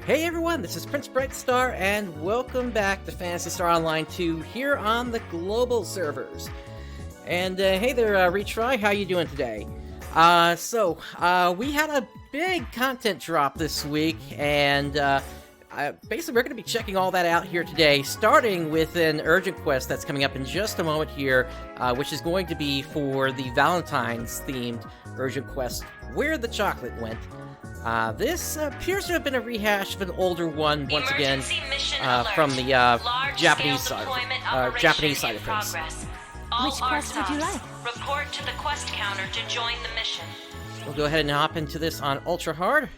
Hey everyone, this is PrinceBrightstar, and welcome back to Phantasy Star Online 2 here on the global servers. And hey there, Retry, how you doing today? We had a big content drop this week, and basically we're going to be checking all that out here today, starting with an urgent quest that's coming up in just a moment here, which is going to be for the Valentine's themed urgent quest, Where the Chocolate Went. This appears to have been a rehash of an older one, once again, from the Japanese side of things. Which quest would you like? Report to the quest counter to join the mission. We'll go ahead and hop into this on Ultra Hard.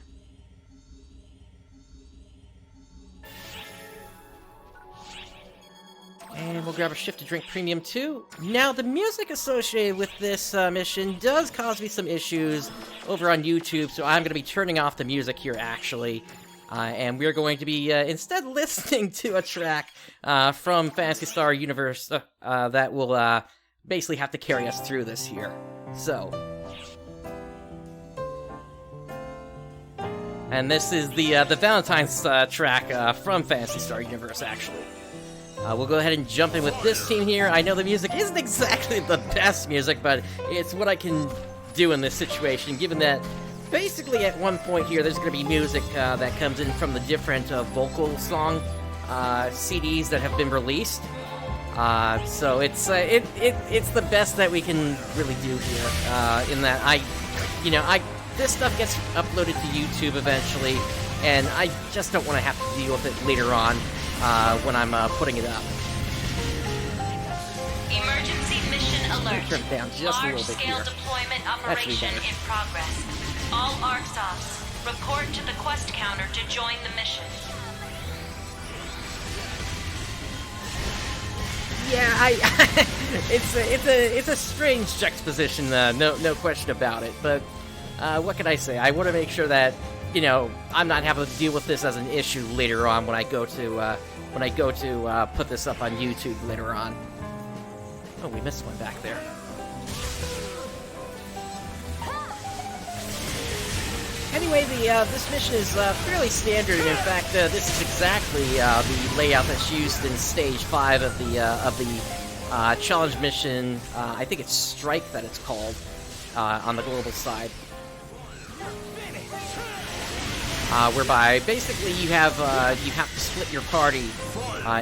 And we'll grab a shift to drink Premium 2. Now, the music associated with this mission does cause me some issues over on YouTube, so I'm going to be turning off the music here, actually. And we're going to be instead listening to a track from Phantasy Star Universe that will basically have to carry us through this here. So. And this is the Valentine's track from Phantasy Star Universe, actually. We'll go ahead and jump in with this team here. I know the music isn't exactly the best music, but it's what I can do in this situation, given that basically at one point here there's going to be music that comes in from the different vocal song CDs that have been released. So it's the best that we can really do here. In that this stuff gets uploaded to YouTube eventually, and I just don't want to have to deal with it later on. When I'm putting it up. Emergency mission alert. Turn it down just a little bit here. Large-scale deployment operation in progress. All ARCSOFs, report to the quest counter to join the mission. Yeah, it's a strange juxtaposition, no question about it. But what can I say? I want to make sure that I'm not having to deal with this as an issue later on when I go to put this up on YouTube later on. Oh, we missed one back there. Anyway, this mission is fairly standard. In fact, this is exactly the layout that's used in Stage 5 of the challenge mission. I think it's Strike that it's called on the global side. Whereby basically you have to split your party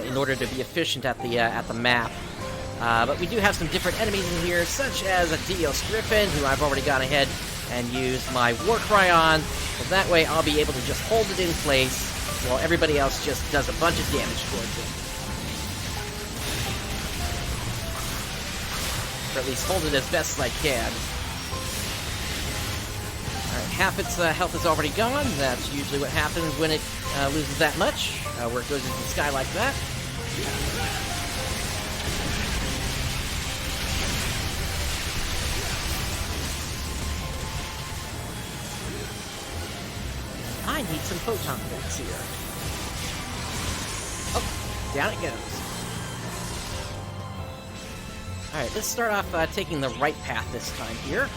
in order to be efficient at the map. But we do have some different enemies in here, such as a Dios Griffin, who I've already gone ahead and used my War Cry on. So that way I'll be able to just hold it in place while everybody else just does a bunch of damage towards it. Or at least hold it as best as I can. Half its health is already gone. That's usually what happens when it loses that much, where it goes into the sky like that. I need some Photon bits here. Oh, down it goes. Alright, let's start off taking the right path this time here.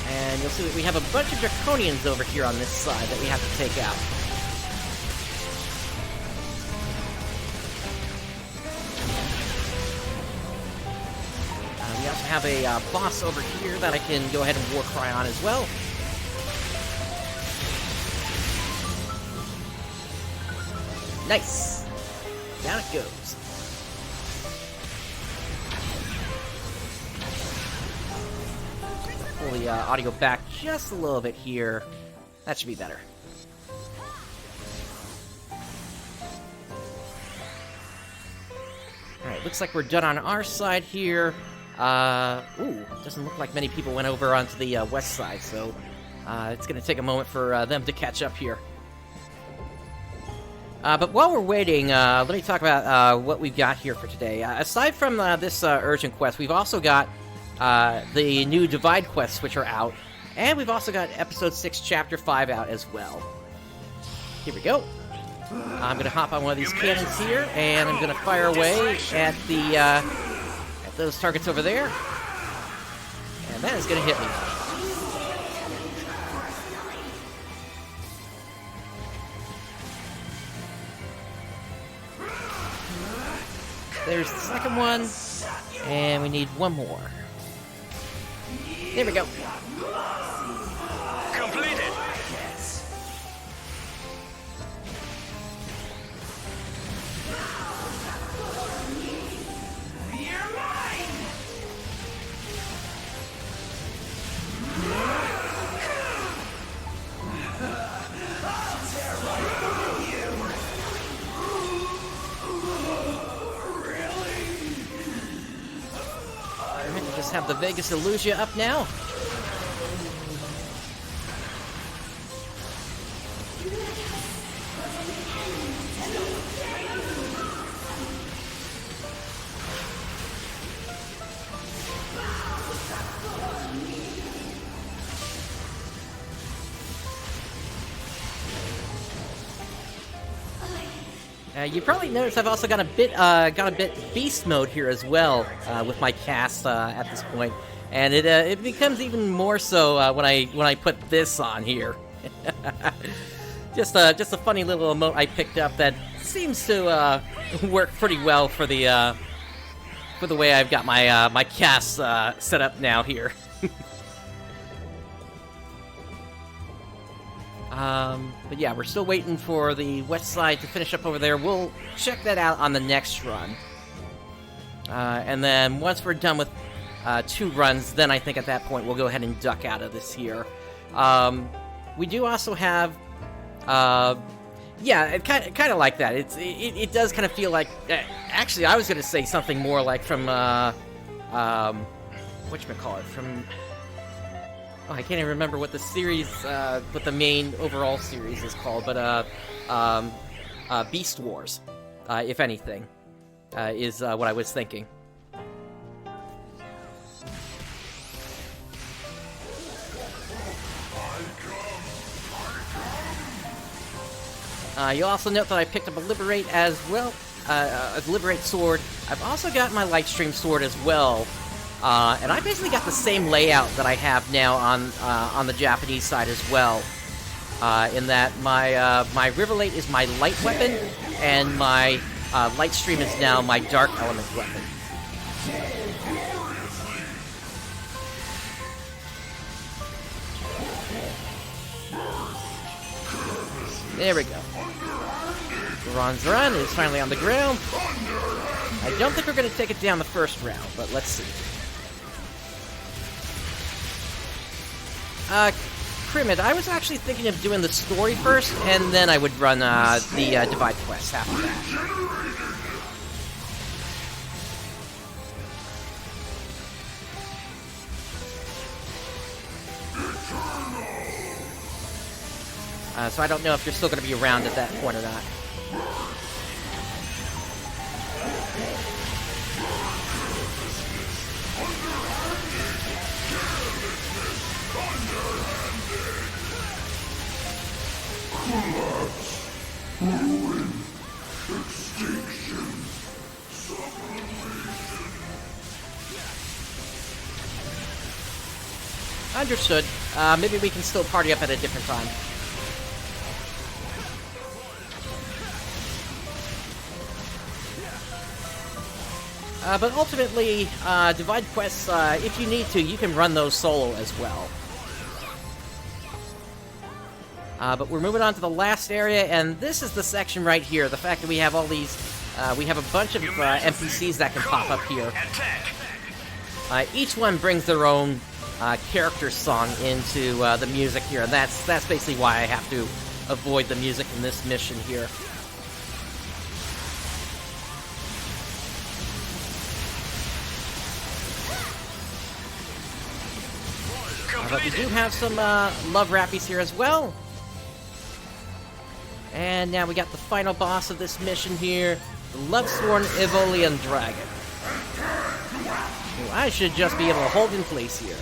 And you'll see that we have a bunch of Draconians over here on this side that we have to take out. We also have a boss over here that I can go ahead and War Cry on as well. Nice! Down it goes. Pull the audio back just a little bit here. That should be better. Alright, looks like we're done on our side here. Doesn't look like many people went over onto the west side, so it's going to take a moment for them to catch up here. But while we're waiting, let me talk about what we've got here for today. Aside from this urgent quest, we've also got the new Divide quests, which are out, and we've also got Episode 6, Chapter 5 out as well. Here we go. I'm going to hop on one of these cannons here, and I'm going to fire away at those targets over there. And that is going to hit me. There's the second one. And we need one more. There we go. Completed. Just have the Vegas Illusia up now. You probably noticed I've also got a bit beast mode here as well with my cast at this point, and it becomes even more so when I put this on here. just a funny little emote I picked up that seems to work pretty well for the way I've got my my cast set up now here. But yeah, we're still waiting for the west side to finish up over there. We'll check that out on the next run. And then once we're done with 2 runs, then I think at that point we'll go ahead and duck out of this here. We do also have, yeah, it kind of like that. It does kind of feel like, actually, I was going to say something more like from, whatchamacallit, from... Oh, I can't even remember what the series, what the main overall series is called, but, Beast Wars, if anything, is what I was thinking. You'll also note that I picked up a Liberate as well, a Liberate sword. I've also got my Lightstream sword as well. And I basically got the same layout that I have now on the Japanese side as well. In that my Riverlate is my light weapon, and my Lightstream is now my dark element weapon. There we go. Ronzran is finally on the ground. I don't think we're going to take it down the first round, but let's see. Crimid, I was actually thinking of doing the story first, and then I would run the Divide Quest after that. So I don't know if you're still going to be around at that point or not. Understood. Maybe we can still party up at a different time. But ultimately, Divide Quests, if you need to, you can run those solo as well. But we're moving on to the last area, and this is the section right here. The fact that we have all these, we have a bunch of NPCs that can pop up here. Each one brings their own character song into the music here, and that's basically why I have to avoid the music in this mission here. But we do have some love rappies here as well. And now we got the final boss of this mission here, the Lovesworn Evolian Dragon. Well, I should just be able to hold in place here.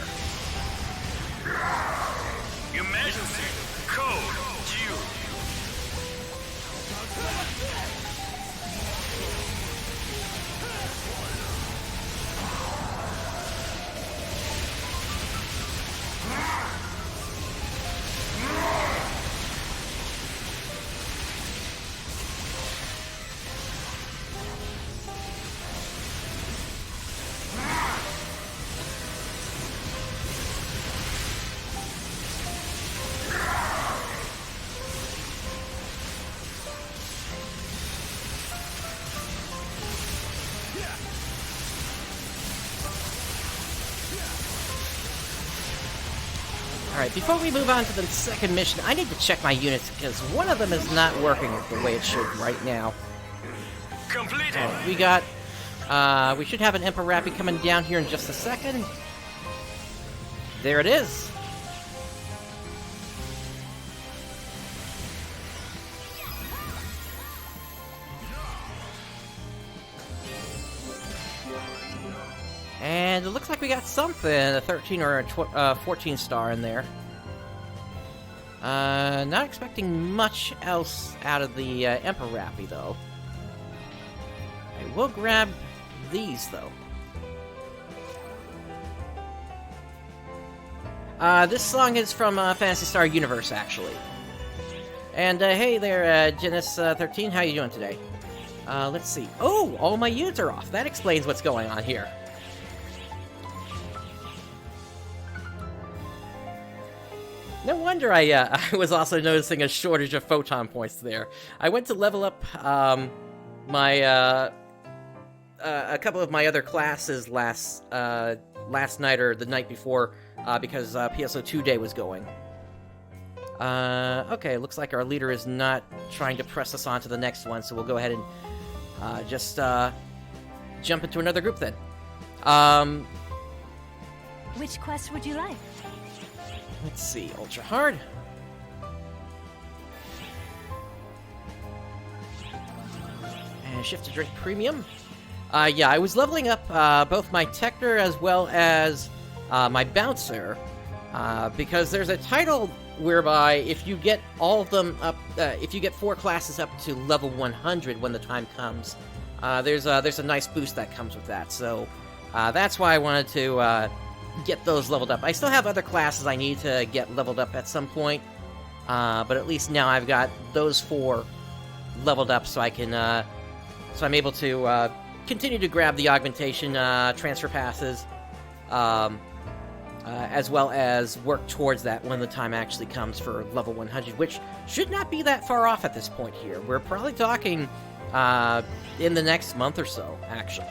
Your Majesty, code due. Alright, before we move on to the second mission, I need to check my units, because one of them is not working the way it should right now. Completed. Alright, we got... we should have an Emperor Rappy coming down here in just a second. There it is. And it looks like we got something, a 13 or a 14 star in there. Not expecting much else out of the Emperor Rappy, though. I will grab these, though. This song is from Phantasy Star Universe, actually. And hey there, Genis13, how you doing today? Let's see. Oh, all my units are off. That explains what's going on here. No wonder I was also noticing a shortage of Photon points there. I went to level up my a couple of my other classes last night or the night before because PSO2 day was going. Okay, looks like our leader is not trying to press us on to the next one, so we'll go ahead and just jump into another group then. Which quest would you like? Let's see, Ultra Hard. And Shift to Drink Premium. Yeah, I was leveling up both my Techner as well as my Bouncer, because there's a title whereby if you get all of them up, if you get 4 classes up to level 100 when the time comes, there's a nice boost that comes with that. So that's why I wanted to get those leveled up. I still have other classes I need to get leveled up at some point, but at least now I've got those 4 leveled up, so I can, so I'm able to continue to grab the augmentation transfer passes, as well as work towards that when the time actually comes for level 100, which should not be that far off at this point here. We're probably talking in the next month or so, actually.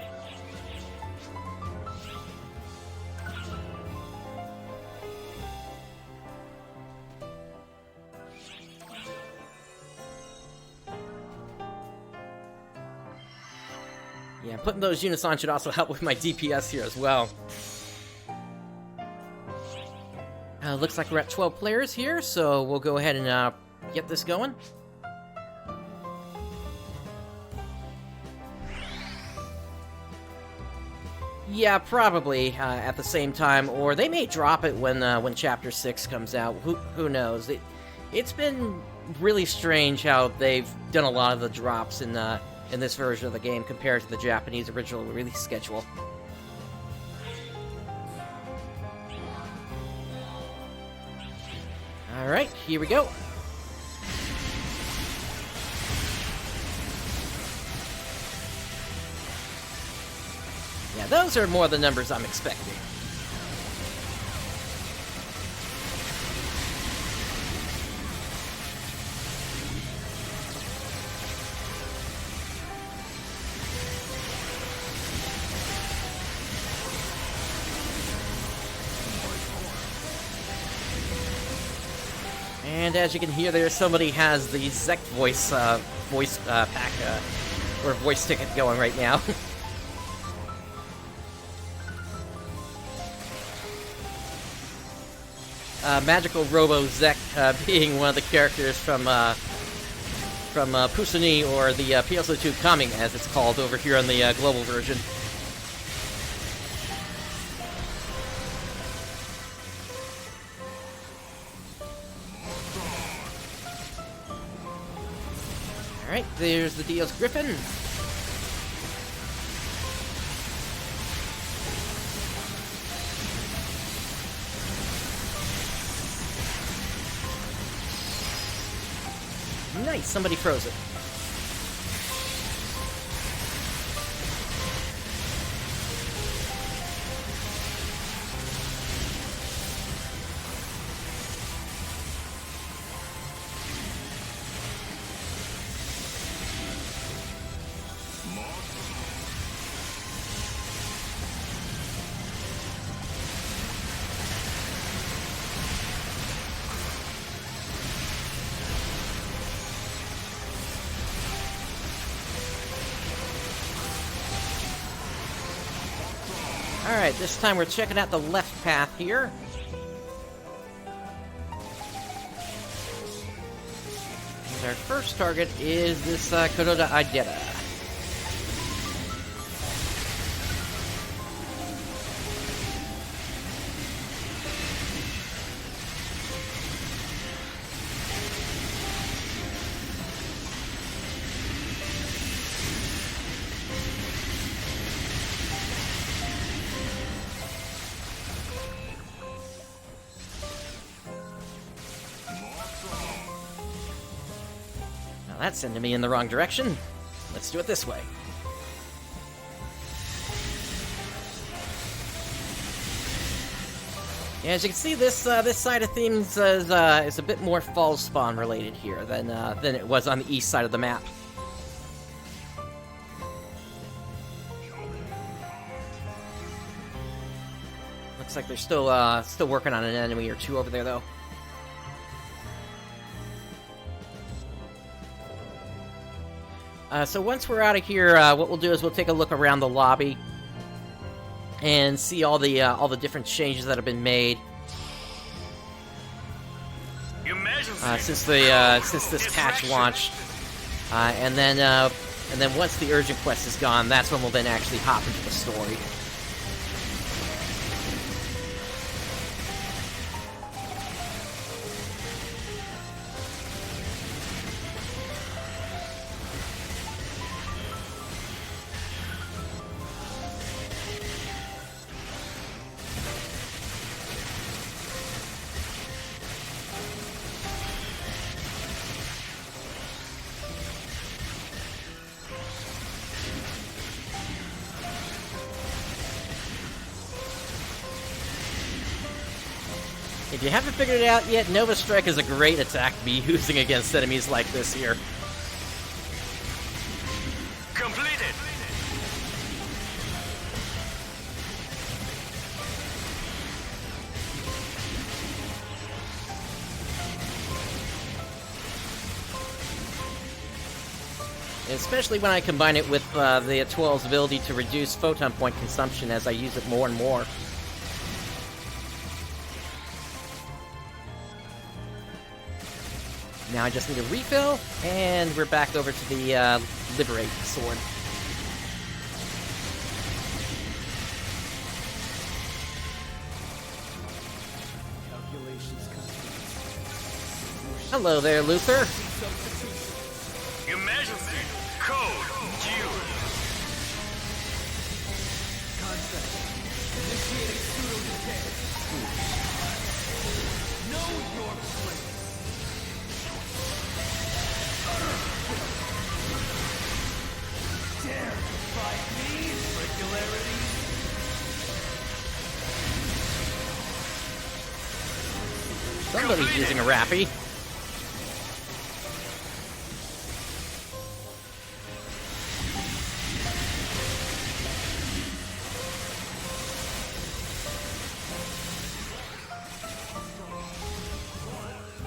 Yeah, putting those units on should also help with my DPS here as well. Looks like we're at 12 players here, so we'll go ahead and get this going. Yeah, probably at the same time, or they may drop it when Chapter 6 comes out. Who knows? It's been really strange how they've done a lot of the drops in this version of the game compared to the Japanese original release schedule. Alright, here we go. Yeah, those are more the numbers I'm expecting. And as you can hear there, somebody has the Zek voice pack, or voice ticket going right now. Magical Robo Zek being one of the characters from Pusuni, or the PSO2 Kami, as it's called over here on the global version. Alright, there's the Dios Griffin. Nice, somebody froze it. Alright, this time we're checking out the left path here. And our first target is this Kuroda Ideta. That's sending me in the wrong direction. Let's do it this way. Yeah, as you can see, this side of things is a bit more fall spawn related here than it was on the east side of the map. Looks like they're still working on an enemy or two over there, though. So once we're out of here, what we'll do is we'll take a look around the lobby and see all the different changes that have been made since this patch launched. And then once the urgent quest is gone, that's when we'll then actually hop into the story. If you haven't figured it out yet, Nova Strike is a great attack to be using against enemies like this here. Completed. Especially when I combine it with the 12's ability to reduce photon point consumption as I use it more and more. Now I just need a refill, and we're back over to the Liberate sword. Hello there, Luther. Emergency code due. Initiating pseudo-decay. Know your place. Dare to fight me, regularity? Somebody's using a Rappy.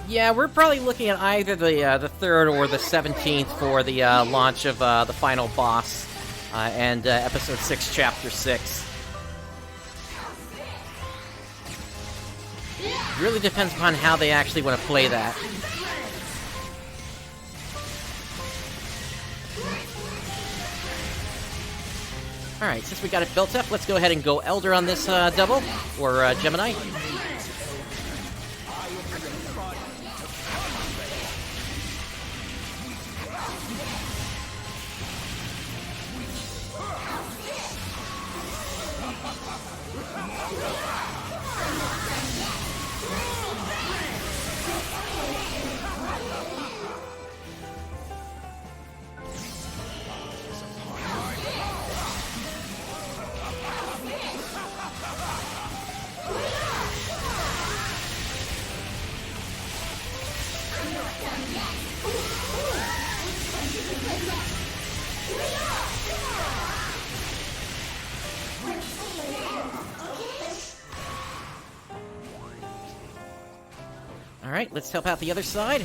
Yeah, we're probably looking at either the 3rd or the 17th for the launch of the final boss and Episode 6, Chapter 6. Really depends upon how they actually want to play that. Alright, since we got it built up, let's go ahead and go Elder on this double, or Gemini. Alright, let's help out the other side.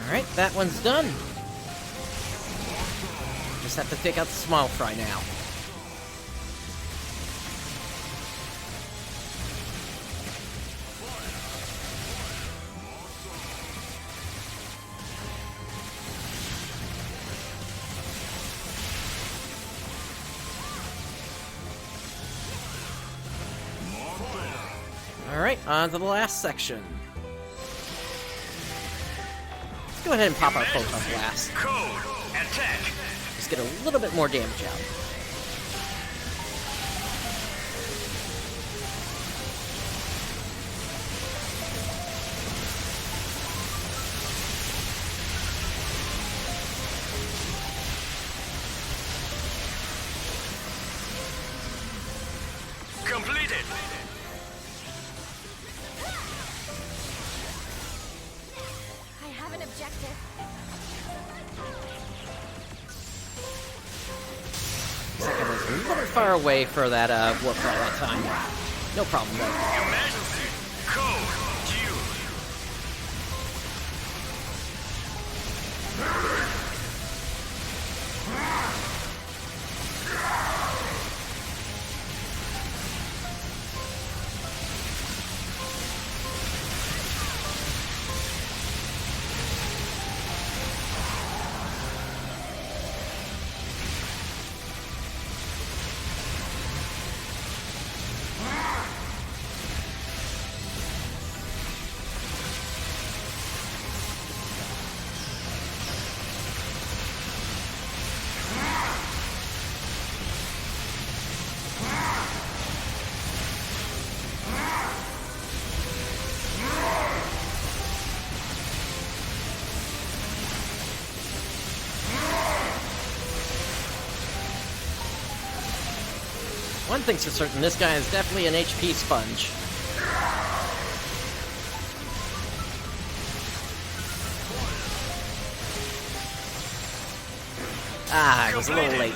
Alright, that one's done. Just have to take out the small fry now. Alright, on to the last section. Let's go ahead and pop our Photon Blast. Code. Attack. Just get a little bit more damage out. Completed. I have an objective. Looks like I was a little bit far away for that warp fry that time. No problem though. Emergency. Code. Due. One thing's for certain, this guy is definitely an HP sponge. Ah, I was a little late.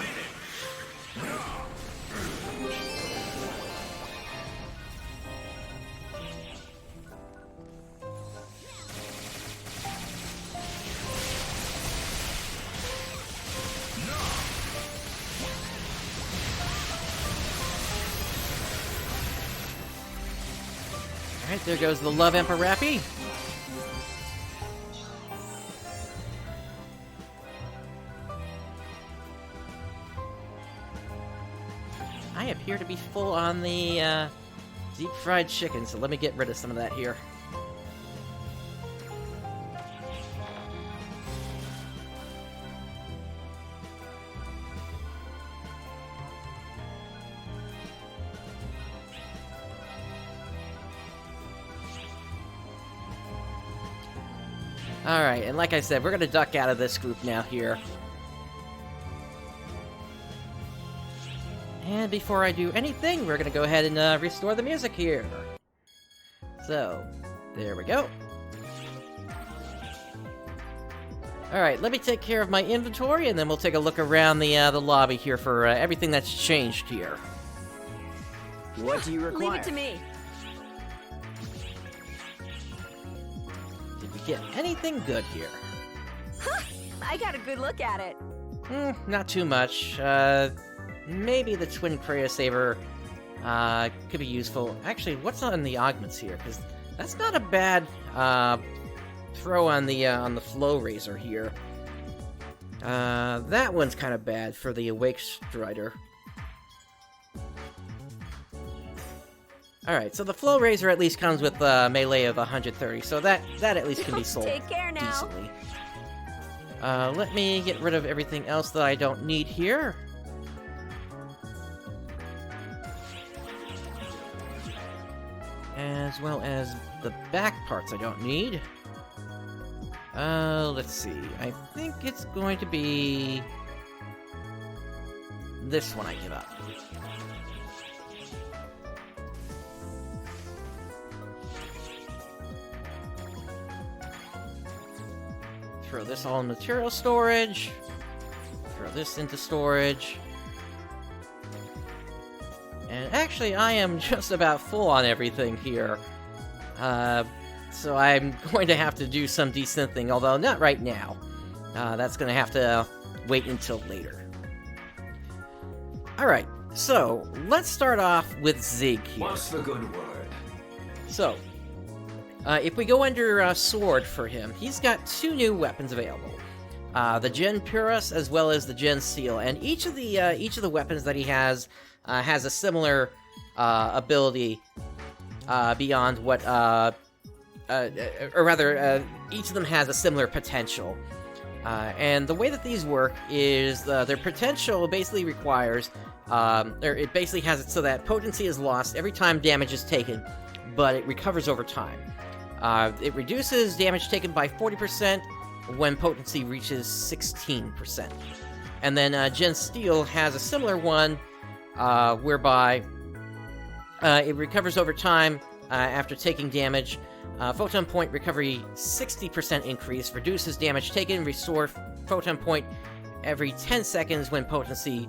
Alright, there goes the Love Emperor Rappy. I appear to be full on the deep fried chicken, so let me get rid of some of that here. Alright, and like I said, we're gonna duck out of this group now here. And before I do anything, we're gonna go ahead and restore the music here. So, there we go. Alright, let me take care of my inventory, and then we'll take a look around the lobby here for everything that's changed here. What do you require? Leave it to me. Did we get anything good here? I got a good look at it. Not too much. Maybe the Twin Prayer Saber could be useful. Actually, what's on the augments here? Because that's not a bad throw on the Flow Razor here. That one's kind of bad for the Awake Strider. Alright, so the Flow Razor at least comes with melee of 130, so that at least can be sold Take care now. decently. Let me get rid of everything else that I don't need here. As well as the back parts I don't need. Let's see. I think it's going to be this one I give up. Throw this all in material storage. Throw this into storage. And actually, I am just about full on everything here. so I'm going to have to do some desynthing, although not right now. That's going to have to wait until later. Alright, so let's start off with Zig here. What's the good word? So, if we go under Sword for him, he's got 2 new weapons available. The Gen Purists as well as the Gen Steel, and each of the weapons that he has a similar ability beyond what, or rather, each of them has a similar potential. And the way that these work is their potential basically requires, or it basically has it so that potency is lost every time damage is taken, but it recovers over time. It reduces damage taken by 40% when potency reaches 16%. And then Gen Steel has a similar one, whereby it recovers over time after taking damage. Photon point recovery 60% increase, reduces damage taken, restore photon point every 10 seconds when potency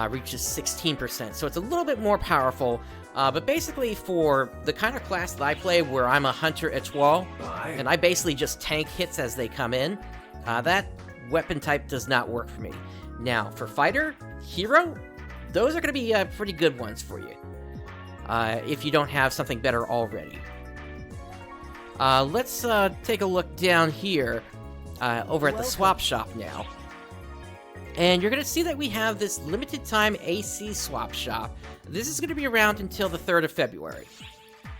reaches 16%. So it's a little bit more powerful, but basically for the kind of class that I play where I'm a Hunter Étoile, and I basically just tank hits as they come in, that weapon type does not work for me. Now, for Fighter, Hero, those are going to be pretty good ones for you, if you don't have something better already. Let's take a look down here over at the swap shop now. And you're going to see that we have this limited time AC swap shop. This is going to be around until the 3rd of February.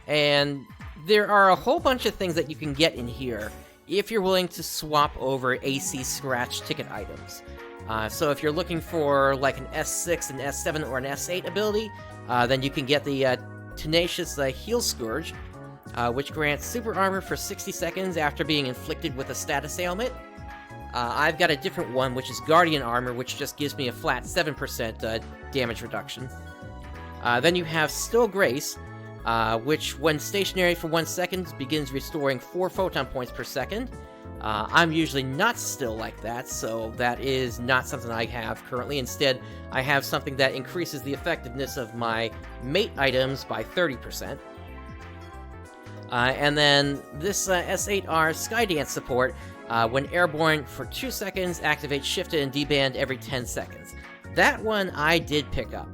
And there are a whole bunch of things that you can get in here if you're willing to swap over AC scratch ticket items. So if you're looking for like an S6, an S7, or an S8 ability, then you can get the Tenacious Heal Scourge, which grants super armor for 60 seconds after being inflicted with a status ailment. I've got a different one, which is Guardian Armor, which just gives me a flat 7% damage reduction. Then you have Still Grace, which, when stationary for 1 second, begins restoring 4 photon points per second. I'm usually not still like that, so that is not something I have currently. Instead, I have something that increases the effectiveness of my mate items by 30%. And then this S8R Skydance support, when airborne for 2 seconds, activates shifted and deband every 10 seconds. That one I did pick up,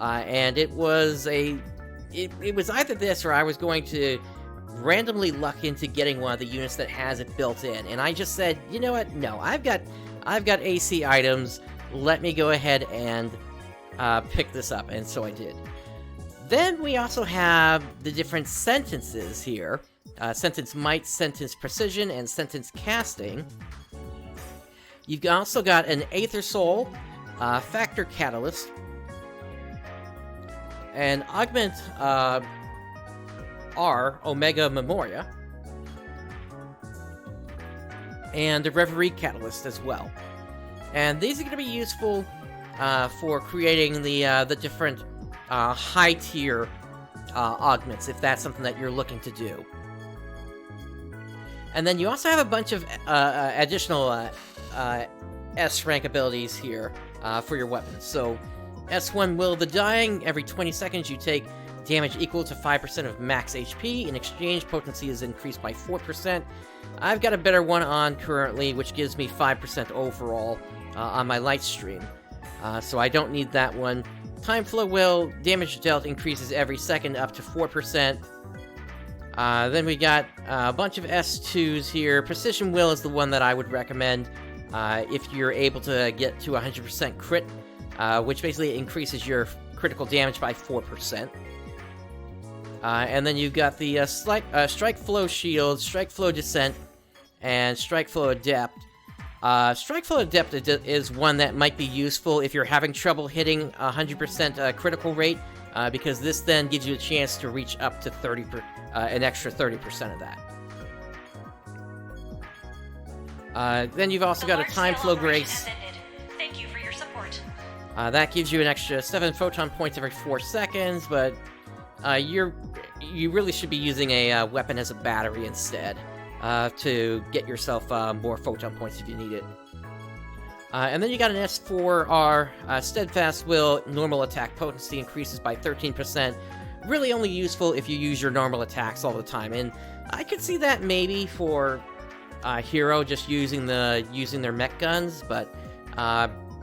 and it was either this or I was going to randomly luck into getting one of the units that has it built in, and I just said, you know what? No, I've got AC items. Let me go ahead and pick this up, and so I did. Then we also have the different sentences here. Sentence Might, Sentence Precision, and Sentence Casting. You've also got an Aether Soul, Factor Catalyst, an Augment R, Omega Memoria, and a Reverie Catalyst as well. And these are going to be useful for creating the different high-tier augments, if that's something that you're looking to do. And then you also have a bunch of additional S-rank abilities here for your weapons. So, S1 Will of the Dying, every 20 seconds you take damage equal to 5% of max HP. In exchange, potency is increased by 4%. I've got a better one on currently, which gives me 5% overall on my light stream. So I don't need that one. Time Flow Will, damage dealt increases every second up to 4%. Then we got a bunch of S2s here. Precision Will is the one that I would recommend if you're able to get to 100% crit, which basically increases your critical damage by 4%. And then you've got the Strike Flow Shield, Strike Flow Descent, and Strike Flow Adept. Strike Flow Adept is one that might be useful if you're having trouble hitting 100% critical rate, because this then gives you a chance to reach up to an extra 30% of that. Then you've also got a Time Flow Grace. Thank you for your support. That gives you an extra 7 photon points every 4 seconds, but you really should be using a weapon as a battery instead to get yourself more photon points if you need it. And then you got an S4R, Steadfast Will, normal attack potency increases by 13%. Really only useful if you use your normal attacks all the time. And I could see that maybe for Hero just using their mech guns, but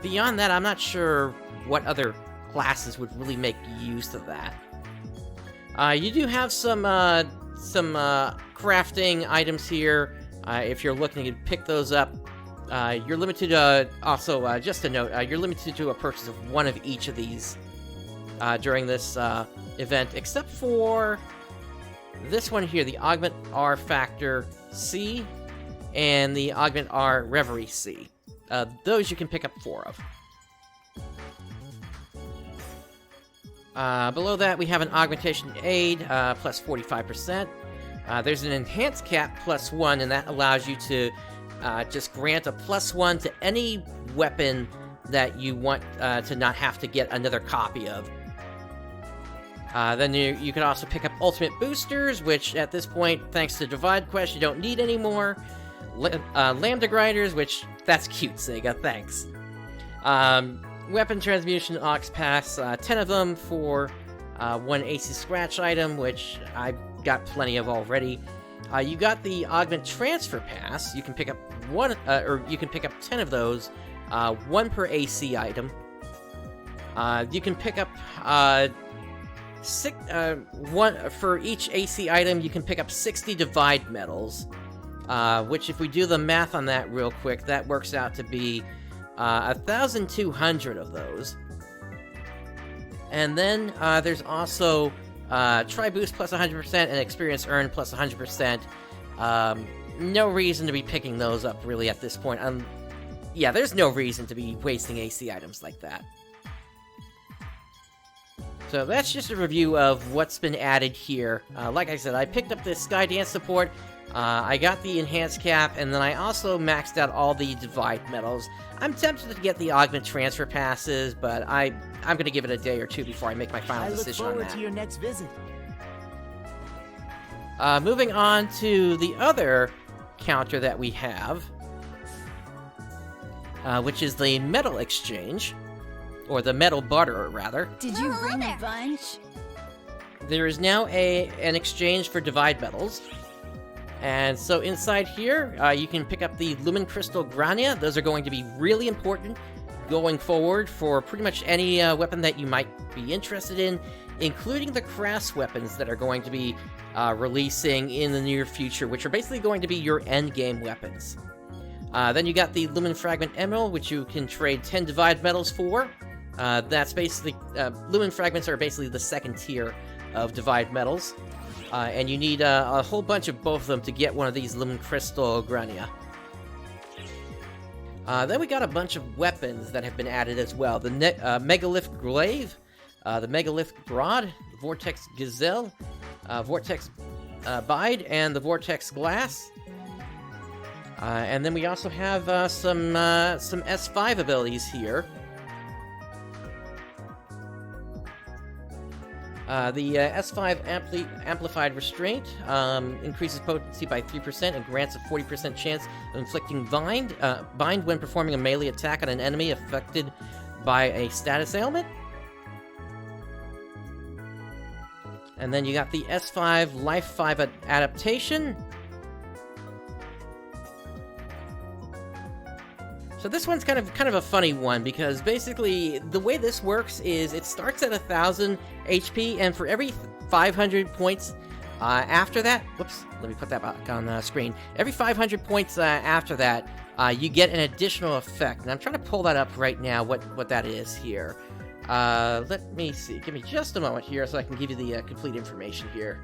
beyond that, I'm not sure what other classes would really make use of that. You do have some crafting items here. If you're looking to pick those up, you're limited. Also, just a note, you're limited to a purchase of one of each of these during this event, except for this one here, the Augment R Factor C and the Augment R Reverie C. Those you can pick up 4 of. Below that, we have an Augmentation Aid, plus 45%. There's an Enhanced Cap plus 1, and that allows you to just grant a plus 1 to any weapon that you want to not have to get another copy of. Then you can also pick up Ultimate Boosters, which at this point, thanks to Divide Quest, you don't need anymore. Lambda Grinders, which, that's cute, Sega, thanks. Weapon Transmutation Aux Pass, 10 of them for 1 AC Scratch item, which I've got plenty of already. You got the Augment Transfer Pass. You can pick up you can pick up 10 of those, 1 per AC item. You can pick up 1 for each AC item. You can pick up 60 Divide Medals, which, if we do the math on that real quick, that works out to be 1,200 of those. And then there's also Tri-Boost plus 100% and Experience Earned plus 100%. No reason to be picking those up, really, at this point. Yeah, there's no reason to be wasting AC items like that. So that's just a review of what's been added here. Like I said, I picked up this Skydance support, I got the Enhanced Cap, and then I also maxed out all the Divide Medals. I'm tempted to get the Augment Transfer Passes, but I'm going to give it a day or two before I make my final decision on that. I look forward to your next visit. Moving on to the other counter that we have, which is the Metal Exchange. Or the Metal Barterer, rather. Did you bring a bunch? There is now an exchange for Divide Medals. And so inside here, you can pick up the Lumen Crystal Grania. Those are going to be really important going forward for pretty much any weapon that you might be interested in, including the Crass weapons that are going to be releasing in the near future, which are basically going to be your endgame weapons. Then you got the Lumen Fragment Emerald, which you can trade 10 Divide Medals for. That's basically, Lumen Fragments are basically the second tier of Divide Medals, and you need a whole bunch of both of them to get one of these Lumen Crystal Grania. Then we got a bunch of weapons that have been added as well. The Megalith Glaive, the Megalith Broad, the Vortex Gazelle, Vortex Bide, and the Vortex Glass. And then we also have some S5 abilities here. The S5 Amplified Restraint increases potency by 3% and grants a 40% chance of inflicting bind when performing a melee attack on an enemy affected by a status ailment. And then you got the S5 Life 5 Adaptation. So this one's kind of a funny one, because basically the way this works is it starts at 1,000 HP, and for every 500 points after that, whoops, let me put that back on the screen. Every 500 points after that, you get an additional effect, and I'm trying to pull that up right now. What that is here? Let me see. Give me just a moment here so I can give you the complete information here.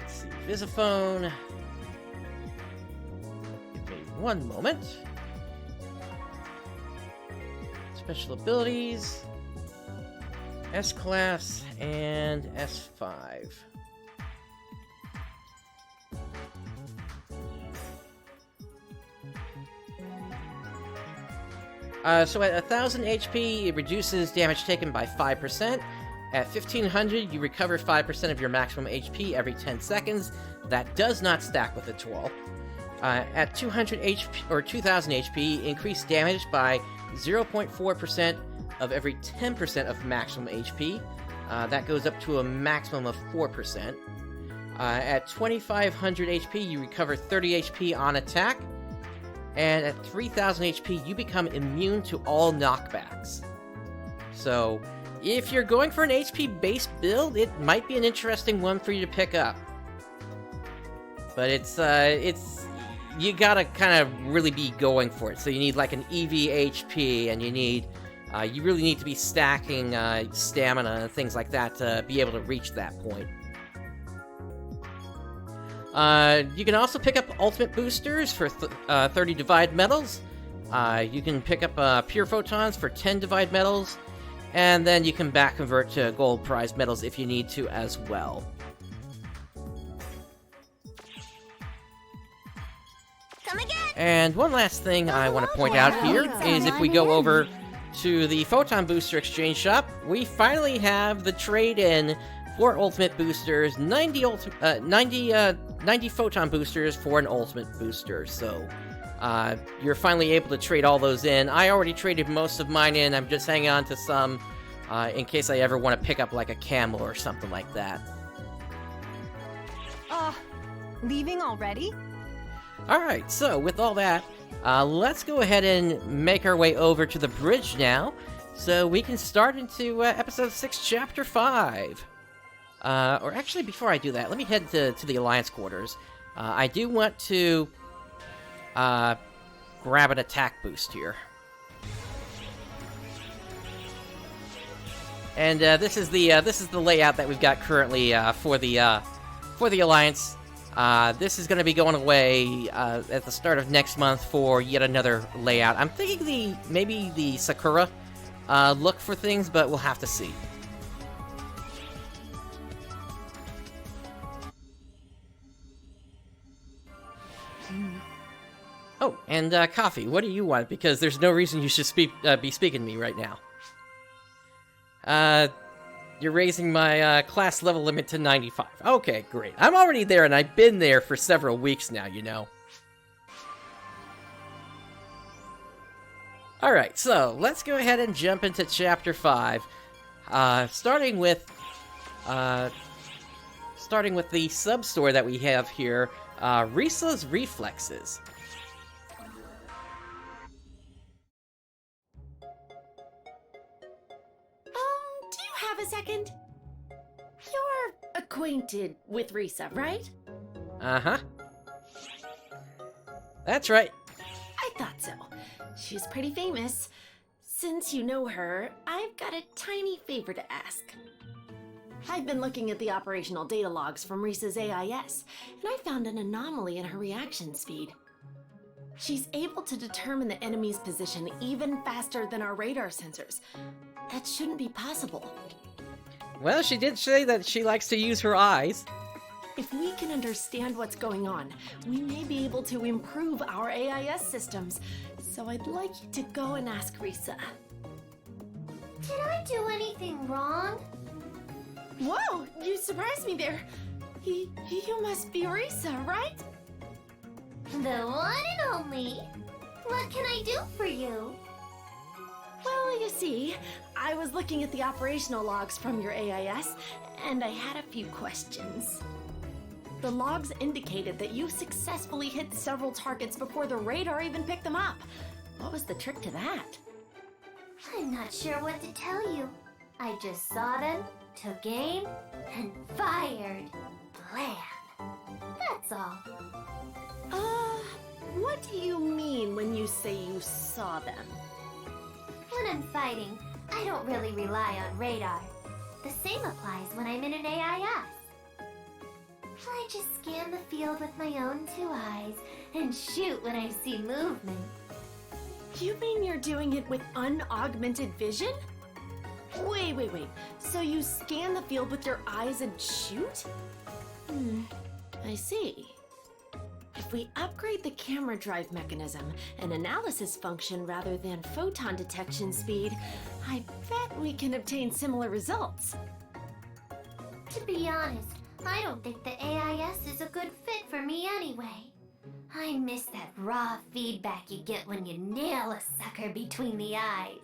Let's see. Visiphone. Give me one moment. Special abilities, S-Class, and S5. So at 1,000 HP, it reduces damage taken by 5%. At 1,500, you recover 5% of your maximum HP every 10 seconds. That does not stack with its roll. At 200 HP or 2,000 HP, increase damage by 0.4% of every 10% of maximum HP. That goes up to a maximum of 4%. At 2500 HP, you recover 30 HP on attack, and at 3000 HP, you become immune to all knockbacks. So, if you're going for an HP-based build, it might be an interesting one for you to pick up. But it's you gotta kind of really be going for it. So you need like an EV HP, and you really need to be stacking stamina and things like that to be able to reach that point. You can also pick up ultimate boosters for 30 divide medals. You can pick up pure photons for 10 divide medals, and then you can back convert to gold prize medals if you need to as well. Come again. And one last thing I want to point out here is if we go over to the Photon Booster Exchange Shop, we finally have the trade-in for ultimate boosters, 90 Photon boosters for an ultimate booster. So you're finally able to trade all those in. I already traded most of mine in. I'm just hanging on to some in case I ever want to pick up like a camel or something like that. Leaving already? Alright, so with all that, let's go ahead and make our way over to the bridge now, so we can start into Episode 6, Chapter 5. Or actually, before I do that, let me head to the Alliance quarters. I do want to grab an attack boost here. And this is the layout that we've got currently for the Alliance. This is going to be going away at the start of next month for yet another layout. I'm thinking maybe the Sakura look for things, but we'll have to see. Oh, and Coffee, what do you want? Because there's no reason you should be speaking to me right now. You're raising my class level limit to 95. Okay, great. I'm already there, and I've been there for several weeks now, you know. Alright, so let's go ahead and jump into Chapter 5. Starting with the sub-story that we have here, Risa's Reflexes. Have a second? You're acquainted with Risa, right? Uh-huh. That's right. I thought so. She's pretty famous. Since you know her, I've got a tiny favor to ask. I've been looking at the operational data logs from Risa's AIS, and I found an anomaly in her reaction speed. She's able to determine the enemy's position even faster than our radar sensors. That shouldn't be possible. Well, she did say that she likes to use her eyes. If we can understand what's going on, we may be able to improve our AIS systems. So I'd like you to go and ask Risa. Did I do anything wrong? Whoa, you surprised me there. You must be Risa, right? The one and only. What can I do for you? Well, you see, I was looking at the operational logs from your AIS, and I had a few questions. The logs indicated that you successfully hit several targets before the radar even picked them up. What was the trick to that? I'm not sure what to tell you. I just saw them, took aim, and fired. Blam. That's all. What do you mean when you say you saw them? When I'm fighting, I don't really rely on radar. The same applies when I'm in an AIS. I just scan the field with my own two eyes and shoot when I see movement. You mean you're doing it with unaugmented vision? Wait. So you scan the field with your eyes and shoot? I see. If we upgrade the camera drive mechanism and analysis function rather than photon detection speed, I bet we can obtain similar results. To be honest, I don't think the AIS is a good fit for me anyway. I miss that raw feedback you get when you nail a sucker between the eyes.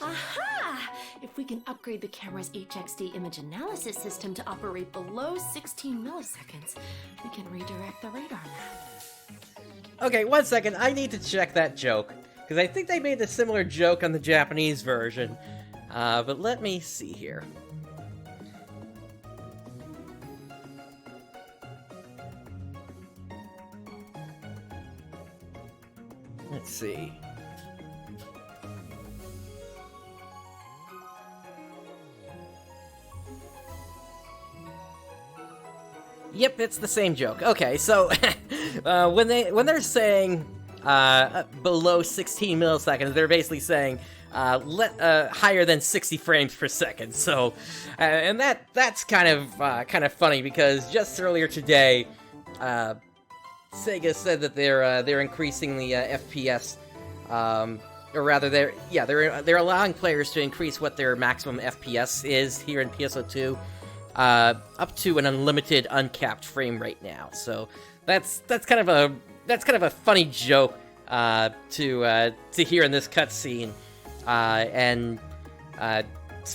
Aha! If we can upgrade the camera's HXD image analysis system to operate below 16 milliseconds, we can redirect the radar map. Okay, 1 second. I need to check that joke, because I think they made a similar joke on the Japanese version. But let me see here. Let's see. Yep, it's the same joke. Okay, so when they're saying below 16 milliseconds, they're basically saying higher than 60 frames per second. So, and that's kind of funny, because just earlier today, Sega said that they're increasing the FPS, or rather they're allowing players to increase what their maximum FPS is here in PSO2. Up to an unlimited, uncapped frame rate now. So that's kind of a funny joke to hear in this cutscene, and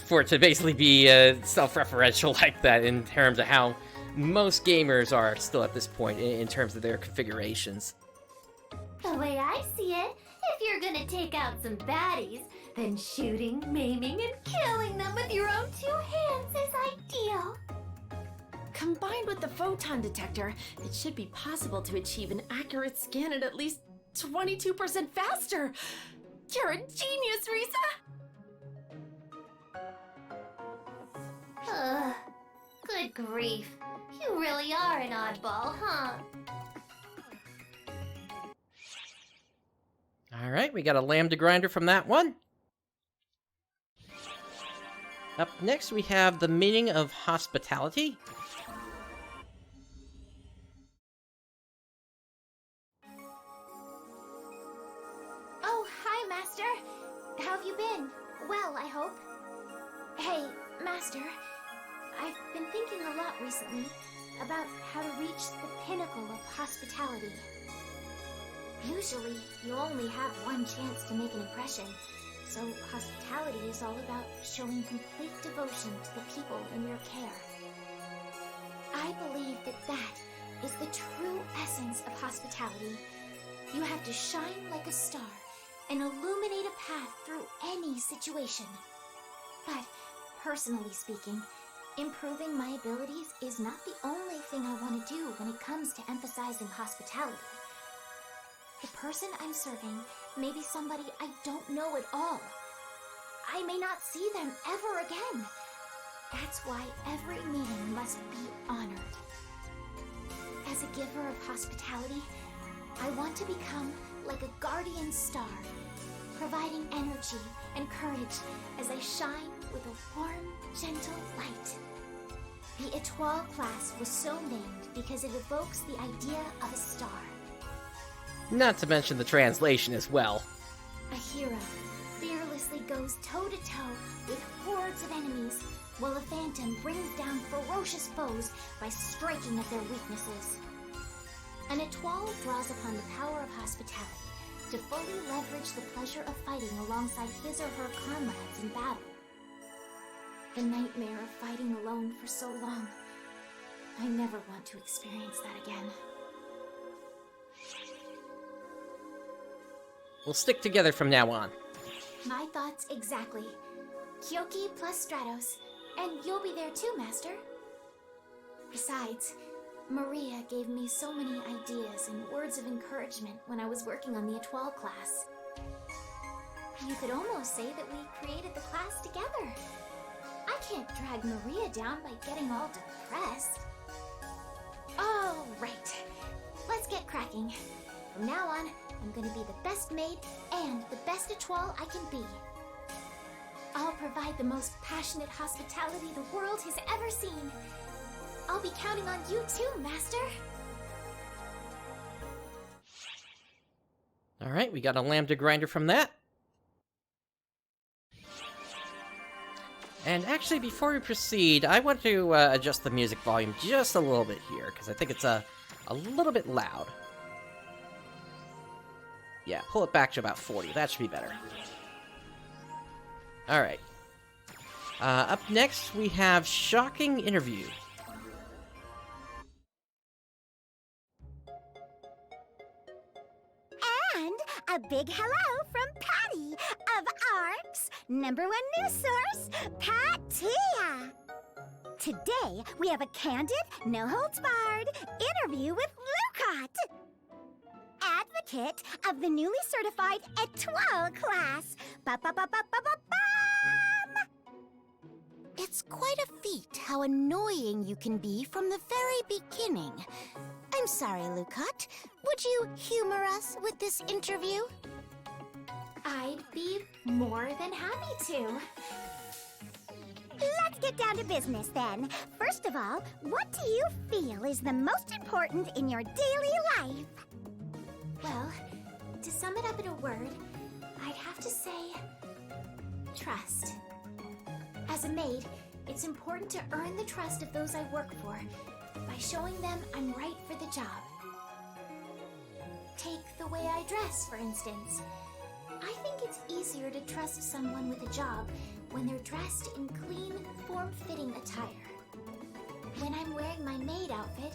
for it to basically be self-referential like that in terms of how most gamers are still at this point in terms of their configurations. The way I see it, if you're gonna take out some baddies, then shooting, maiming, and killing them with your own 2 hands is ideal. Combined with the photon detector, it should be possible to achieve an accurate scan at least 22% faster. You're a genius, Risa! Ugh, good grief. You really are an oddball, huh? Alright, we got a lambda grinder from that one. Up next, we have the meaning of hospitality. Oh, hi, Master. How have you been? Well, I hope. Hey, Master. I've been thinking a lot recently about how to reach the pinnacle of hospitality. Usually, you only have one chance to make an impression. So, hospitality is all about showing complete devotion to the people in your care. I believe that is the true essence of hospitality. You have to shine like a star and illuminate a path through any situation. But, personally speaking, improving my abilities is not the only thing I want to do when it comes to emphasizing hospitality. The person I'm serving may be somebody I don't know at all. I may not see them ever again. That's why every meeting must be honored. As a giver of hospitality, I want to become like a guardian star, providing energy and courage as I shine with a warm, gentle light. The Étoile class was so named because it evokes the idea of a star. Not to mention the translation as well. A hero fearlessly goes toe-to-toe with hordes of enemies, while a phantom brings down ferocious foes by striking at their weaknesses. An Étoile draws upon the power of hospitality to fully leverage the pleasure of fighting alongside his or her comrades in battle. The nightmare of fighting alone for so long. I never want to experience that again. We'll stick together from now on. My thoughts exactly. Kyoki plus Stratos, and you'll be there too, Master. Besides, Maria gave me so many ideas and words of encouragement when I was working on the Étoile class. You could almost say that we created the class together. I can't drag Maria down by getting all depressed. All right, let's get cracking. From now on, I'm gonna be the best maid and the best Étoile I can be. I'll provide the most passionate hospitality the world has ever seen. I'll be counting on you too, Master. Alright, we got a lambda grinder from that. And actually, before we proceed, I want to adjust the music volume just a little bit here, because I think it's a little bit loud. Yeah, pull it back to about 40. That should be better. Alright. Up next, we have Shocking Interview. And a big hello from Patty of ARC's #1 news source, Patia. Today, we have a candid, no-holds-barred interview with Lucot, advocate of the newly certified Étoile class. Ba-ba-ba-ba-ba-ba-bam! It's quite a feat how annoying you can be from the very beginning. I'm sorry, Lucot. Would you humor us with this interview? I'd be more than happy to. Let's get down to business then. First of all, what do you feel is the most important in your daily life? Well, to sum it up in a word, I'd have to say trust. As a maid, it's important to earn the trust of those I work for by showing them I'm right for the job. Take the way I dress, for instance. I think it's easier to trust someone with a job when they're dressed in clean, form-fitting attire. When I'm wearing my maid outfit,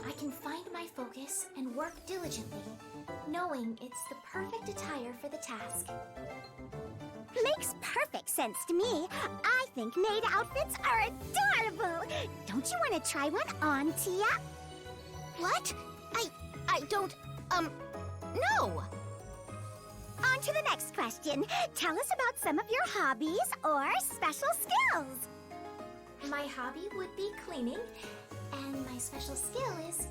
I can find my focus and work diligently, knowing it's the perfect attire for the task. Makes perfect sense to me. I think maid outfits are adorable. Don't you want to try one on, Tia? What? I don't, no! On to the next question. Tell us about some of your hobbies or special skills. My hobby would be cleaning, and my special skill is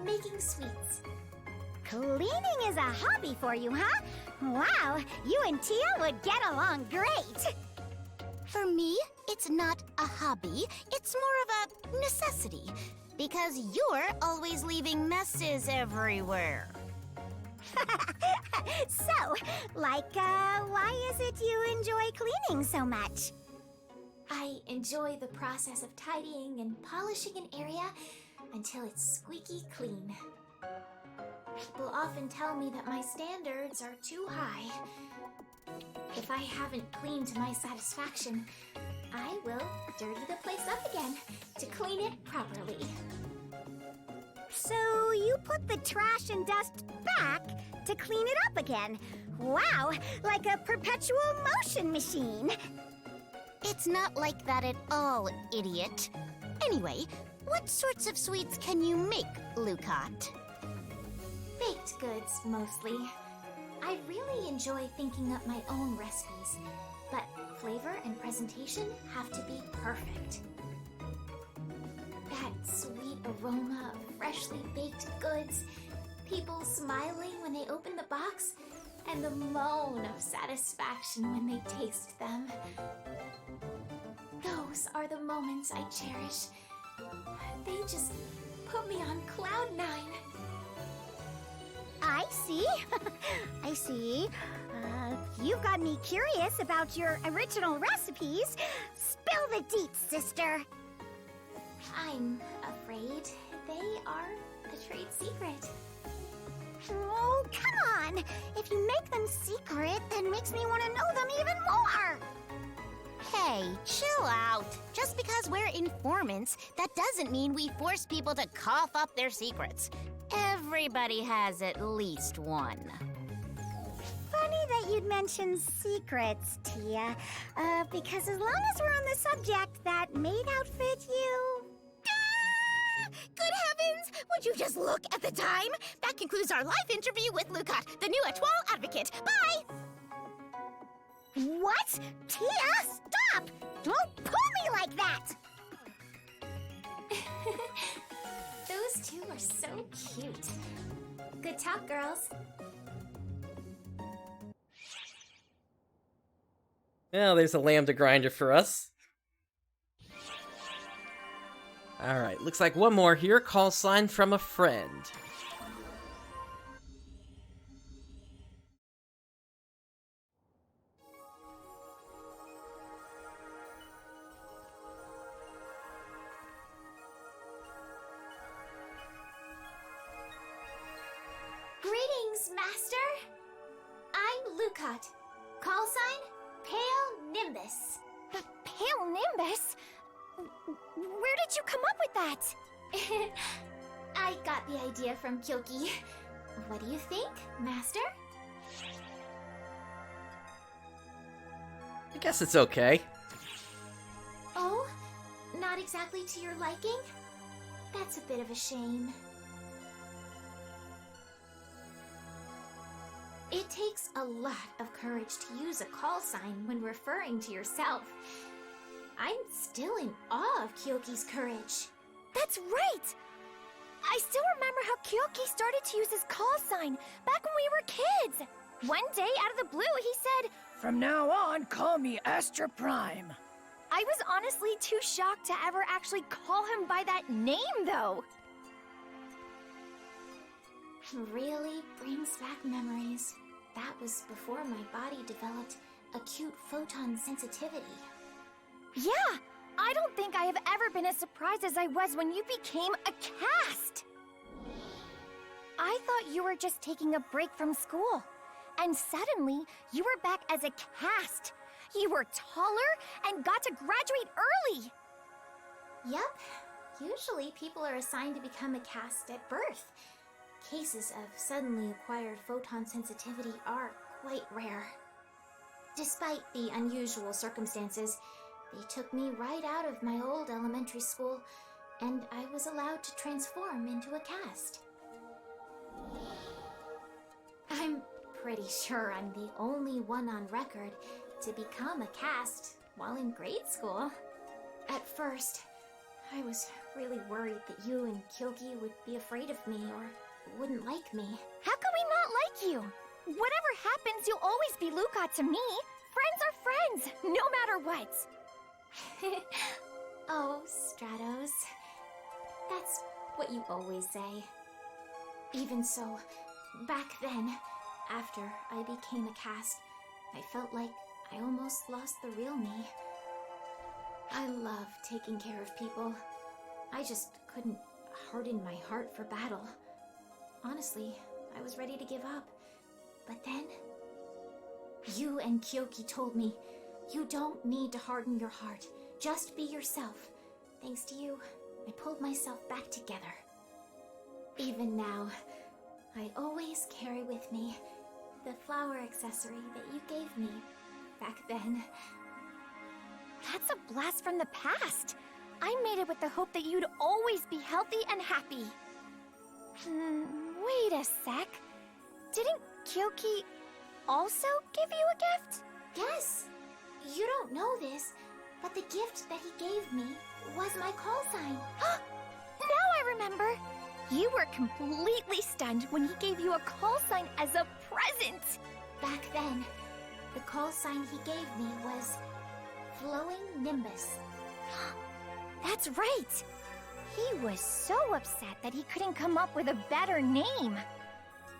making sweets. Cleaning is a hobby for you, huh? Wow, you and Tia would get along great. For me, it's not a hobby. It's more of a necessity. Because you're always leaving messes everywhere. So, why is it you enjoy cleaning so much? I enjoy the process of tidying and polishing an area until it's squeaky clean. People often tell me that my standards are too high. If I haven't cleaned to my satisfaction, I will dirty the place up again to clean it properly. So you put the trash and dust back to clean it up again. Wow, like a perpetual motion machine. It's not like that at all, idiot. Anyway, what sorts of sweets can you make, Lucot? Baked goods, mostly. I really enjoy thinking up my own recipes, but flavor and presentation have to be perfect. That sweet aroma of freshly baked goods, people smiling when they open the box, and the moan of satisfaction when they taste them. Those are the moments I cherish. They just put me on cloud 9. I see. I see. You've got me curious about your original recipes. Spill the deets, sister. I'm afraid they are a trade secret. Oh, come on! If you make them secret, that makes me want to know them even more! Hey, chill out. Just because we're informants, that doesn't mean we force people to cough up their secrets. Everybody has at least one. Funny that you'd mention secrets, Tia. Because as long as we're on the subject, that maid outfit you... Good heavens! Would you just look at the time? That concludes our live interview with Lucot, the new Étoile advocate. Bye! What? Tia, stop! Don't pull me like that! Those two are so cute. Good talk, girls. Well, there's a lambda grinder for us. Alright, looks like one more here. Call sign from a friend. Greetings, Master. I'm Lucot. Call sign, Pale nimbus. The pale nimbus? Where did you come up with that? I got the idea from Kyoki. What do you think, Master? I guess it's okay. Oh? Not exactly to your liking? That's a bit of a shame. It takes a lot of courage to use a call sign when referring to yourself. I'm still in awe of Kyoki's courage. That's right! I still remember how Kyoki started to use his call sign back when we were kids. One day, out of the blue, he said, From now on, call me Astra Prime. I was honestly too shocked to ever actually call him by that name, though. Really brings back memories. That was before my body developed acute photon sensitivity. Yeah, I don't think I have ever been as surprised as I was when you became a cast. I thought you were just taking a break from school, and suddenly you were back as a cast. You were taller and got to graduate early. Yep. Usually people are assigned to become a cast at birth. Cases of suddenly acquired photon sensitivity are quite rare. Despite the unusual circumstances, they took me right out of my old elementary school, and I was allowed to transform into a cast. I'm pretty sure I'm the only one on record to become a cast while in grade school. At first, I was really worried that you and Kyoki would be afraid of me or wouldn't like me. How can we not like you? Whatever happens, you'll always be Luca to me. Friends are friends, no matter what. Oh, Stratos. That's what you always say. Even so, back then, after I became a cast, I felt like I almost lost the real me. I love taking care of people. I just couldn't harden my heart for battle. Honestly, I was ready to give up. But then, you and Kyoki told me, you don't need to harden your heart. Just be yourself. Thanks to you, I pulled myself back together. Even now, I always carry with me the flower accessory that you gave me back then. That's a blast from the past. I made it with the hope that you'd always be healthy and happy. Wait a sec. Didn't Kyoki also give you a gift? Yes. You don't know this, but the gift that he gave me was my call sign. Now I remember. You were completely stunned when he gave you a call sign as a present. Back then, the call sign he gave me was Flowing Nimbus. That's right. He was so upset that he couldn't come up with a better name.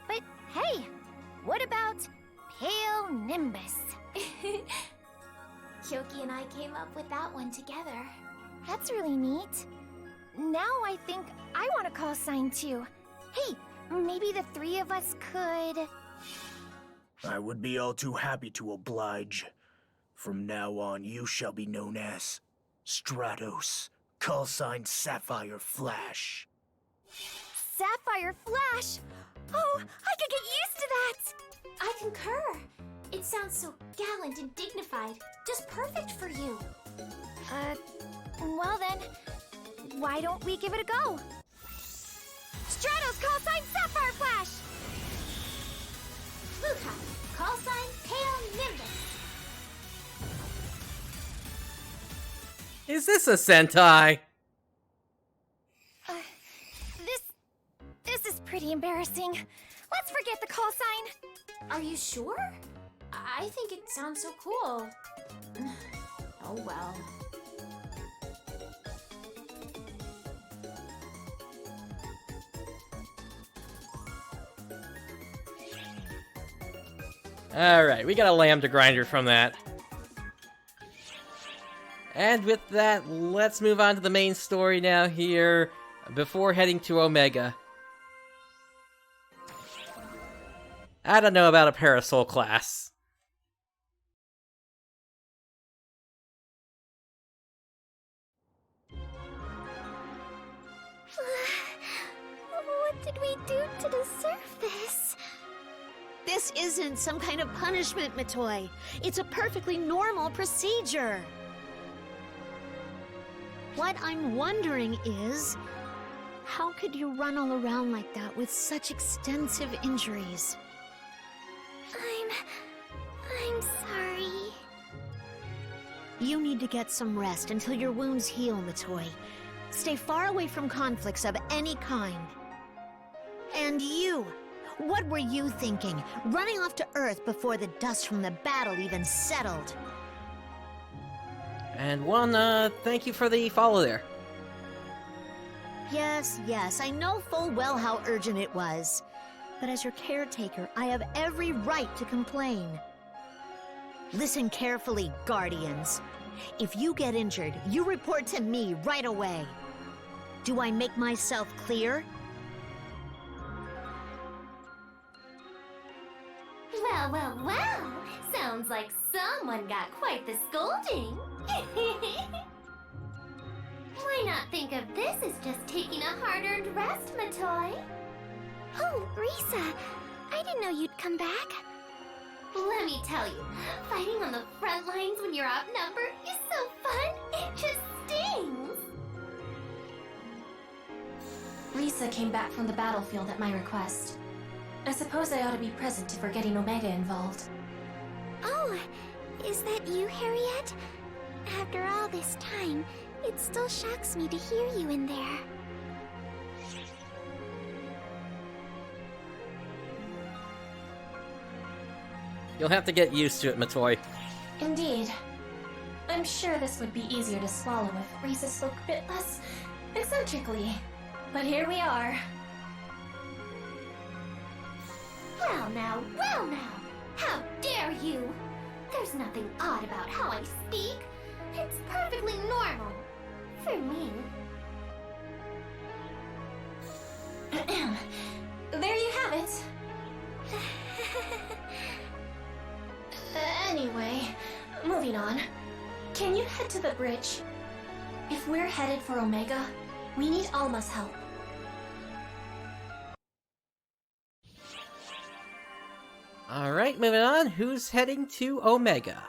But hey, what about Pale Nimbus? Kyoki and I came up with that one together. That's really neat. Now I think I want a call sign too. Hey, maybe the three of us could... I would be all too happy to oblige. From now on, you shall be known as Stratos, call sign Sapphire Flash. Sapphire Flash? Oh, I could get used to that! I concur. It sounds so gallant and dignified. Just perfect for you. Well then, why don't we give it a go? Stratos, call sign Sapphire Flash! Luca, call sign Pale Nimbus. Is this a Sentai? This is pretty embarrassing. Let's forget the call sign. Are you sure? I think it sounds so cool. Oh well. Alright, we got a lambda grinder from that. And with that, let's move on to the main story now here, before heading to Omega. I don't know about a Parasol class. did we do to deserve this? This isn't some kind of punishment, Matoy. It's a perfectly normal procedure. What I'm wondering is, how could you run all around like that with such extensive injuries? I'm sorry. You need to get some rest until your wounds heal, Matoy. Stay far away from conflicts of any kind. And you, what were you thinking? Running off to Earth before the dust from the battle even settled? And one, thank you for the follow there. Yes, I know full well how urgent it was. But as your caretaker, I have every right to complain. Listen carefully, Guardians. If you get injured, you report to me right away. Do I make myself clear? Well. Sounds like someone got quite the scolding. Why not think of this as just taking a hard-earned rest, Matoy? Oh, Risa, I didn't know you'd come back. Let me tell you, fighting on the front lines when you're outnumbered is so fun, it just stings! Risa came back from the battlefield at my request. I suppose I ought to be present if we're getting Omega involved. Oh, is that you, Harriet? After all this time, it still shocks me to hear you in there. You'll have to get used to it, Matoy. Indeed. I'm sure this would be easier to swallow if Risa spoke a bit less eccentrically. But here we are. Well now, how dare you! There's nothing odd about how I speak. It's perfectly normal. For me. There you have it. Anyway, moving on. Can you head to the bridge? If we're headed for Omega, we need Alma's help. Alright, moving on. Who's heading to Omega?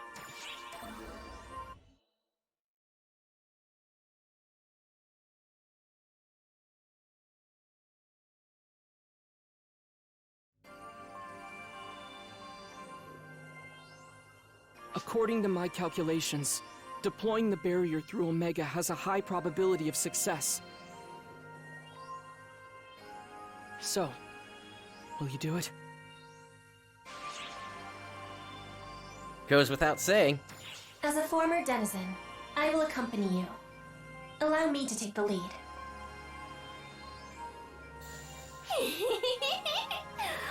According to my calculations, deploying the barrier through Omega has a high probability of success. So, will you do it? Goes without saying. As a former denizen, I will accompany you. Allow me to take the lead.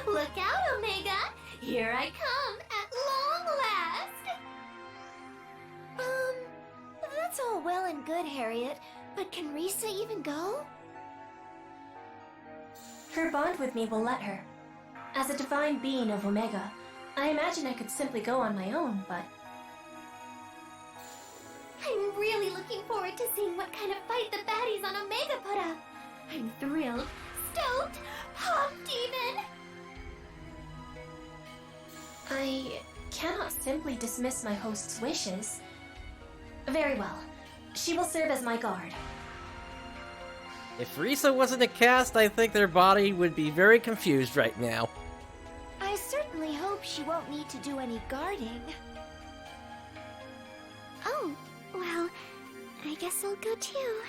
Look out, Omega! Here I come, at long last! That's all well and good, Harriet, but can Risa even go? Her bond with me will let her. As a divine being of Omega, I imagine I could simply go on my own, but... I'm really looking forward to seeing what kind of fight the baddies on Omega put up. I'm thrilled, stoked, pumped even! I cannot simply dismiss my host's wishes. Very well. She will serve as my guard. If Risa wasn't a cast, I think their body would be very confused right now. I certainly hope she won't need to do any guarding. Oh, well, I guess I'll go too.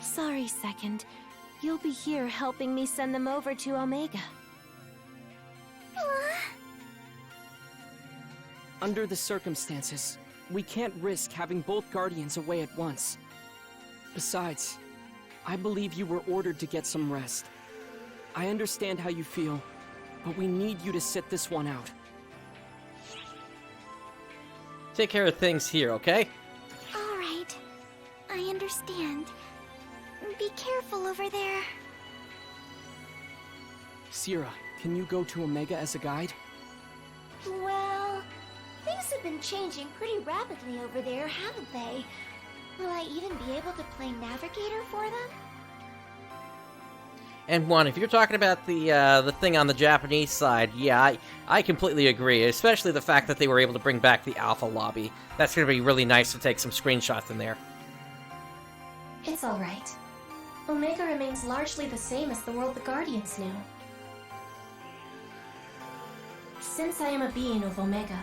Sorry, Second. You'll be here helping me send them over to Omega. Under the circumstances, we can't risk having both Guardians away at once. Besides, I believe you were ordered to get some rest. I understand how you feel, but we need you to sit this one out. Take care of things here, okay? All right. I understand. Be careful over there. Sierra, can you go to Omega as a guide? Well, things have been changing pretty rapidly over there, haven't they? Will I even be able to play navigator for them? And one, if you're talking about the thing on the Japanese side, yeah, I completely agree. Especially the fact that they were able to bring back the Alpha Lobby. That's going to be really nice to take some screenshots in there. It's alright. Omega remains largely the same as the world the Guardians knew. Since I am a being of Omega,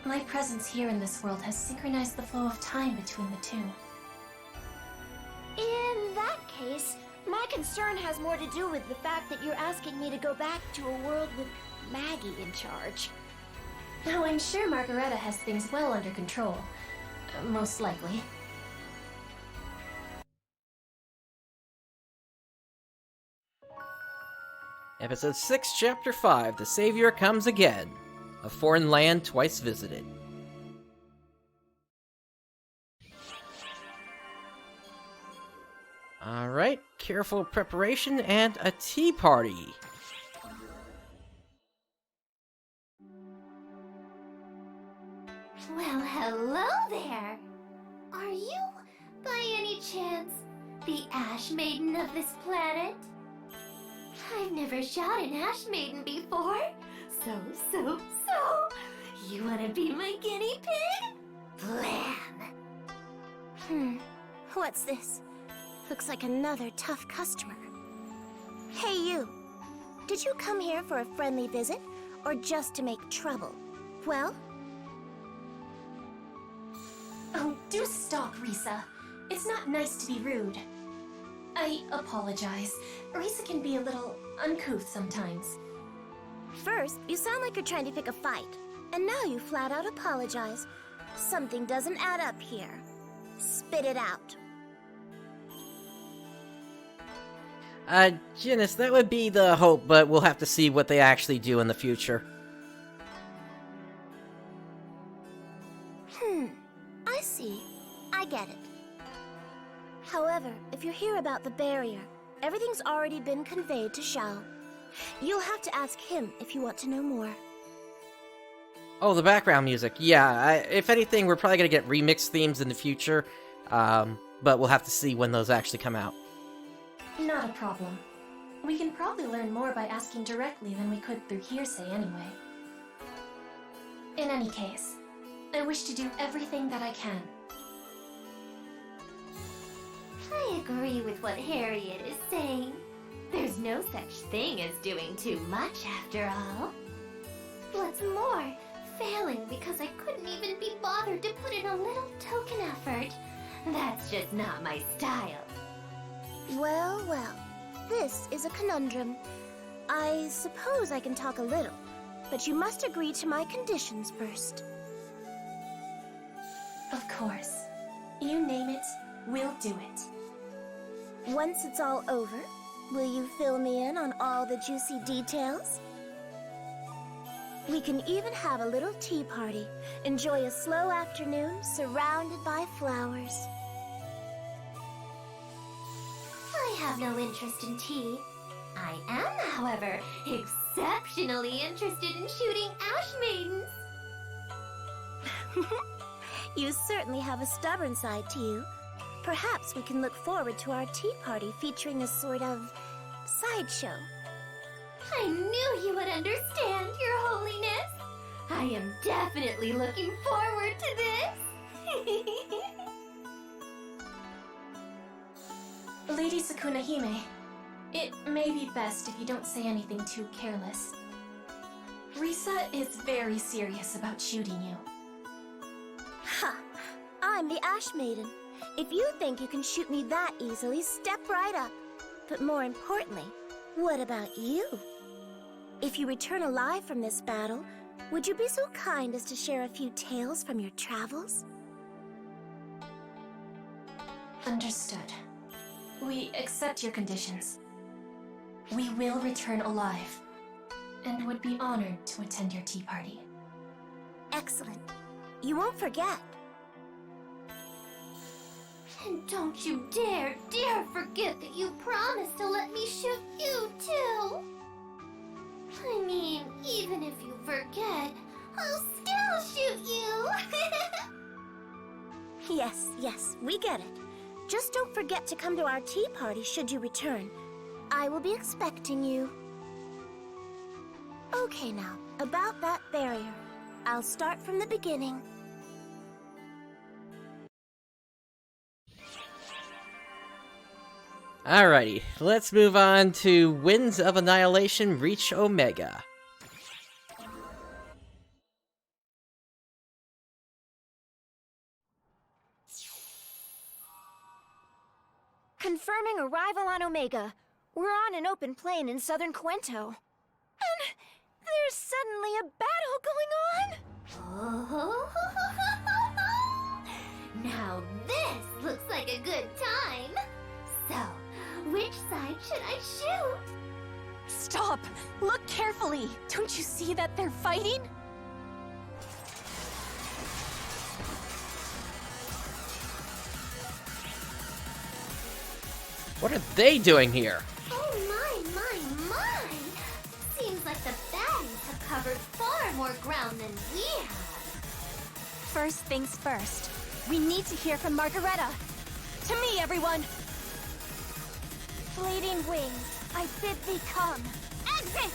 my presence here in this world has synchronized the flow of time between the two. In that case, my concern has more to do with the fact that you're asking me to go back to a world with Maggie in charge. Now, I'm sure Margareta has things well under control. Most likely. Episode 6, Chapter 5, The Savior Comes Again. A Foreign Land Twice Visited. Alright, careful preparation and a tea party. Well, hello there! Are you, by any chance, the Ash Maiden of this planet? I've never shot an Ash Maiden before. So. You wanna be my guinea pig? Blam! What's this? Looks like another tough customer. Hey you! Did you come here for a friendly visit, or just to make trouble? Well? Oh, do stop, Risa. It's not nice to be rude. I apologize. Risa can be a little uncouth sometimes. First, you sound like you're trying to pick a fight, and now you flat out apologize. Something doesn't add up here. Spit it out. Janice, that would be the hope, but we'll have to see what they actually do in the future. I see. I get it. However, if you're here about the barrier, everything's already been conveyed to Xiao. You'll have to ask him if you want to know more. Oh, the background music. Yeah, if anything, we're probably going to get remixed themes in the future, but we'll have to see when those actually come out. Not a problem. We can probably learn more by asking directly than we could through hearsay anyway. In any case, I wish to do everything that I can. I agree with what Harriet is saying. There's no such thing as doing too much after all. What's more, failing because I couldn't even be bothered to put in a little token effort. That's just not my style. Well, this is a conundrum. I suppose I can talk a little, but you must agree to my conditions first. Of course. You name it, we'll do it. Once it's all over, will you fill me in on all the juicy details? We can even have a little tea party, enjoy a slow afternoon surrounded by flowers. I have no interest in tea. I am, however, exceptionally interested in shooting Ash Maidens. You certainly have a stubborn side to you. Perhaps we can look forward to our tea party featuring a sort of sideshow. I knew you would understand, Your Holiness. I am definitely looking forward to this. Lady Sukuna-hime, it may be best if you don't say anything too careless. Risa is very serious about shooting you. Ha! I'm the Ash Maiden. If you think you can shoot me that easily, step right up. But more importantly, what about you? If you return alive from this battle, would you be so kind as to share a few tales from your travels? Understood. We accept your conditions. We will return alive, and would be honored to attend your tea party. Excellent. You won't forget. And don't you dare forget that you promised to let me shoot you, too. I mean, even if you forget, I'll still shoot you. Yes, we get it. Just don't forget to come to our tea party should you return. I will be expecting you. Okay now, about that barrier. I'll start from the beginning. Alrighty, let's move on to Winds of Annihilation reach Omega. Confirming arrival on Omega. We're on an open plain in southern Quento. And there's suddenly a battle going on? Oh, now this looks like a good time. So, which side should I shoot? Stop! Look carefully! Don't you see that they're fighting? What are they doing here? Oh my! Seems like the baddies have covered far more ground than we have. First things first. We need to hear from Margareta. To me, everyone! Fleeting wings, I bid thee come. Exit!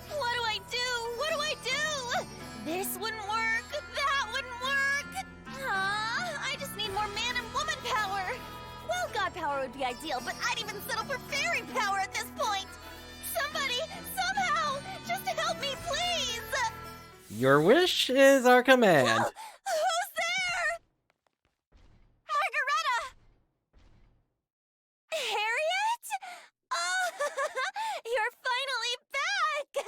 What do I do? What do I do? This wouldn't work. That wouldn't work. I just need more man and woman power. Well, god power would be ideal, but I'd even settle for fairy power at this point. Somebody, somehow, just help me, please. Your wish is our command. Who's there? Margareta! Harriet? Oh, you're finally back!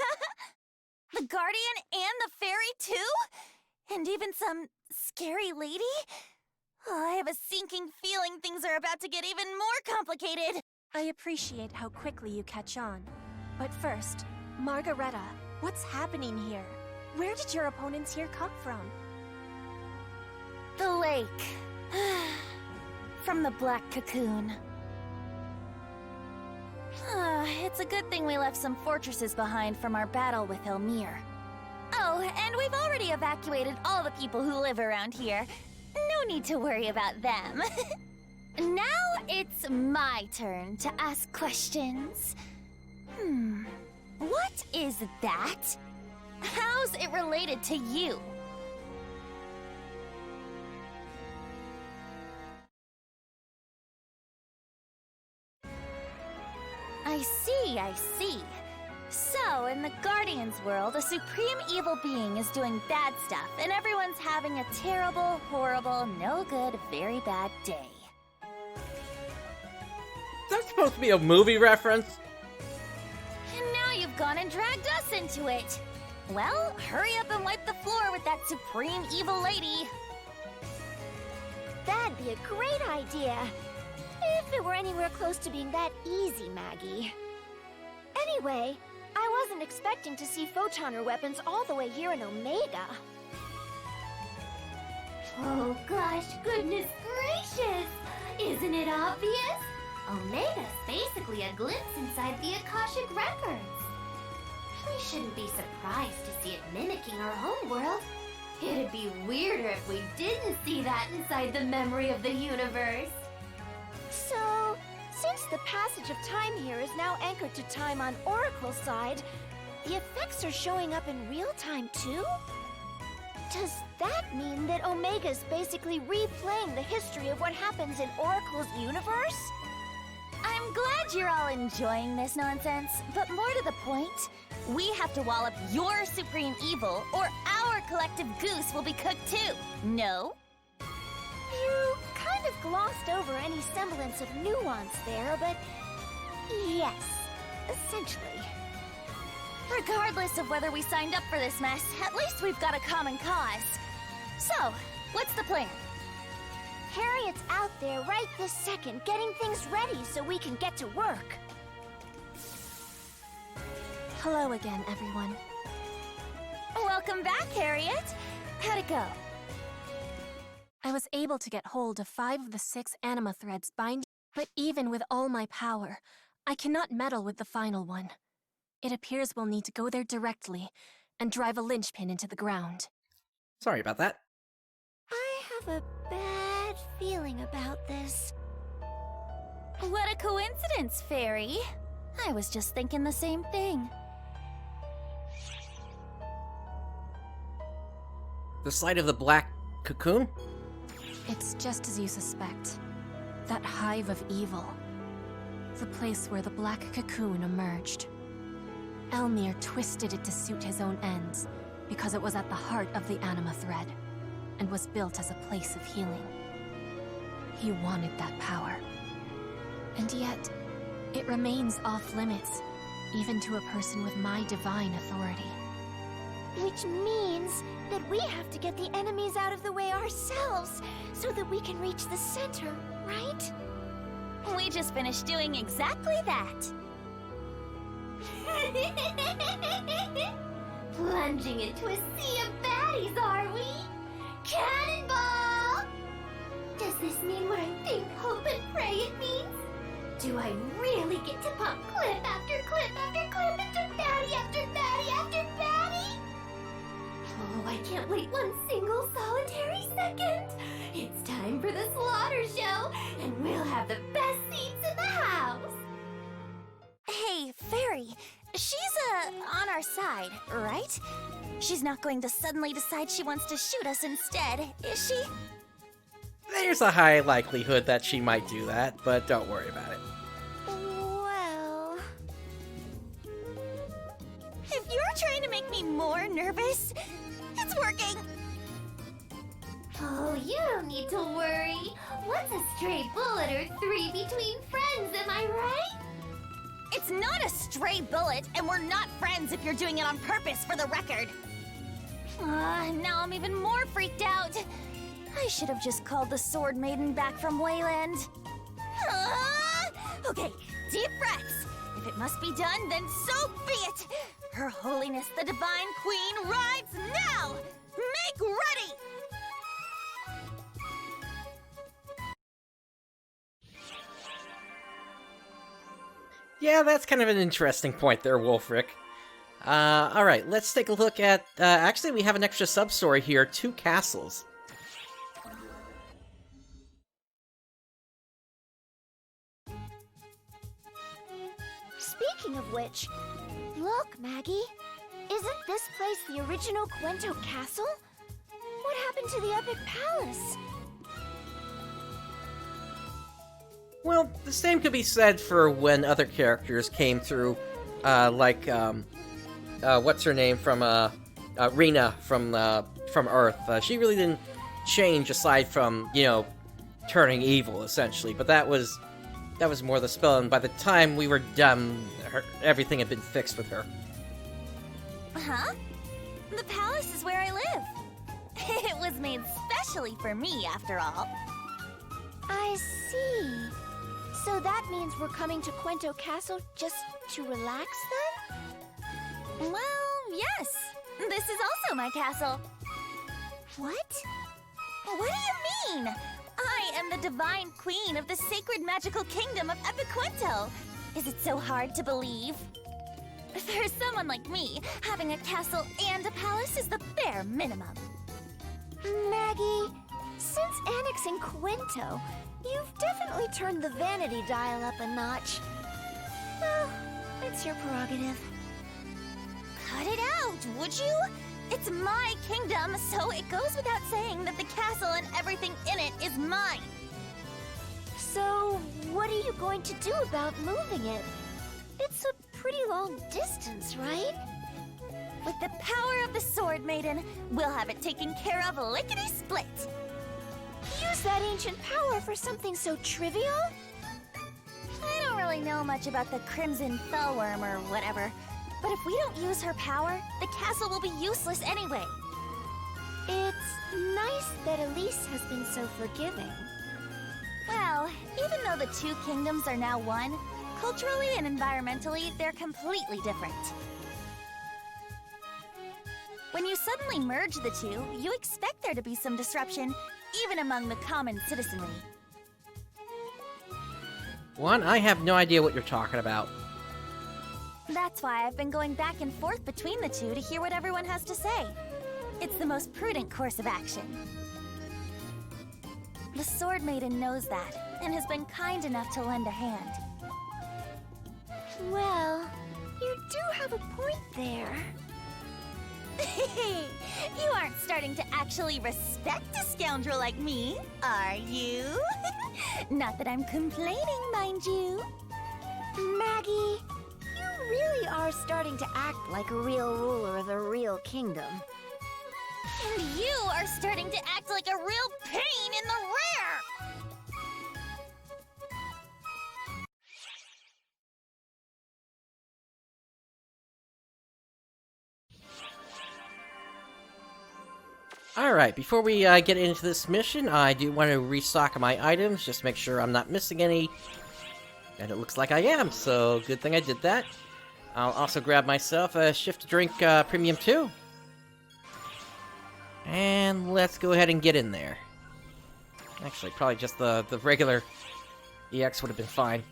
The Guardian and the Fairy, too? And even some scary lady? Oh, I have a sinking feeling things are about to get even more complicated. I appreciate how quickly you catch on. But first, Margareta, what's happening here? Where did your opponents here come from? The lake. From the Black Cocoon. It's a good thing we left some fortresses behind from our battle with Elmir. Oh, and we've already evacuated all the people who live around here. No need to worry about them. Now it's my turn to ask questions. What is that? How's it related to you? I see. So, in the Guardian's world, a supreme evil being is doing bad stuff, and everyone's having a terrible, horrible, no good, very bad day. That's supposed to be a movie reference. And now you've gone and dragged us into it. Well, hurry up and wipe the floor with that supreme evil lady. That'd be a great idea. If it were anywhere close to being that easy, Maggie. Anyway, I wasn't expecting to see photoner weapons all the way here in Omega. Oh gosh, goodness gracious! Isn't it obvious? Omega's basically a glimpse inside the Akashic Records. We shouldn't be surprised to see it mimicking our home world. It'd be weirder if we didn't see that inside the memory of the universe. So, since the passage of time here is now anchored to time on Oracle's side, the effects are showing up in real time too? Does that mean that Omega's basically replaying the history of what happens in Oracle's universe? I'm glad you're all enjoying this nonsense, but more to the point, we have to wall up your supreme evil, or our collective goose will be cooked too. No? You kind of glossed over any semblance of nuance there, but yes, essentially. Regardless of whether we signed up for this mess, at least we've got a common cause. So, what's the plan? Harriet's out there right this second, getting things ready so we can get to work. Hello again, everyone. Welcome back, Harriet. How'd it go? I was able to get hold of 5 of the 6 anima threads binding, but even with all my power, I cannot meddle with the final one. It appears we'll need to go there directly and drive a linchpin into the ground. Sorry about that. I have a bad feeling about this. What a coincidence, Fairy. I was just thinking the same thing. The sight of the black cocoon? It's just as you suspect. That hive of evil. The place where the black cocoon emerged. Elmir twisted it to suit his own ends, because it was at the heart of the anima thread, and was built as a place of healing. He wanted that power. And yet, it remains off-limits, even to a person with my divine authority. Which means that we have to get the enemies out of the way ourselves, so that we can reach the center, right? We just finished doing exactly that. Plunging into a sea of baddies, are we? Cannonball! Does this mean what I think, hope, and pray it means? Do I really get to pop clip after clip after clip into baddie after baddie after baddie? Oh, I can't wait one single solitary second. It's time for the slaughter show, and we'll have the best seats in the house. Hey, Fairy, she's, on our side, right? She's not going to suddenly decide she wants to shoot us instead, is she? There's a high likelihood that she might do that, but don't worry about it. Well... If you're trying to make me more nervous, it's working. Oh, you don't need to worry. What's a stray bullet or three between friends, am I right? It's not a stray bullet, and we're not friends if you're doing it on purpose, for the record. Now I'm even more freaked out. I should have just called the Sword Maiden back from Wayland. Okay, deep breaths. If it must be done, then so be it. Her Holiness the Divine Queen rides now! Make ready! Yeah, that's kind of an interesting point there, Wolfric. Alright, let's take a look at... actually, we have an extra sub-story here, 2 castles. Speaking of which, look, Maggie. Isn't this place the original Quento Castle? What happened to the Epic Palace? Well, the same could be said for when other characters came through, like, what's her name from, Rena from Earth. She really didn't change aside from, you know, turning evil, essentially, but that was more the spell, and by the time we were done, everything had been fixed with her. Huh? The palace is where I live. It was made specially for me, after all. I see. So that means we're coming to Quento Castle just to relax, then? Well, yes. This is also my castle. What? What do you mean? I am the Divine Queen of the Sacred Magical Kingdom of Epiquento. Is it so hard to believe? For someone like me, having a castle and a palace is the bare minimum. Maggie, since annexing Quento, you've definitely turned the vanity dial up a notch. Well, it's your prerogative. Cut it out, would you? It's my kingdom, so it goes without saying that the castle and everything in it is mine. So, what are you going to do about moving it? It's a pretty long distance, right? With the power of the Sword Maiden, we'll have it taken care of lickety-split. Use that ancient power for something so trivial? I don't really know much about the Crimson Fellworm or whatever, but if we don't use her power, the castle will be useless anyway. It's nice that Elise has been so forgiving. Well, even though the two kingdoms are now one, culturally and environmentally, they're completely different. When you suddenly merge the two, you expect there to be some disruption, even among the common citizenry. One, I have no idea what you're talking about. That's why I've been going back and forth between the two to hear what everyone has to say. It's the most prudent course of action. The Sword Maiden knows that, and has been kind enough to lend a hand. Well, you do have a point there. You aren't starting to actually respect a scoundrel like me, are you? Not that I'm complaining, mind you. Maggie, you really are starting to act like a real ruler of a real kingdom. And you are starting to act like a real pain in the rear! Alright, before we get into this mission, I do want to restock my items, just to make sure I'm not missing any. And it looks like I am, so good thing I did that. I'll also grab myself a Shift Drink Premium 2. And let's go ahead and get in there. Actually, probably just the regular EX would have been fine.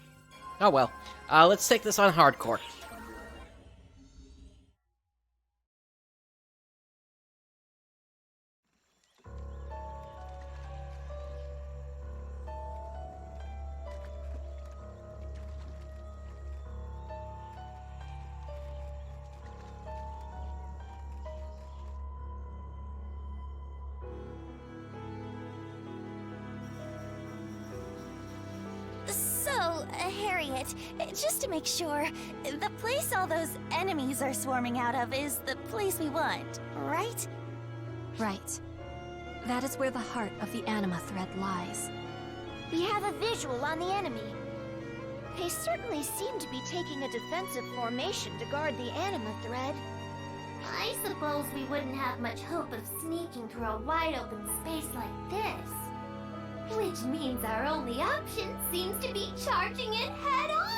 Oh well. Let's take this on hardcore. Harriet, just to make sure, the place all those enemies are swarming out of is the place we want, right? Right. That is where the heart of the anima thread lies. We have a visual on the enemy. They certainly seem to be taking a defensive formation to guard the anima thread. I suppose we wouldn't have much hope of sneaking through a wide open space like this. Which means our only option seems to be charging it head on!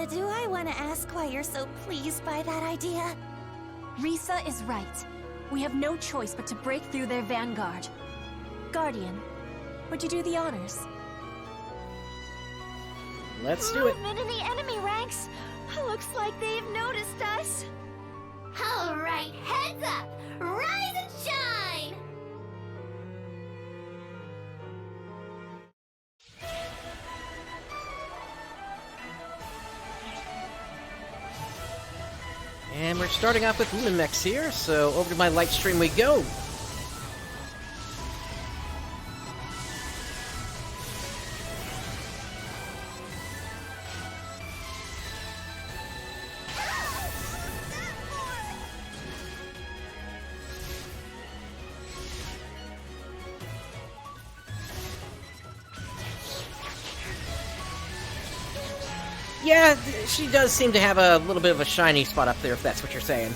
Do I want to ask why you're so pleased by that idea? Risa is right. We have no choice but to break through their vanguard. Guardian, would you do the honors? Let's do it. Movement in the enemy ranks. Looks like they've noticed us. Alright, heads up! Rise and shine! And we're starting off with Lunamex here, so over to my light stream we go. Yeah, she does seem to have a little bit of a shiny spot up there, if that's what you're saying.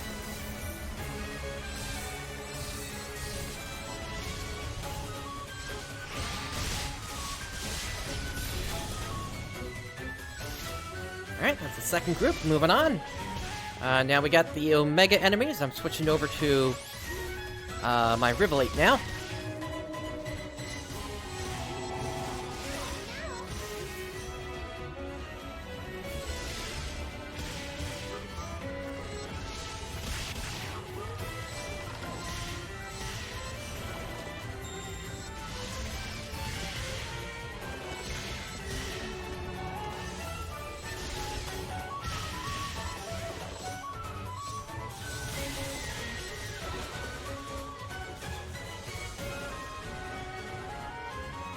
Alright, that's the second group. Moving on. Now we got the Omega enemies. I'm switching over to my Rivolate now.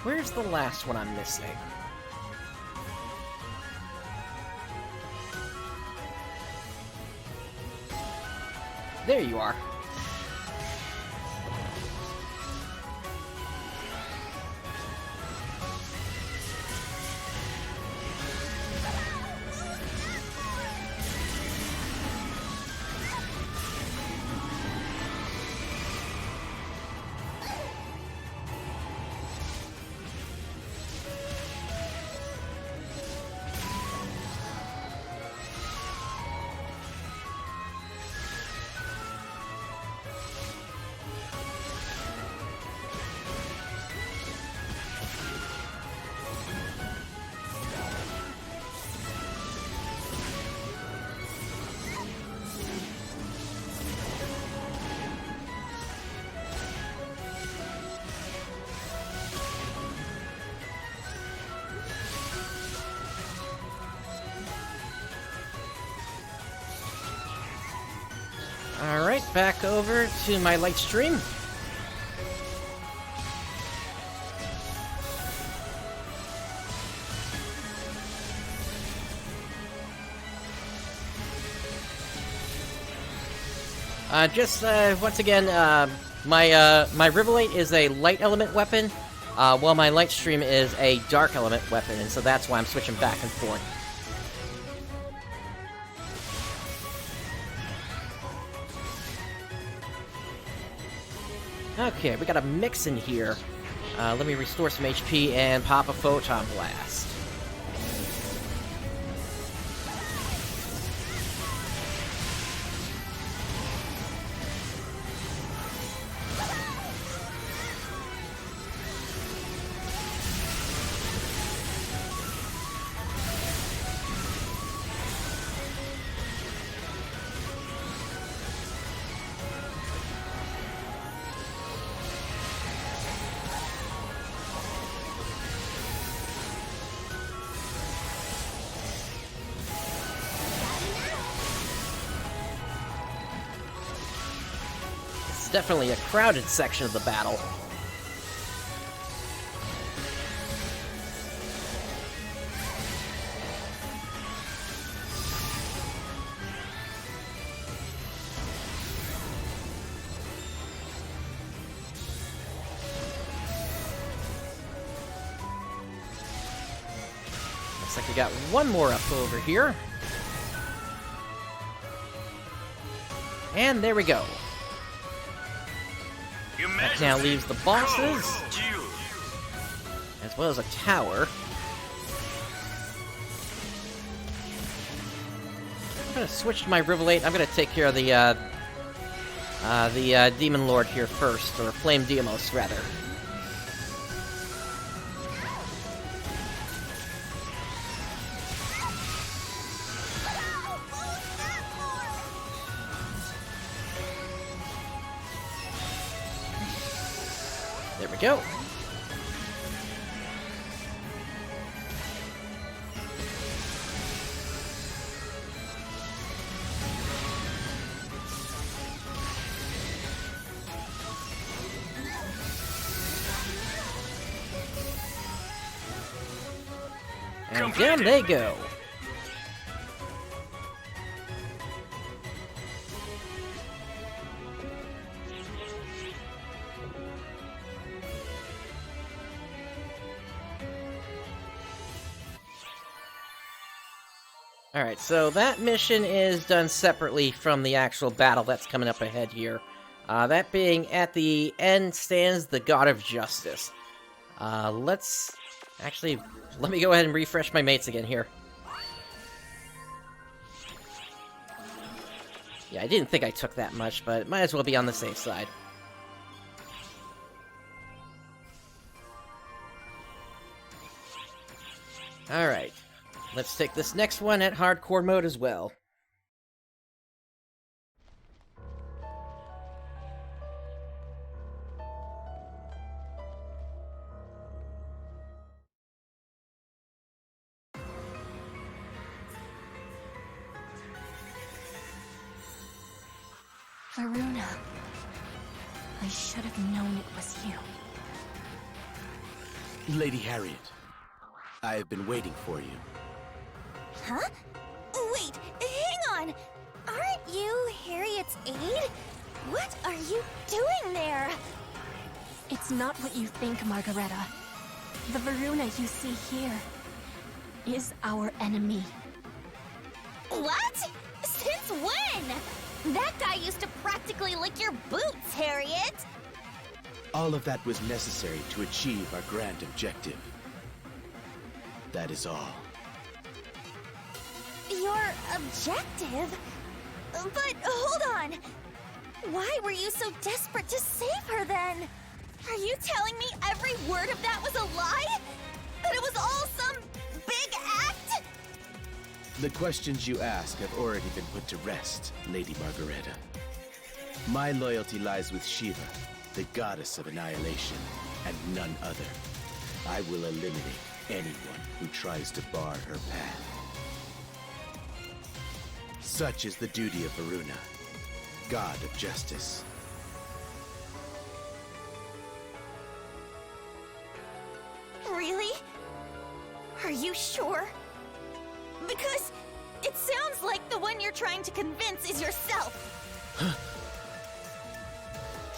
Where's the last one I'm missing? There you are. back over to my light stream. Once again, my Rivolite is a light element weapon, while my light stream is a dark element weapon, and so that's why I'm switching back and forth. Okay, we got a mix in here. Let me restore some HP and pop a Photon Blast. Definitely a crowded section of the battle. Looks like we got one more up over here. And there we go. That now leaves the bosses, as well as a tower. I'm gonna switch to my Rivolite. I'm gonna take care of the Demon Lord here first, or Flame Deimos, rather. There we go. And down they go. Alright, so that mission is done separately from the actual battle that's coming up ahead here. That being, at the end stands the God of Justice. Let me go ahead and refresh my mates again here. Yeah, I didn't think I took that much, but it might as well be on the safe side. Alright. Let's take this next one at hardcore mode as well. Varuna. I should have known it was you. Lady Harriet, I have been waiting for you. Huh? Wait, hang on! Aren't you Harriet's aide? What are you doing there? It's not what you think, Margareta. The Varuna you see here is our enemy. What? Since when? That guy used to practically lick your boots, Harriet! All of that was necessary to achieve our grand objective. That is all. Your objective? But hold on! Why were you so desperate to save her then? Are you telling me every word of that was a lie? That it was all some big act? The questions you ask have already been put to rest, Lady Margareta. My loyalty lies with Shiva, the goddess of Annihilation, and none other. I will eliminate anyone who tries to bar her path. Such is the duty of Varuna. God of Justice. Really? Are you sure? Because it sounds like the one you're trying to convince is yourself.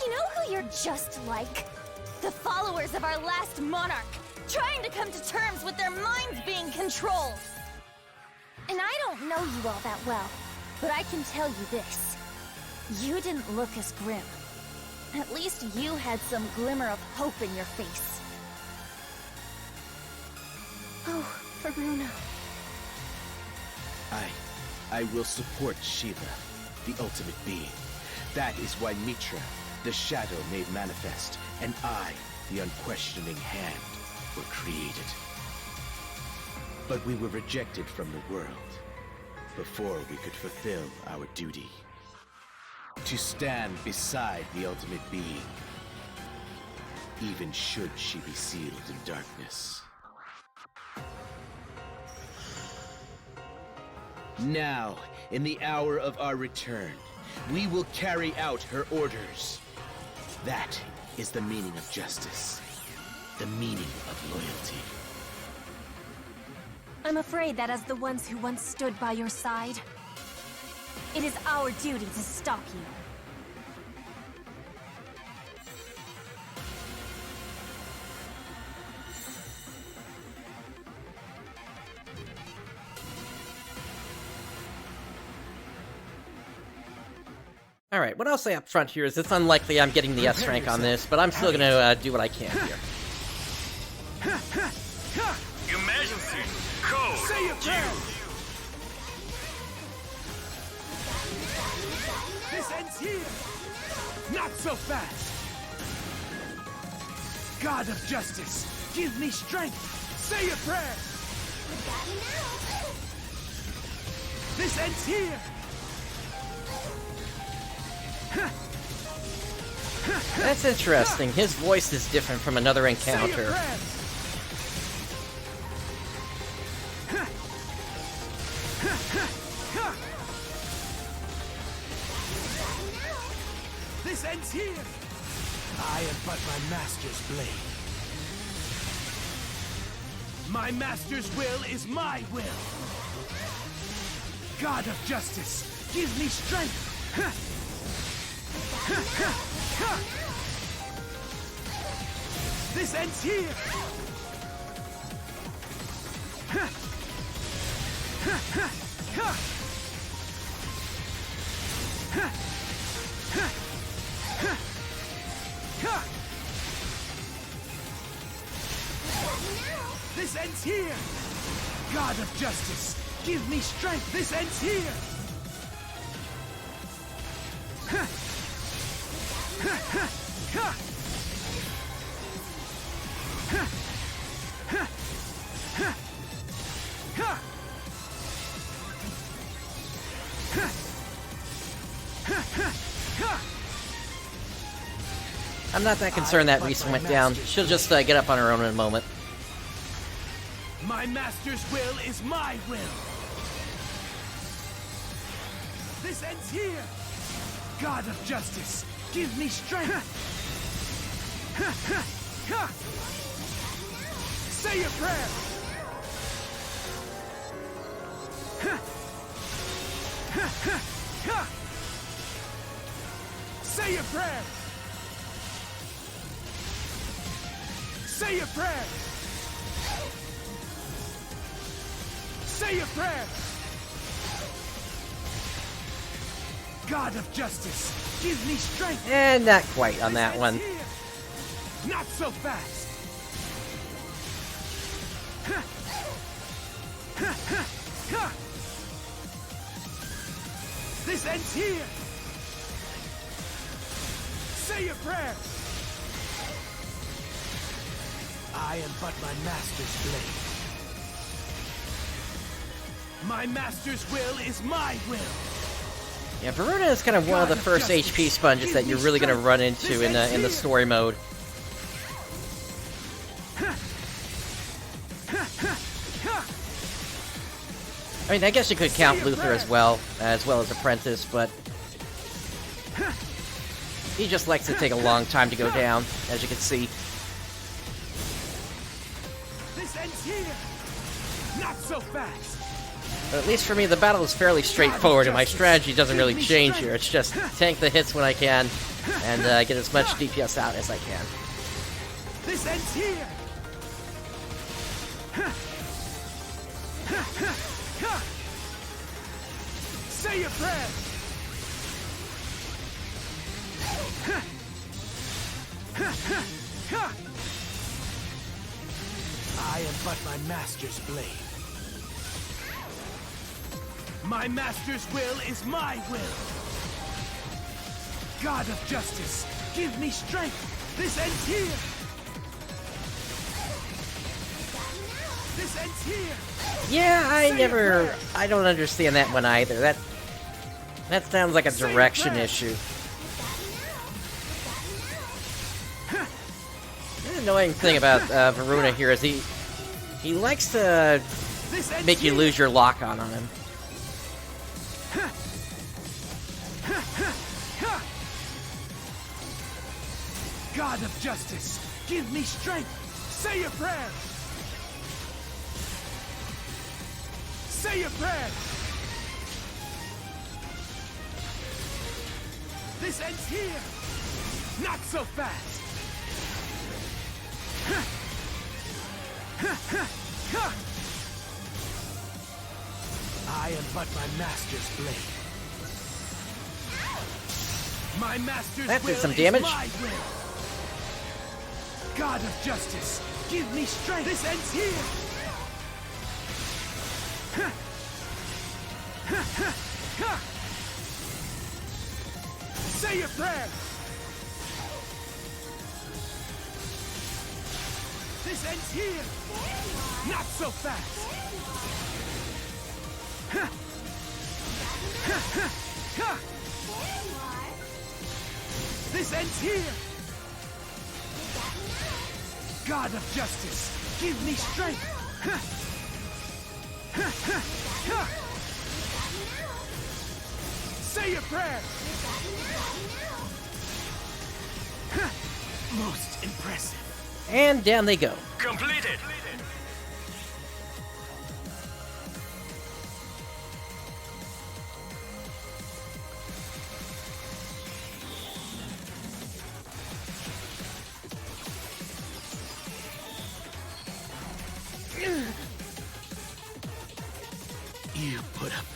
You know who you're just like? The followers of our last monarch, trying to come to terms with their minds being controlled. And I don't know you all that well, but I can tell you this. You didn't look as grim. At least you had some glimmer of hope in your face. Oh, Faruna. I will support Shiva, the ultimate being. That is why Mitra, the shadow made manifest, and I, the unquestioning hand, were created. But we were rejected from the world before we could fulfill our duty. To stand beside the ultimate being, even should she be sealed in darkness. Now, in the hour of our return, we will carry out her orders. That is the meaning of justice, the meaning of loyalty. I'm afraid that as the ones who once stood by your side, it is our duty to stop you. Alright, what I'll say up front here is it's unlikely I'm getting the S rank on this, but I'm still gonna do what I can here. Your Majesty, code. Say it, prayer. This ends here. Not so fast. God of Justice, give me strength. Say a prayer. This ends here. That's interesting. His voice is different from another encounter. This ends here. I am but my master's blade. My master's will is my will. God of Justice, give me strength. This ends here. This ends here. God of Justice, give me strength. This ends here. I'm not that concerned that Risa went down. She'll just get up on her own in a moment. My master's will is my will. This ends here. God of Justice, give me strength. Say a prayer. Say a prayer. Say a prayer. Say a prayer. God of Justice, give me strength. And not quite on that one. Not so fast. This ends here. Say a prayer. I am but my master's blade. My master's will is my will. Yeah, Varuna is kind of one of the first HP sponges that you're really going to run into in the story mode. I mean, I guess you could count Luther as well as Apprentice, but He just likes to take a long time to go down, as you can see. This ends here. Not so fast. But at least for me, the battle is fairly straightforward, and my strategy doesn't really change here. It's just tank the hits when I can, and get as much DPS out as I can. This ends here. Say your prayer. I am but my master's blade. My master's will is my will. God of justice, give me strength. This ends here. This ends here. Yeah, I don't understand that one either. That sounds like a direction issue. The annoying thing about Varuna here is he likes to make you lose your lock-on on him. God of justice, give me strength. Say your prayer. Say your prayer. This ends here. Not so fast. I am but my master's blade. My master's That will did some damage. is my will. God of justice, give me strength. This ends here. Say your prayer. This ends here. Not so fast. This ends here. God of justice, give me strength. Say your prayer. Most impressive. And down they go. Completed. You put up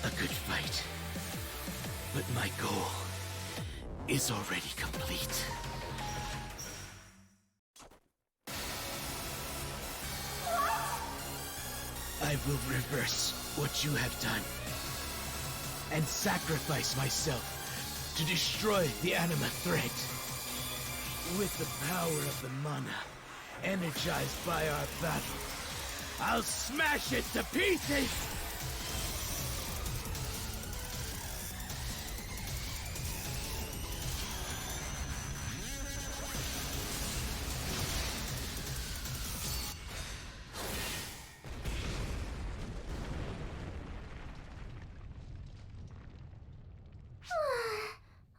a good fight, but my goal is already complete. I will reverse what you have done and sacrifice myself to destroy the anima thread. With the power of the mana energized by our battle, I'll smash it to pieces!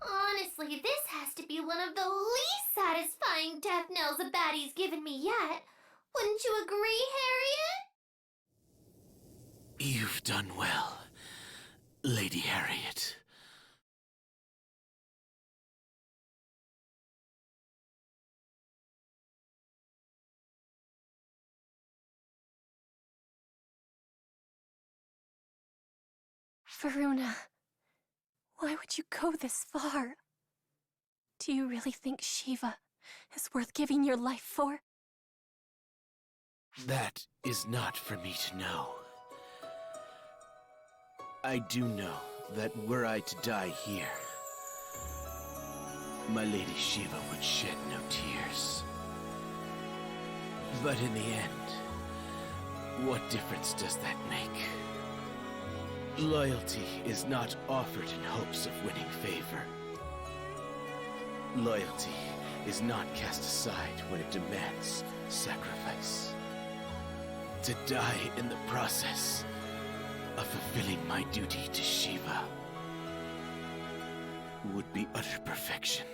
Honestly, this has to be one of the least satisfying death knells a baddie's given me yet. Wouldn't you agree, Harriet? You've done well, Lady Harriet. Varuna, why would you go this far? Do you really think Shiva is worth giving your life for? That is not for me to know. I do know that were I to die here, my Lady Shiva would shed no tears. But in the end, what difference does that make? Loyalty is not offered in hopes of winning favor. Loyalty is not cast aside when it demands sacrifice. To die in the process of fulfilling my duty to Shiva. would be utter perfection.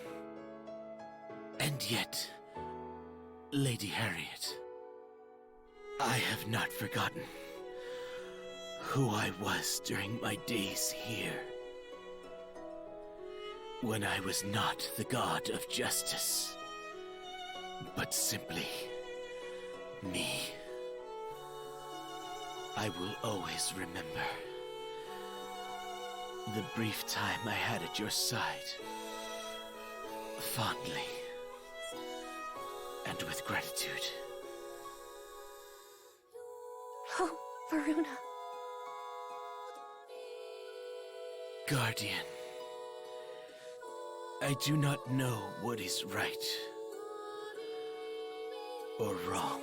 And yet, Lady Harriet, I have not forgotten who I was during my days here. When I was not the god of justice, but simply me. I will always remember the brief time I had at your side, fondly and with gratitude. Oh, Varuna. Guardian, I do not know what is right or wrong.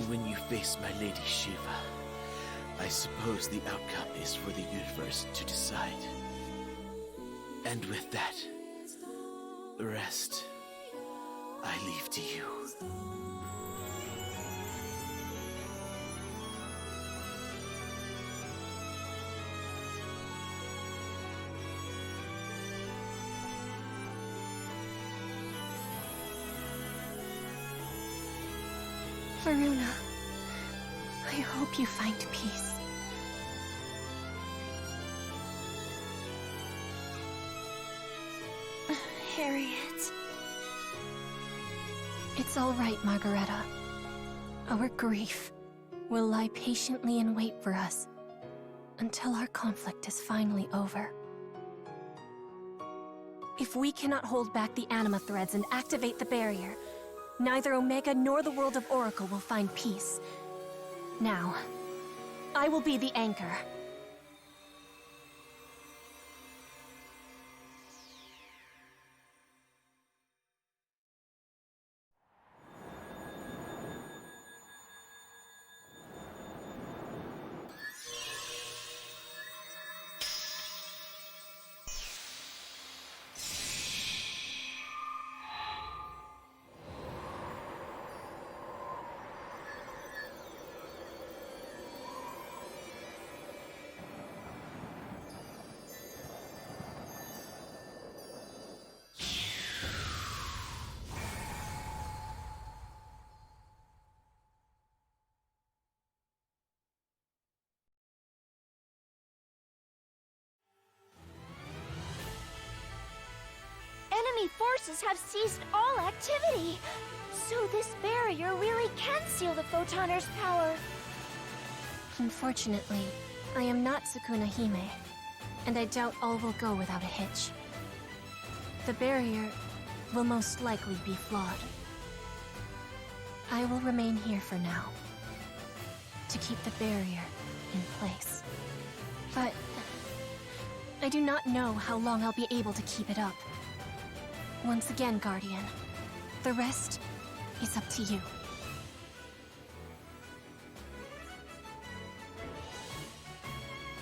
When you face my Lady Shiva, I suppose the outcome is for the universe to decide. And with that, the rest I leave to you. Varuna, I hope you find peace. Harriet. It's all right, Margareta. Our grief will lie patiently in wait for us until our conflict is finally over. If we cannot hold back the anima threads and activate the barrier, neither Omega nor the world of Oracle will find peace. Now, I will be the anchor. Enemy forces have ceased all activity. So this barrier really can seal the Photoner's power. Unfortunately, I am not Sukuna-hime, and I doubt all will go without a hitch. The barrier will most likely be flawed. I will remain here for now, to keep the barrier in place. But I do not know how long I'll be able to keep it up. Once again, Guardian, the rest is up to you.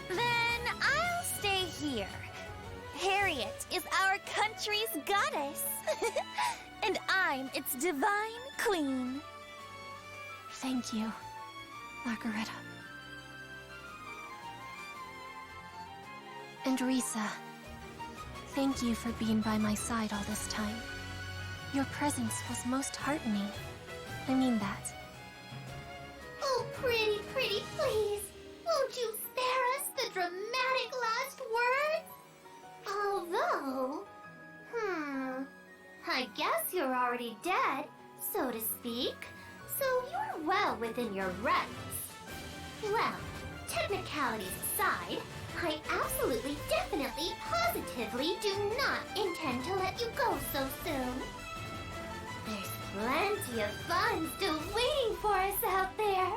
Then I'll stay here. Harriet is our country's goddess. And I'm its divine queen. Thank you, Margareta. And Risa, thank you for being by my side all this time. Your presence was most heartening. I mean that. Oh, pretty, please. Won't you spare us the dramatic last words? Although, I guess you're already dead, so to speak. So you're well within your rights. Well, technicalities aside, I absolutely, definitely, positively do not intend to let you go so soon. There's plenty of fun still waiting for us out there.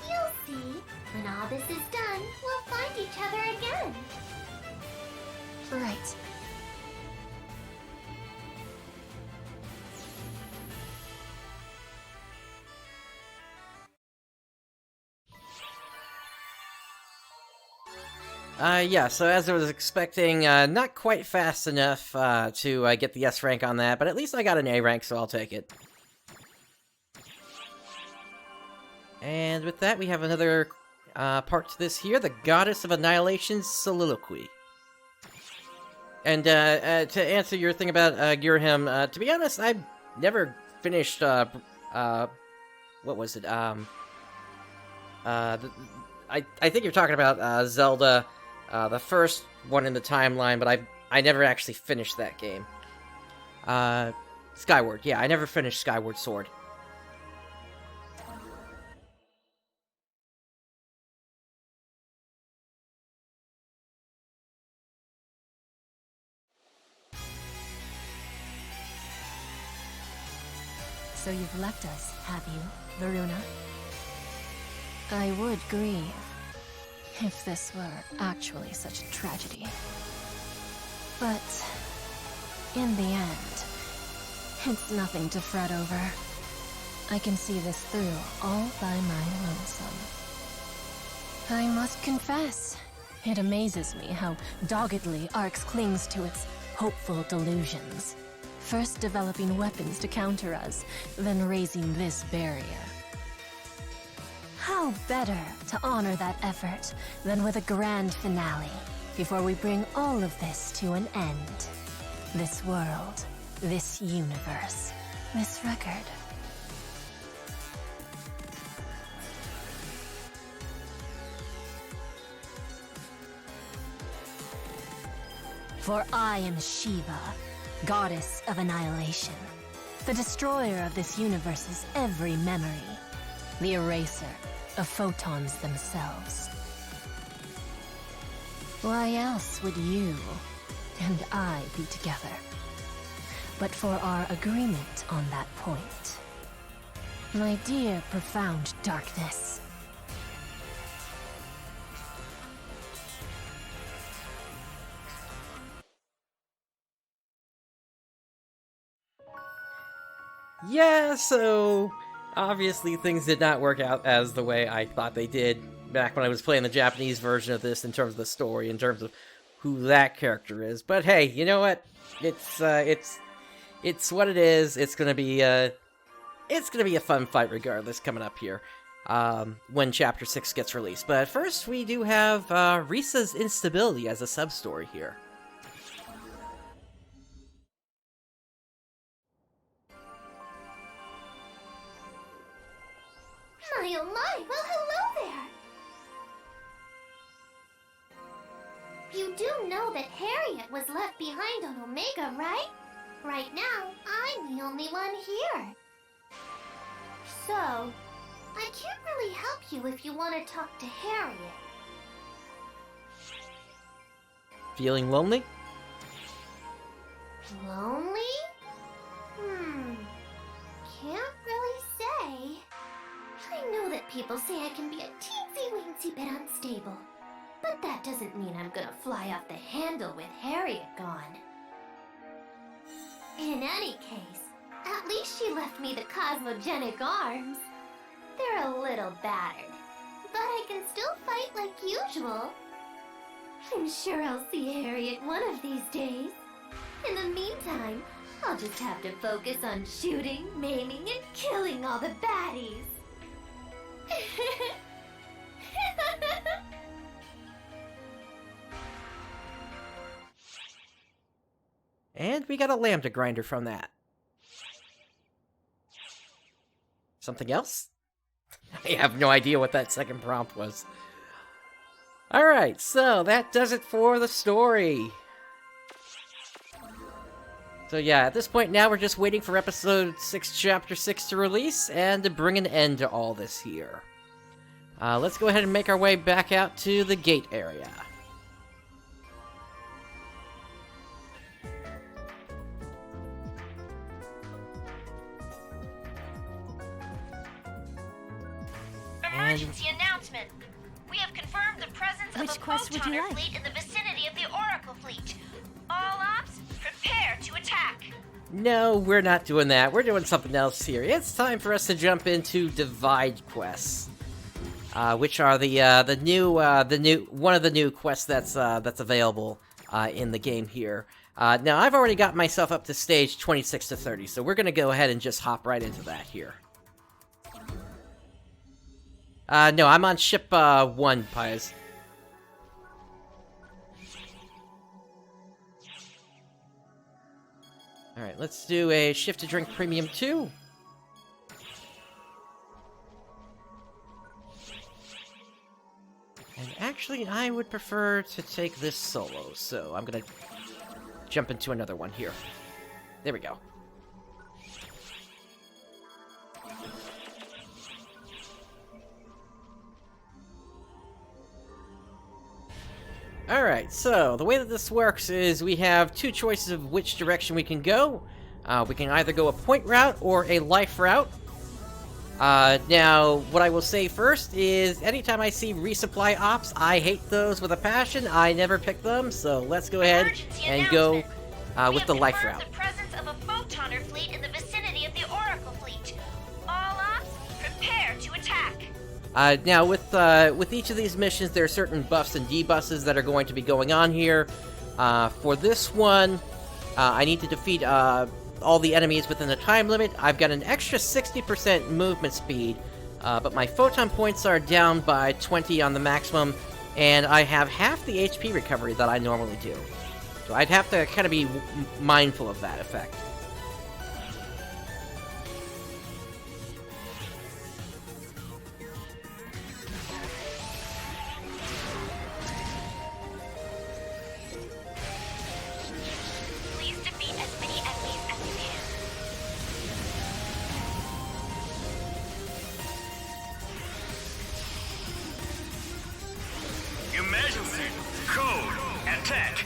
You'll see. When all this is done, we'll find each other again. Right. Yeah, so as I was expecting, not quite fast enough to get the S rank on that, but at least I got an A rank, so I'll take it. And with that, we have another part to this here, the Goddess of Annihilation's Soliloquy. And to answer your thing about Girahim, to be honest, I've never finished. What was it? I think you're talking about Zelda, the first one in the timeline, but I never actually finished that game. Skyward, yeah, I never finished Skyward Sword. So you've left us, have you, Varuna? I would grieve if this were actually such a tragedy. But in the end, it's nothing to fret over. I can see this through all by my lonesome. I must confess, it amazes me how doggedly Arx clings to its hopeful delusions. First developing weapons to counter us, then raising this barrier. How better to honor that effort than with a grand finale, before we bring all of this to an end. This world, this universe, this record. For I am Shiva, goddess of annihilation, the destroyer of this universe's every memory, the eraser of photons themselves. Why else would you and I be together? But for our agreement on that point. My dear profound darkness. Yeah, so obviously things did not work out as the way I thought they did back when I was playing the Japanese version of this in terms of the story, in terms of who that character is. But hey, you know what? It's what it is. It's gonna be a fun fight regardless coming up here when Chapter 6 gets released. But first, we do have Risa's instability as a sub-story here. My oh my, well hello there! You do know that Harriet was left behind on Omega, right? Right now, I'm the only one here. So, I can't really help you if you want to talk to Harriet. Feeling lonely? Lonely? Can't really say. I know that people say I can be a teensy-weensy bit unstable, but that doesn't mean I'm gonna fly off the handle with Harriet gone. In any case, at least she left me the cosmogenic arms. They're a little battered, but I can still fight like usual. I'm sure I'll see Harriet one of these days. In the meantime, I'll just have to focus on shooting, maiming, and killing all the baddies. And we got a lambda grinder from that. Something else? I have no idea what that second prompt was. Alright, so that does it for the story. So yeah, at this point now we're just waiting for episode 6, chapter 6 to release, and to bring an end to all this here. Let's go ahead and make our way back out to the gate area. Emergency announcement! We have confirmed the presence of a Photoner fleet in the vicinity of the Oracle fleet. All ops, prepare to attack! No, we're not doing that. We're doing something else here. It's time for us to jump into Divide quests, which are the new quests that's available in the game here. Now I've already got myself up to stage 26 to 30, so we're gonna go ahead and just hop right into that here. No, I'm on ship 1, Pies. Alright, let's do a shift to drink premium 2. And actually, I would prefer to take this solo, so I'm gonna jump into another one here. There we go. Alright, so the way that this works is we have two choices of which direction we can go. We can either go a point route or a life route. Now, what I will say first is, anytime I see resupply ops, I hate those with a passion. I never pick them, so let's go ahead and go with the life route. The presence of a photoner fleet in the vicinity of the Oracle fleet. All ops, prepare to attack. Now, with each of these missions, there are certain buffs and debuffs that are going to be going on here. For this one, I need to defeat all the enemies within the time limit. I've got an extra 60% movement speed, but my photon points are down by 20 on the maximum, and I have half the HP recovery that I normally do. So I'd have to kind of be mindful of that effect. Emergency! Code! Attack!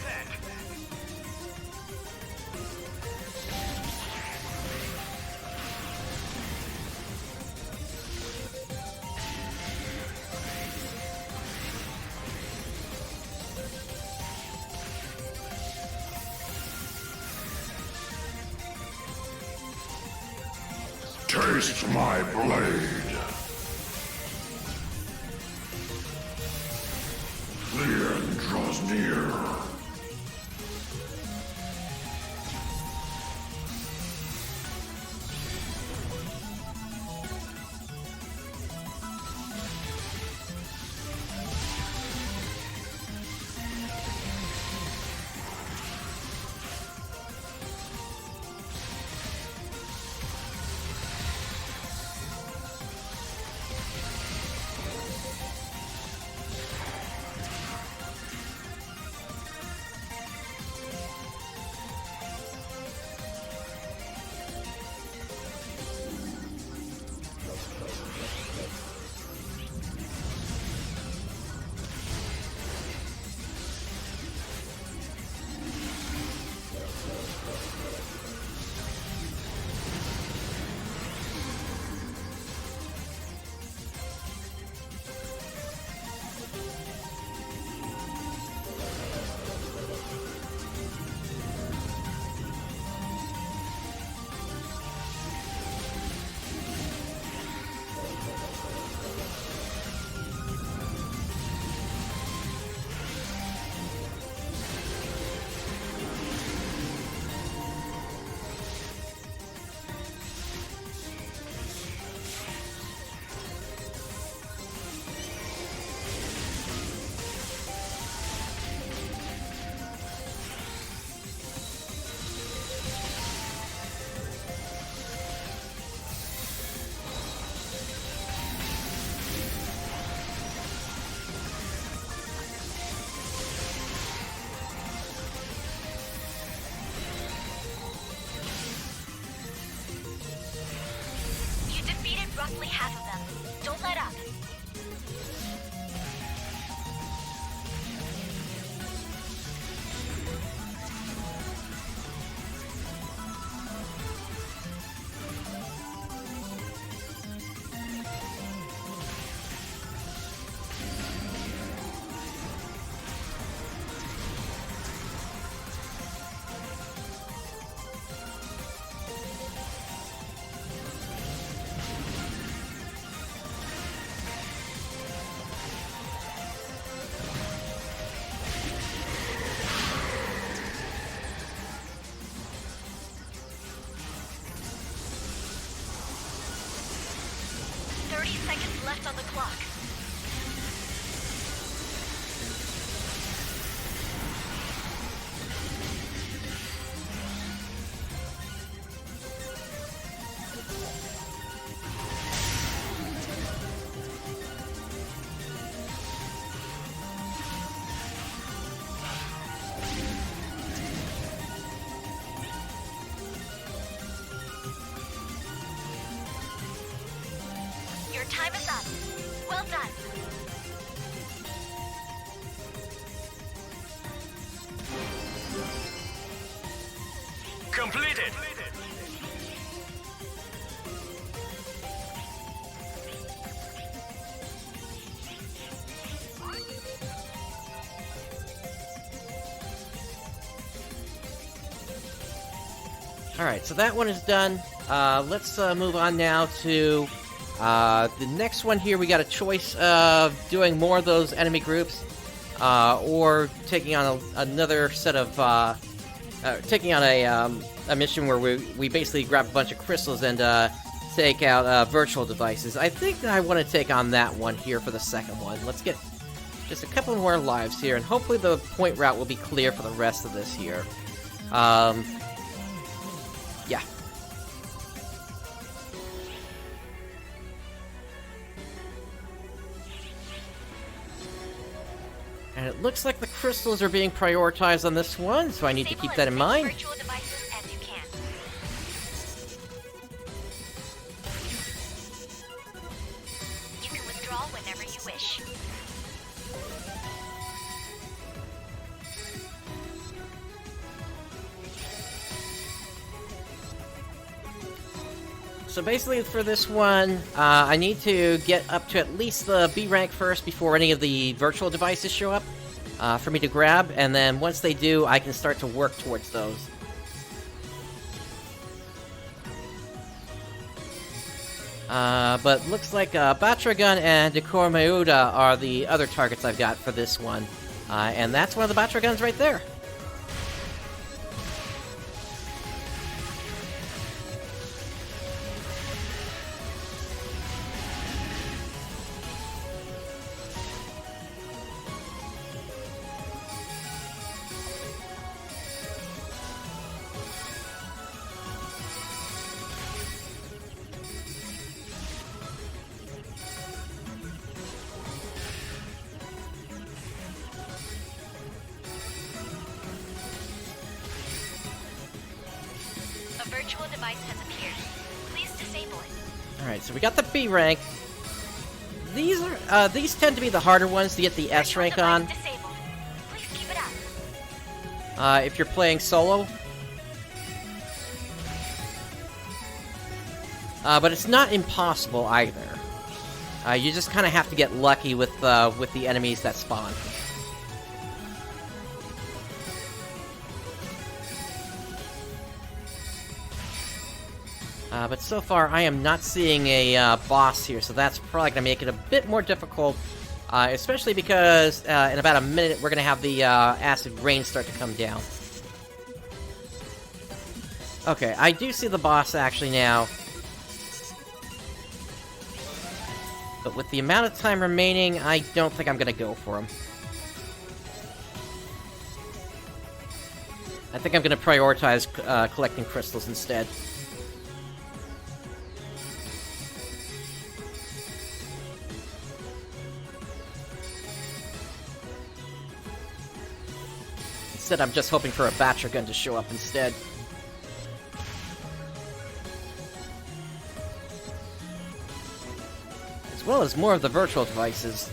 Taste my blade. The end draws near. Roughly half of them. Don't let up. Left on the clock. time is up. Well done. Completed. Alright, so that one is done. Let's move on now to the next one here. We got a choice of doing more of those enemy groups, or taking on another set of, taking on a mission where we basically grab a bunch of crystals and take out virtual devices. I think I want to take on that one here for the second one. Let's get just a couple more lives here, and hopefully the point route will be clear for the rest of this here. Yeah. And it looks like the crystals are being prioritized on this one, so I need to keep that in mind. Virtual devices as you can. You can withdraw whenever you wish. So basically for this one, I need to get up to at least the B rank first before any of the virtual devices show up for me to grab, and then once they do, I can start to work towards those. But looks like Batragun and Decor Meuda are the other targets I've got for this one. And that's one of the Batraguns right there. A virtual device has appeared. Please disable it. Alright, so we got the B rank. These tend to be the harder ones to get the S rank on. Disabled. Please keep it up. If you're playing solo. But it's not impossible either. You just kind of have to get lucky with the enemies that spawn. But so far, I am not seeing a boss here, so that's probably going to make it a bit more difficult, especially because in about a minute, we're going to have the acid rain start to come down. Okay, I do see the boss actually now. But with the amount of time remaining, I don't think I'm going to go for him. I think I'm going to prioritize collecting crystals instead. Instead, I'm just hoping for a Batragun to show up instead. As well as more of the virtual devices.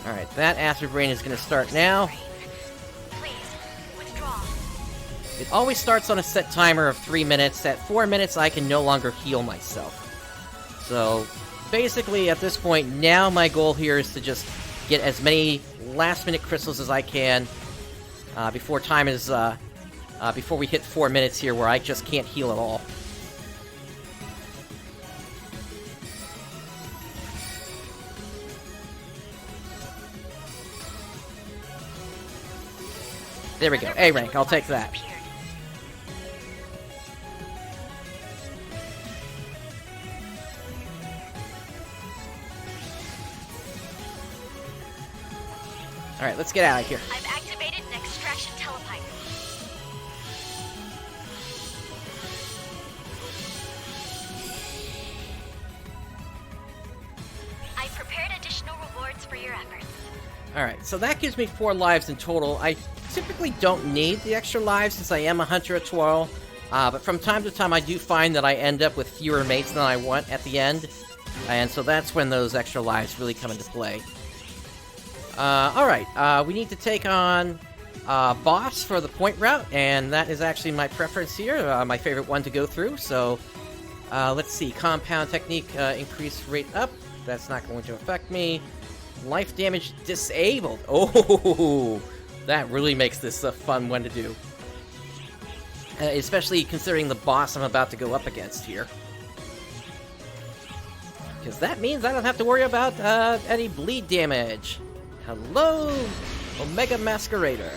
Alright, that acid rain is going to start now. Please, withdraw. It always starts on a set timer of 3 minutes. At 4 minutes, I can no longer heal myself. So, basically, at this point, now my goal here is to just get as many last-minute crystals as I can before time is, before we hit 4 minutes here, where I just can't heal at all. There we go, A rank, I'll take that. Alright, let's get out of here. I've activated an extraction telepipe. I prepared additional rewards for your efforts. Alright, so that gives me 4 lives in total. I typically don't need the extra lives since I am a hunter at Twirl, but from time to time I do find that I end up with fewer mates than I want at the end, and so that's when those extra lives really come into play. Alright, we need to take on boss for the point route, and that is actually my preference here, my favorite one to go through, so let's see, compound technique, increase rate up, that's not going to affect me. Life damage disabled. Oh, that really makes this a fun one to do. Especially considering the boss I'm about to go up against here. Because that means I don't have to worry about any bleed damage. Hello, Omega Masquerader.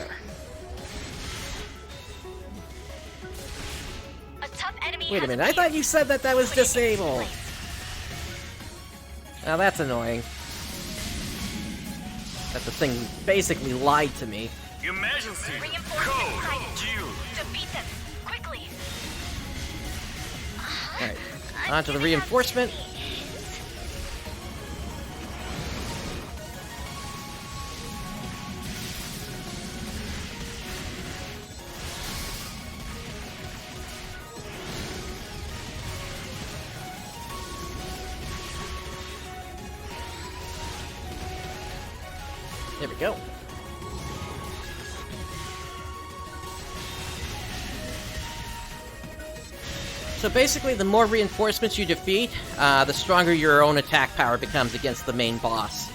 Wait a minute, I thought you said that that was disabled. Now that's annoying. That the thing basically lied to me. Emergency! Code! Due! Defeat them! Quickly! Alright, on to the reinforcement. There we go. So basically, the more reinforcements you defeat, the stronger your own attack power becomes against the main boss.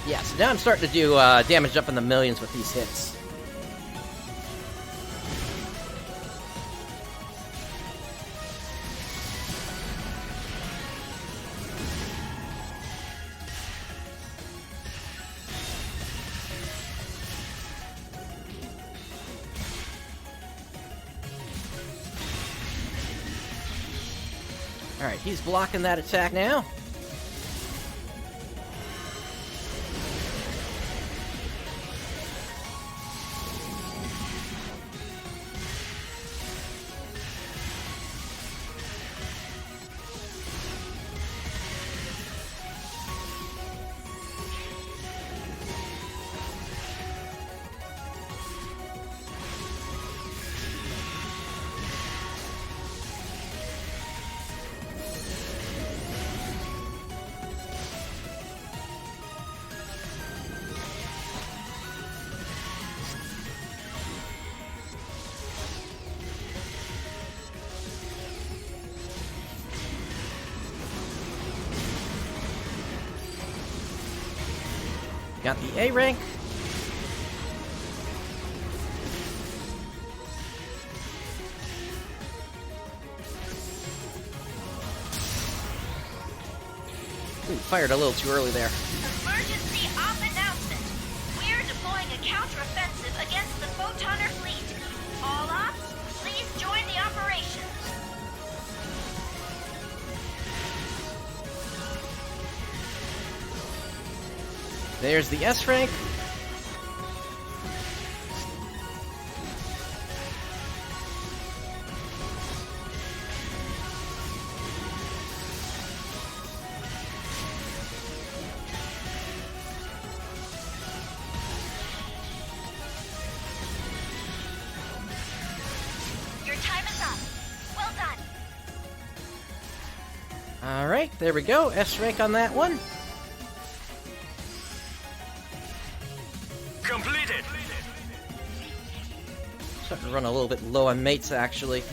Yeah, so now I'm starting to do damage up in the millions with these hits. Alright, he's blocking that attack now. Got the A rank. Ooh, fired a little too early there. Emergency off announcement. We're deploying a counteroffensive against the Photoner fleet. All ops, please join the operation. There's the S rank. Your time is up. Well done. All right, there we go. S rank on that one. Completed! Starting to run a little bit low on mates, actually.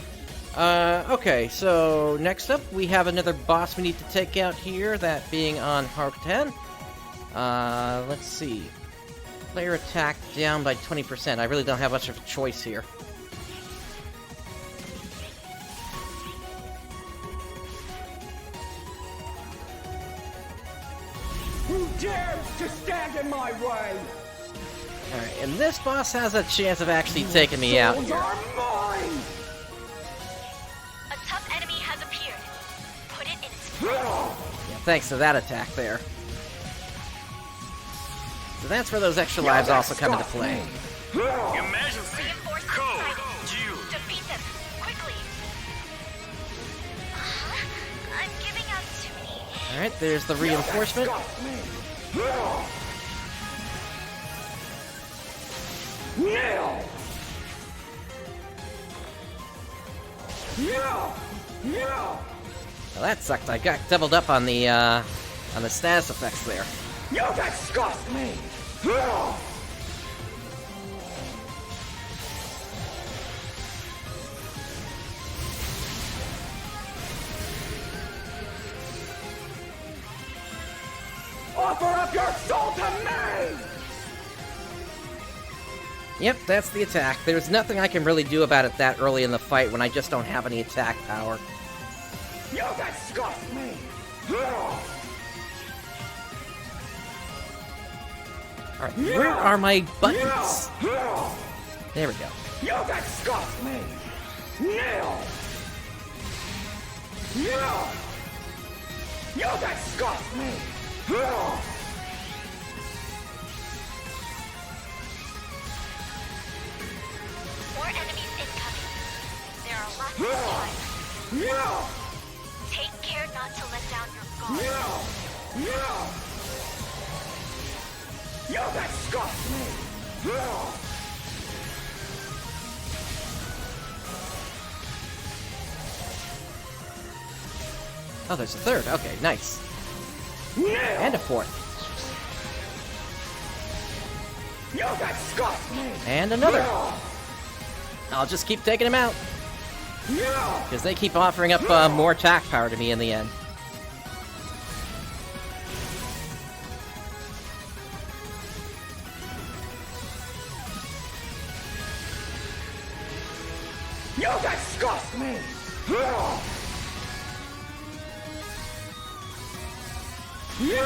Okay, so next up we have another boss we need to take out here, that being on Hark 10. Let's see. Player attack down by 20%. I really don't have much of a choice here. Who dares to stand in my way? Alright, and this boss has a chance of actually taking me out here. A tough enemy has appeared. Put it in its place. Yeah, thanks to that attack there. So that's where those extra lives also come into play. Emergency! Code! Due! Defeat them quickly. I'm giving out too many. Alright, there's the reinforcement. Nail! Well, that sucked. I got doubled up on the status effects there. You disgust me! Offer up your soul to me! Yep, that's the attack. There's nothing I can really do about it that early in the fight when I just don't have any attack power. You disgust me! Alright, where are my buttons? There we go. You disgust me! Nail! You disgust me! More enemies incoming. There are lots of time. Take care not to let down your guard. You disgust me! Oh, there's a third. Okay, nice. And a fourth. You disgust me! And another. I'll just keep taking him out. Because they keep offering up more attack power to me in the end. You disgust me! You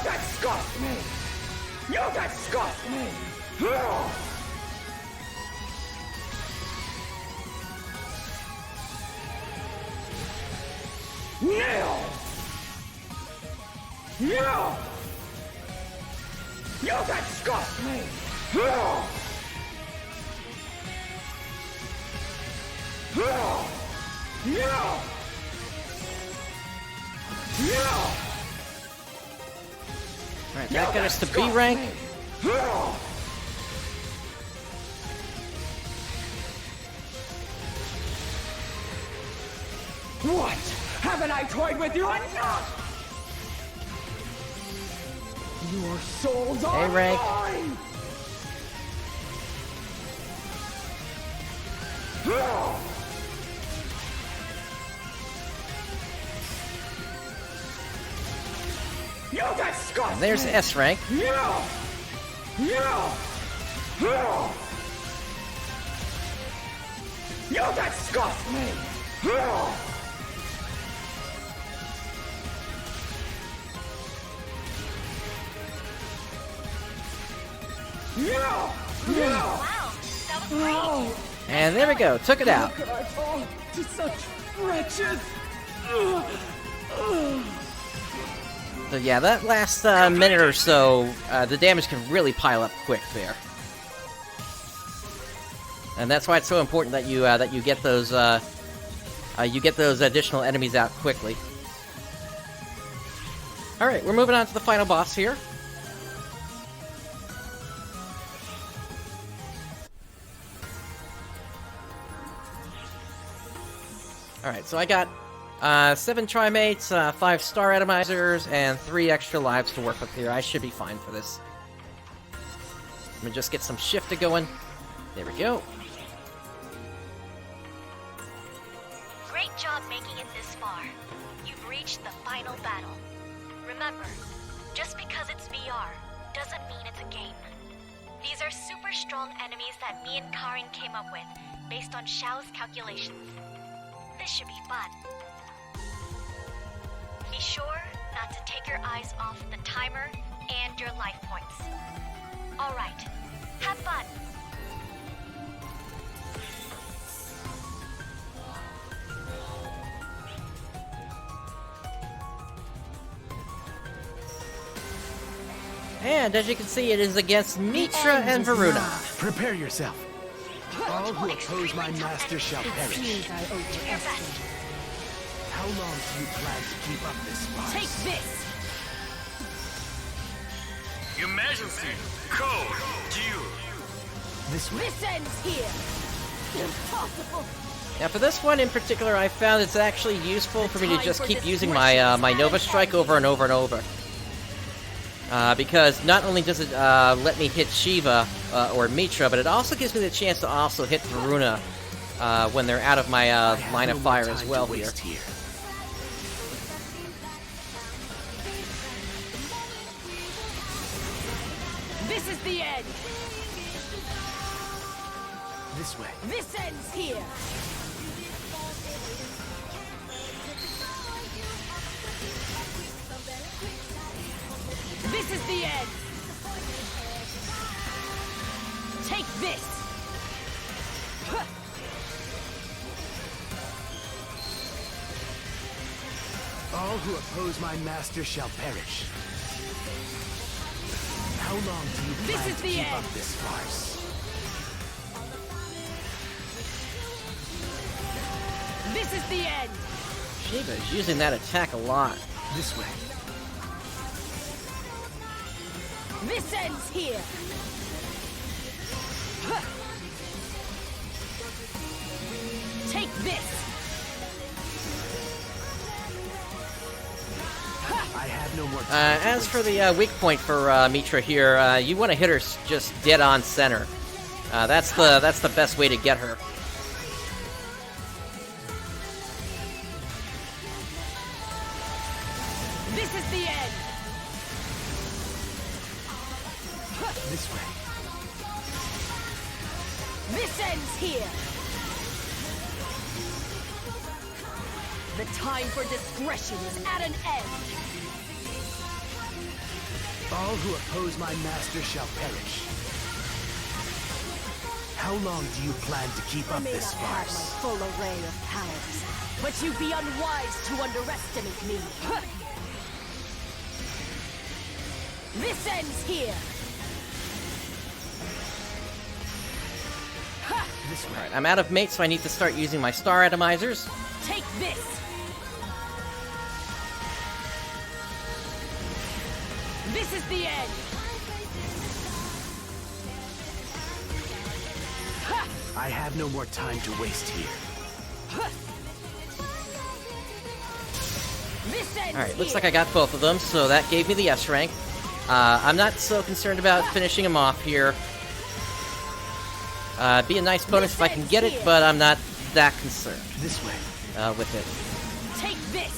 disgust me! You disgust me! Nail! You disgust me! Alright, that got us to B rank. What? Haven't I toyed with you enough? Your souls are A-rank. mine! You disgust And there's me! S rank. You disgust me! Wow, that was great. And there we go. Took it out. How could I fall to such wretches? So yeah, that last minute or so, the damage can really pile up quick there. And that's why it's so important that you get those additional enemies out quickly. All right, we're moving on to the final boss here. Alright, so I got 7 Trimates, 5 Star Atomizers, and 3 extra lives to work with here. I should be fine for this. Let me just get some shifting going. There we go. Great job making it this far. You've reached the final battle. Remember, just because it's VR doesn't mean it's a game. These are super strong enemies that me and Karin came up with, based on Xiao's calculations. This should be fun. Be sure not to take your eyes off the timer and your life points. Alright, have fun! And as you can see, it is against Mitra and Varuna. Prepare yourself. All who oppose my master shall perish. How long do you plan to keep up this farce? Take this! Emergency! Code! Due! This way. This ends here! Impossible! Now for this one in particular, I found it's actually useful for me to just keep using my my Nova Strike over and over and over. Because not only does it let me hit Shiva or Mitra, but it also gives me the chance to also hit Varuna when they're out of my line of fire as well here. This is the end! This way. This ends here! This is the end! Take this! All who oppose my master shall perish. How long do you plan to keep up this farce? This is the end! Shiva is using that attack a lot. This way. This ends here! Take this! I have no more time. As for the weak point for Mitra here, you want to hit her just dead on center. That's the best way to get her. This is the end! This way. This ends here! The time for discretion is at an end! All who oppose my master shall perish. How long do you plan to keep up this farce? My full array of powers, but you'd be unwise to underestimate me. This ends here! This way. Alright, I'm out of mates, so I need to start using my star atomizers. Take this! This is the end! I have no more time to waste here. This ends Alright, looks here. like I got both of them, so that gave me the S rank. I'm not so concerned about finishing him off here. Be a nice bonus if I can get it, but I'm not that concerned. This way. With it. Take this!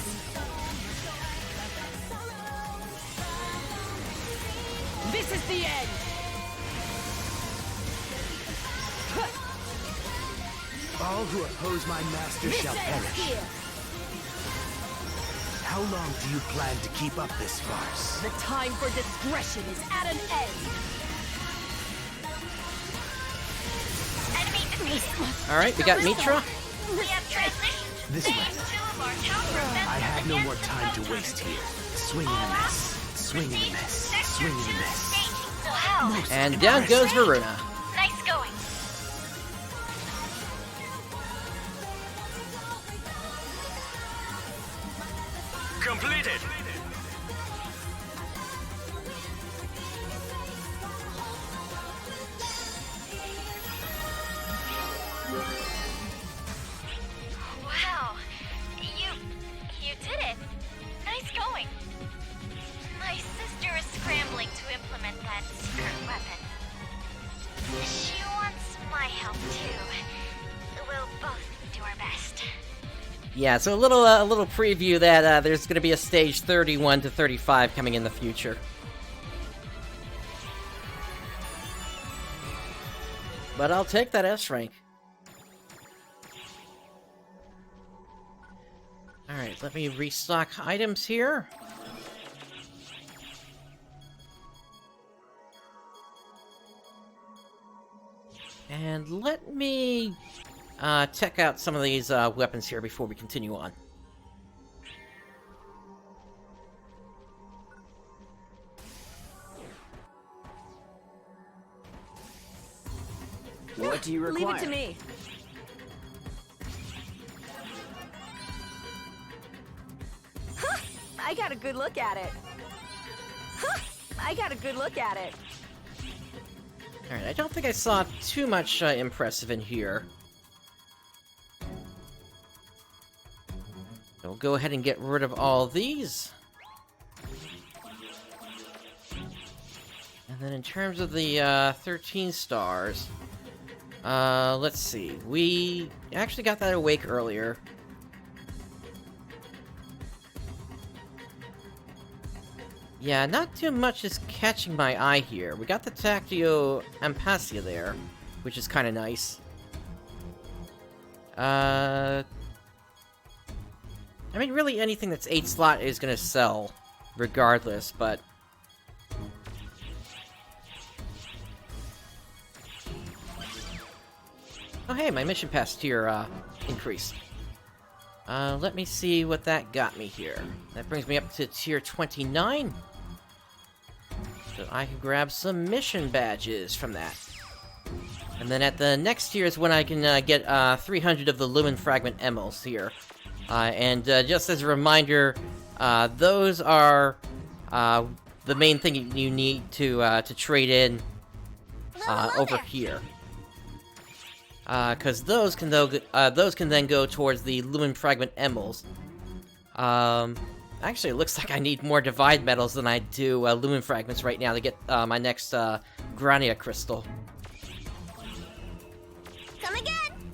This is the end! All who oppose my master This shall ends perish. here! How long do you plan to keep up this farce? The time for discretion is at an end! Enemy defeated. Alright, we got Mitra. We have transitioned to This way. phase 2 of our counter-offensive I have no more against time to Photon. waste here. Swing and a miss. Swing and a miss. Swing and a miss. Wow. And down goes Varuna. Nice going. Completed! Wow. You did it. Nice going. My sister is scrambling to implement that secret weapon. She wants my help too. We'll both do our best. Yeah, so a little preview that there's going to be a stage 31 to 35 coming in the future. But I'll take that S rank. Alright, let me restock items here. And let me check out some of these weapons here before we continue on. What do you require? Leave it to me. Huh, I got a good look at it. Huh, I got a good look at it. Alright, I don't think I saw too much impressive in here. So we'll go ahead and get rid of all these. And then in terms of the 13 stars, let's see. We actually got that awake earlier. Yeah, not too much is catching my eye here. We got the Tactio Ampasia there, which is kind of nice. I mean, really anything that's 8 slot is gonna sell, regardless, but... Oh hey, my mission pass tier, increased. Let me see what that got me here. That brings me up to tier 29. So I can grab some mission badges from that. And then at the next tier is when I can get 300 of the Lumen Fragment Emeralds here. And just as a reminder, those are the main thing you need to trade in over here. Because those can then go towards the Lumen Fragment Emeralds. Actually, it looks like I need more Divide Metals than I do Lumen Fragments right now to get my next Grania Crystal. Come again!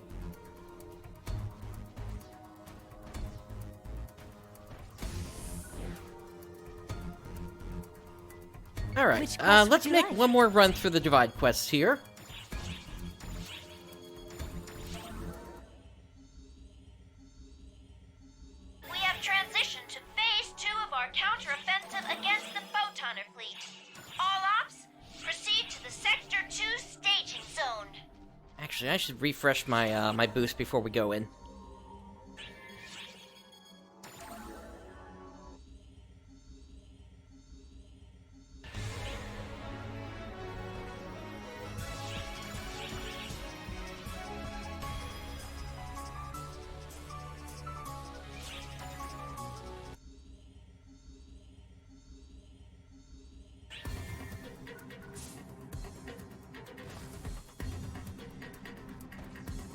Alright, let's make one more run through the Divide quests here. We have transitioned to Phase 2 of our counter-offensive against the Photoner fleet. All ops, proceed to the Sector 2 staging zone. Actually, I should refresh my my boost before we go in.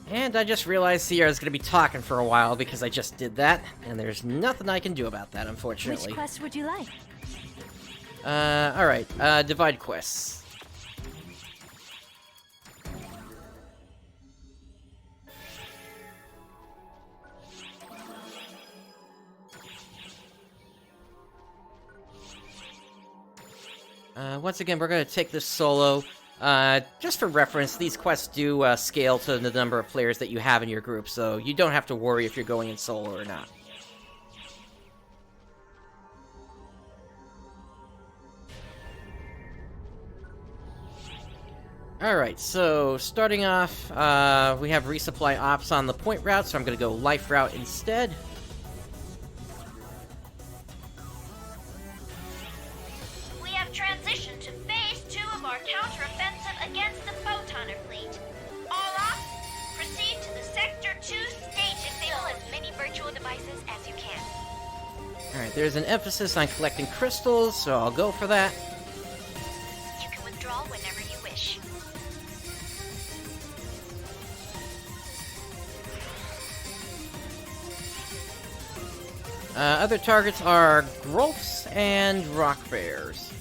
And I just realized Sierra's gonna be talking for a while because I just did that, and there's nothing I can do about that, unfortunately. Which quest would you like? Alright, Divide quests. Once again, we're gonna take this solo. Just for reference, these quests do scale to the number of players that you have in your group, so you don't have to worry if you're going in solo or not. Alright, so starting off, we have resupply ops on the point route, so I'm gonna go life route instead. We have transitioned to Phase 2 of our counter-offensive against the Photoner fleet. All ops, proceed to the Sector 2 staging zone. Fill as many virtual devices as you can. Alright, there's an emphasis on collecting crystals, so I'll go for that. You can withdraw whenever you wish. Other targets are Growths and Rock Bears.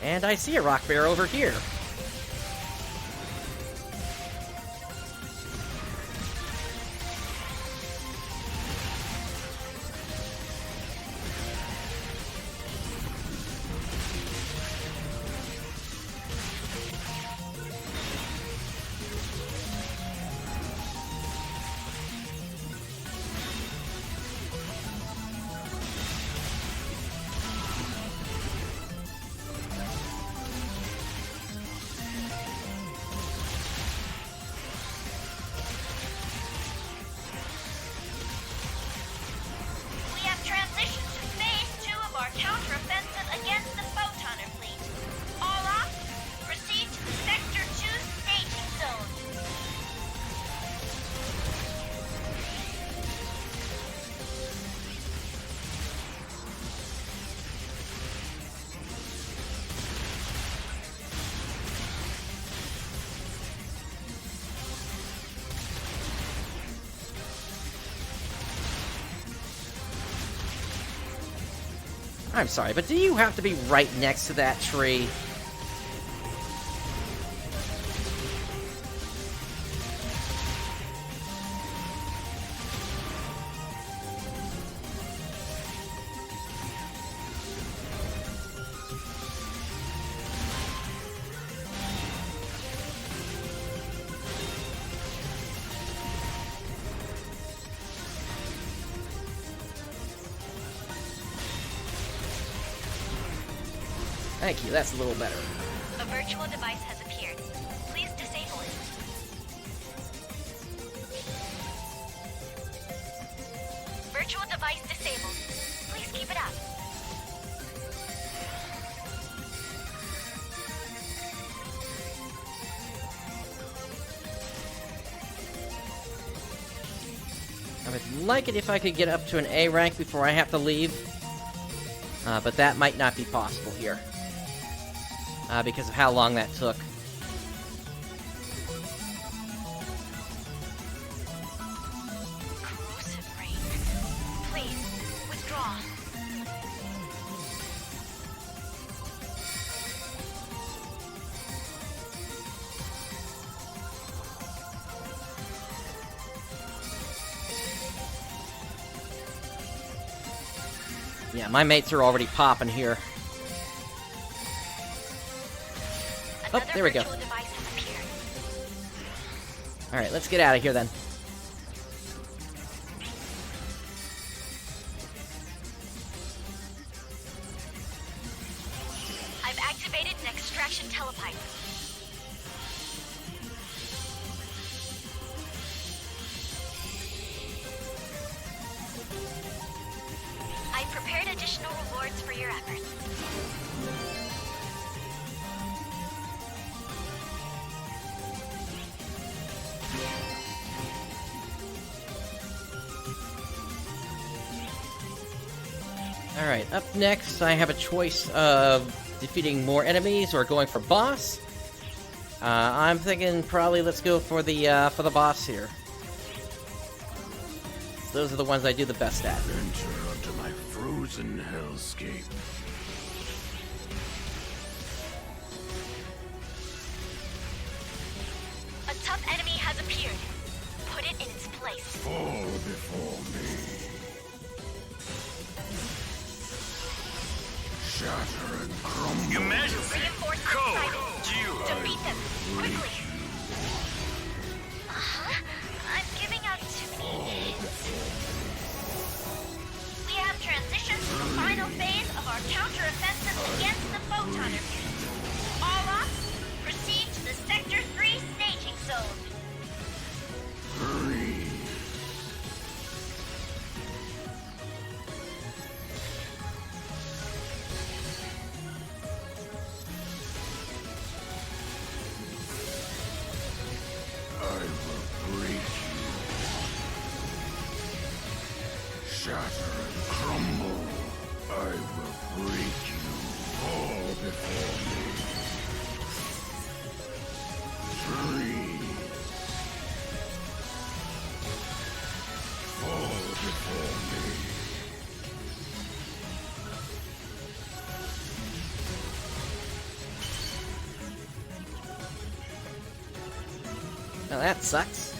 And I see a Rock Bear over here. I'm sorry, but do you have to be right next to that tree? Thank you, that's a little better. A virtual device has appeared. Please disable it. Virtual device disabled. Please keep it up. I would like it if I could get up to an A rank before I have to leave. But that might not be possible here. Because of how long that took. Corrosive rain. Please, withdraw. Yeah, my mates are already popping here. Oh, there we go. Alright, let's get out of here then. I've activated an extraction telepipe. I've prepared additional rewards for your efforts. Alright, up next I have a choice of defeating more enemies or going for boss. I'm thinking probably let's go for the boss here. Those are the ones I do the best at. Enter onto my frozen hellscape. A tough enemy has appeared. Put it in its place. Fall before me. Shatter and crumble. Your Majesty! Code! Due! Defeat them! Quickly! I'm giving out too many hits. We have transitioned to the final phase of our counter-offensive against the Photon. All ops, proceed to the Sector 3 staging zone. Shatter and crumble. I will break you. Fall before me. Freeze. Fall before me. Now that sucks.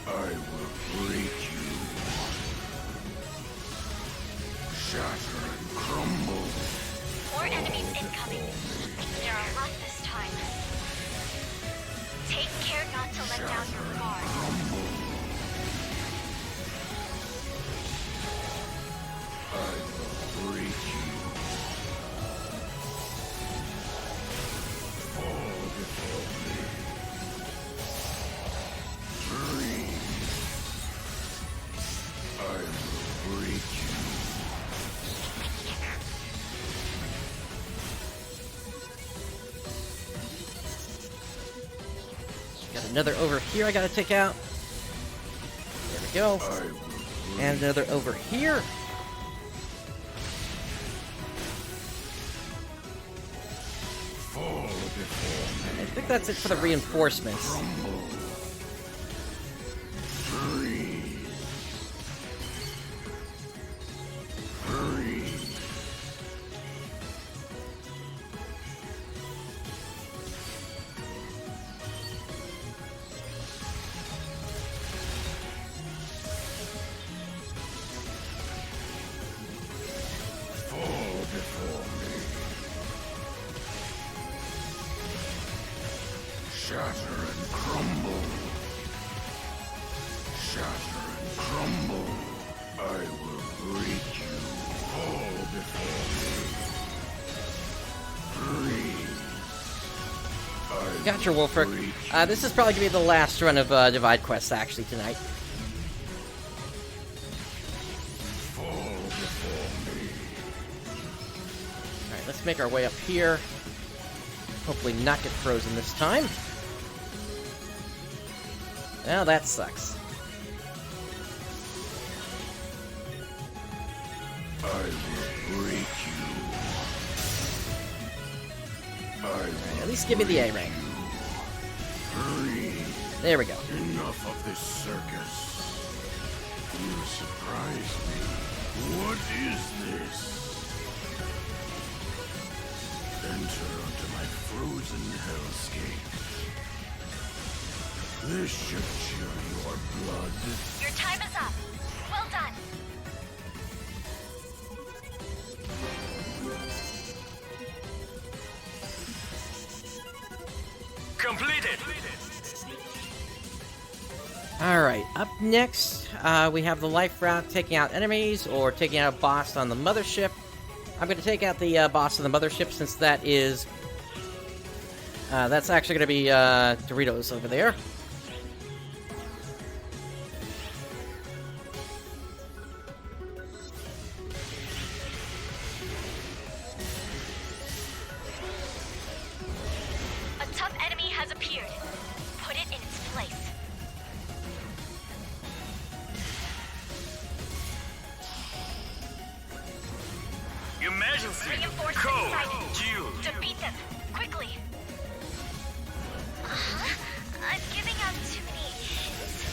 I will break you. Shatter and crumble. More enemies incoming. There are a lot this time. Take care not to let down your guard. I will break you. Fall before me. Freeze. I will break you. Got another over here I gotta take out. There we go. And another over here. Fall before me. I think that's it for the reinforcements. Shatter and crumble. Shatter and crumble. I will break you all before me. Freeze. Gotcha, Wolfric. This is probably going to be the last run of Divide Quest, actually, tonight. Fall before me. Alright, let's make our way up here. Hopefully not get frozen this time. Well, that sucks. I will break you. At least give me the A rank. There we go. Enough of this circus. You surprise me. What is this? Enter onto my frozen hellscape. This should chill your blood. Your time is up. Well done. Completed. Alright, up next, we have the life route, taking out enemies or taking out a boss on the mothership. I'm going to take out the boss on the mothership since that is... that's actually going to be Doritos over there. A tough enemy has appeared. Put it in its place. Emergency. Reinforcements Code. sighted. Due. Defeat them. Quickly. I'm giving out too many hints.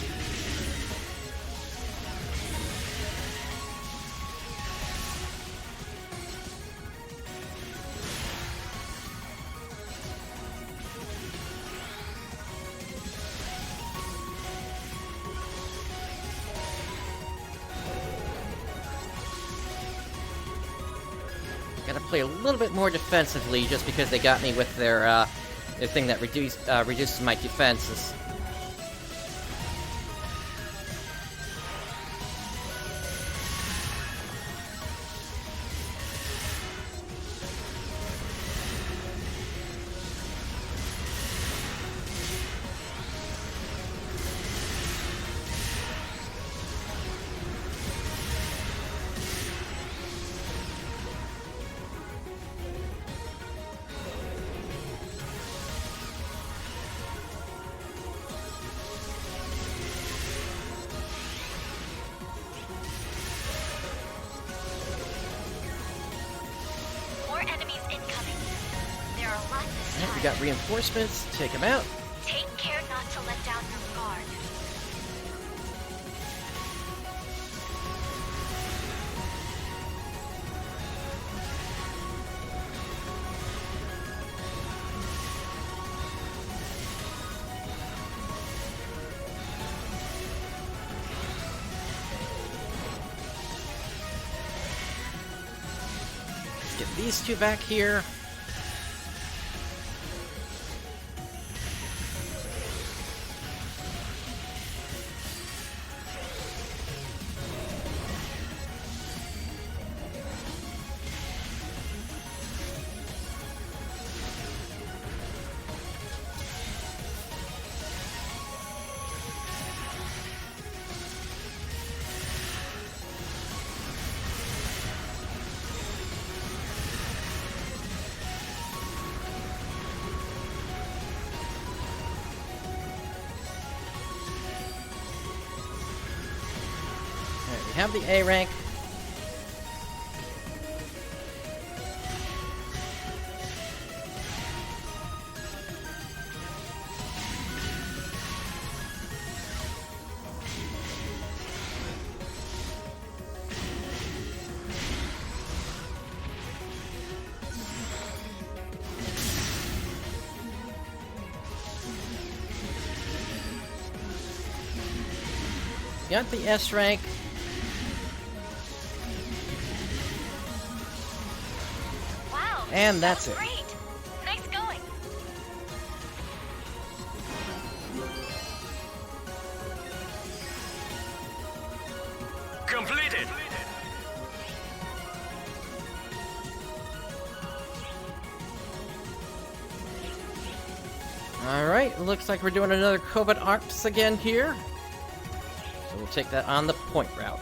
Gotta play a little bit more defensively just because they got me with their thing that reduces my defenses. More enemies incoming. There are lots this time. We got reinforcements, take them out. Take care not to let down your guard. Let's get these two back here. Alright, we have the A rank. Got the S rank. Wow. And that's it. Great. Nice going. Alright, looks like we're doing another Covert Arcs again here. So we'll take that on the point route.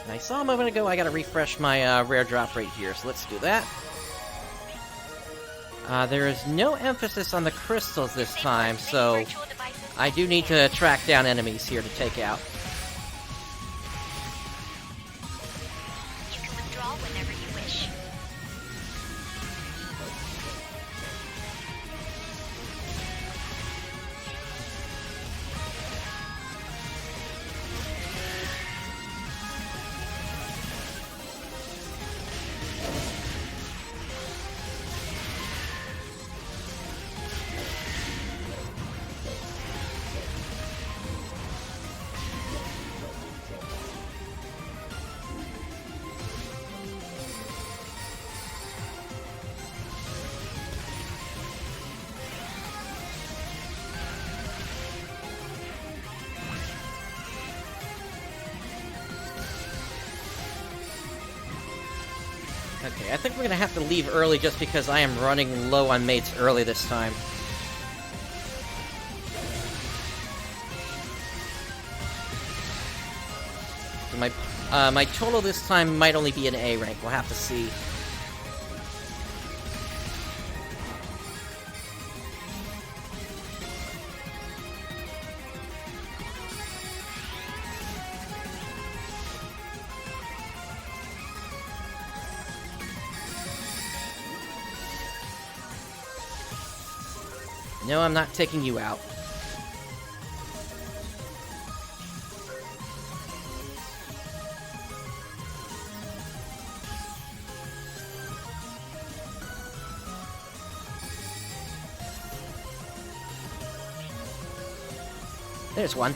And I saw a moment ago I gotta refresh my rare drop rate here, so let's do that. There is no emphasis on the crystals this time, so I do need to track down enemies here to take out. You can withdraw whenever you wish. Okay, I think we're gonna have to leave early just because I am running low on mates early this time. So my total this time might only be an A rank. We'll have to see. No, I'm not taking you out. There's one.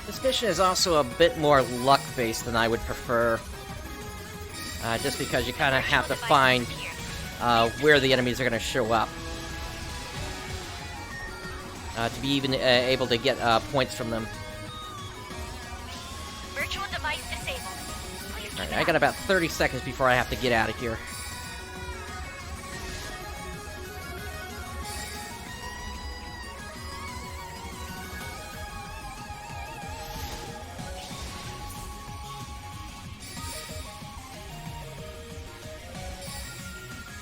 This mission is also a bit more luck-based than I would prefer. Just because you kind of have to find where the enemies are going to show up. To be even able to get points from them. Virtual device disabled. Alright, I got about 30 seconds before I have to get out of here.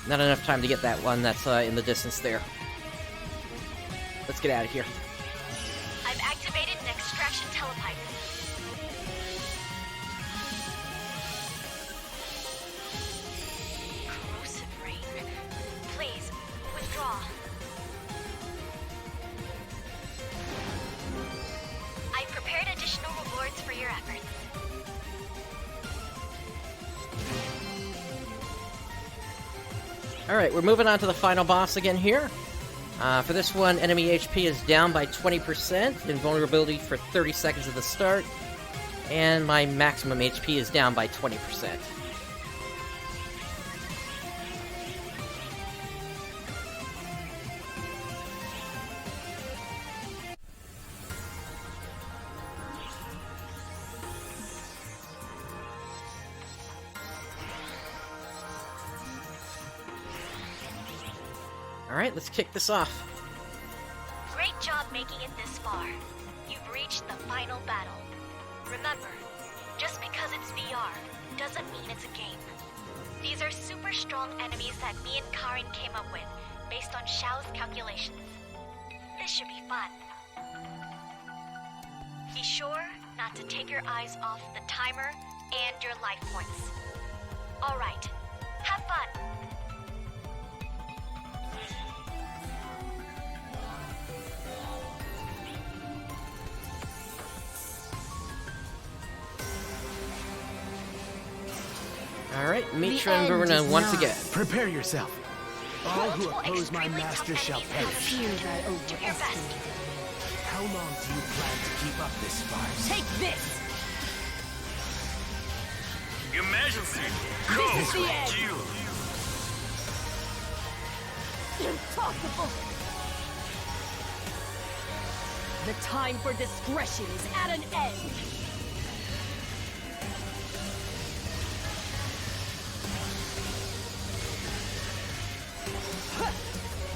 Not enough time to get that one that's in the distance there. Let's get out of here. I've activated an extraction telepipe. Corrosive rain. Please, withdraw. I've prepared additional rewards for your efforts. Alright, we're moving on to the final boss again here. For this one, enemy HP is down by 20%, invulnerability for 30 seconds at the start, and my maximum HP is down by 20%. Alright, let's kick this off. Great job making it this far. You've reached the final battle. Remember, just because it's VR doesn't mean it's a game. These are super strong enemies that me and Karin came up with, based on Xiao's calculations. This should be fun. Be sure not to take your eyes off the timer and your life points. Alright, have fun! Alright, Mitra and Verona once again. Prepare yourself. All who oppose my master shall perish. Do your best. How long do you plan to keep up this farce? Take this! Emergency! This is the Code end. Q! Impossible! The time for discretion is at an end!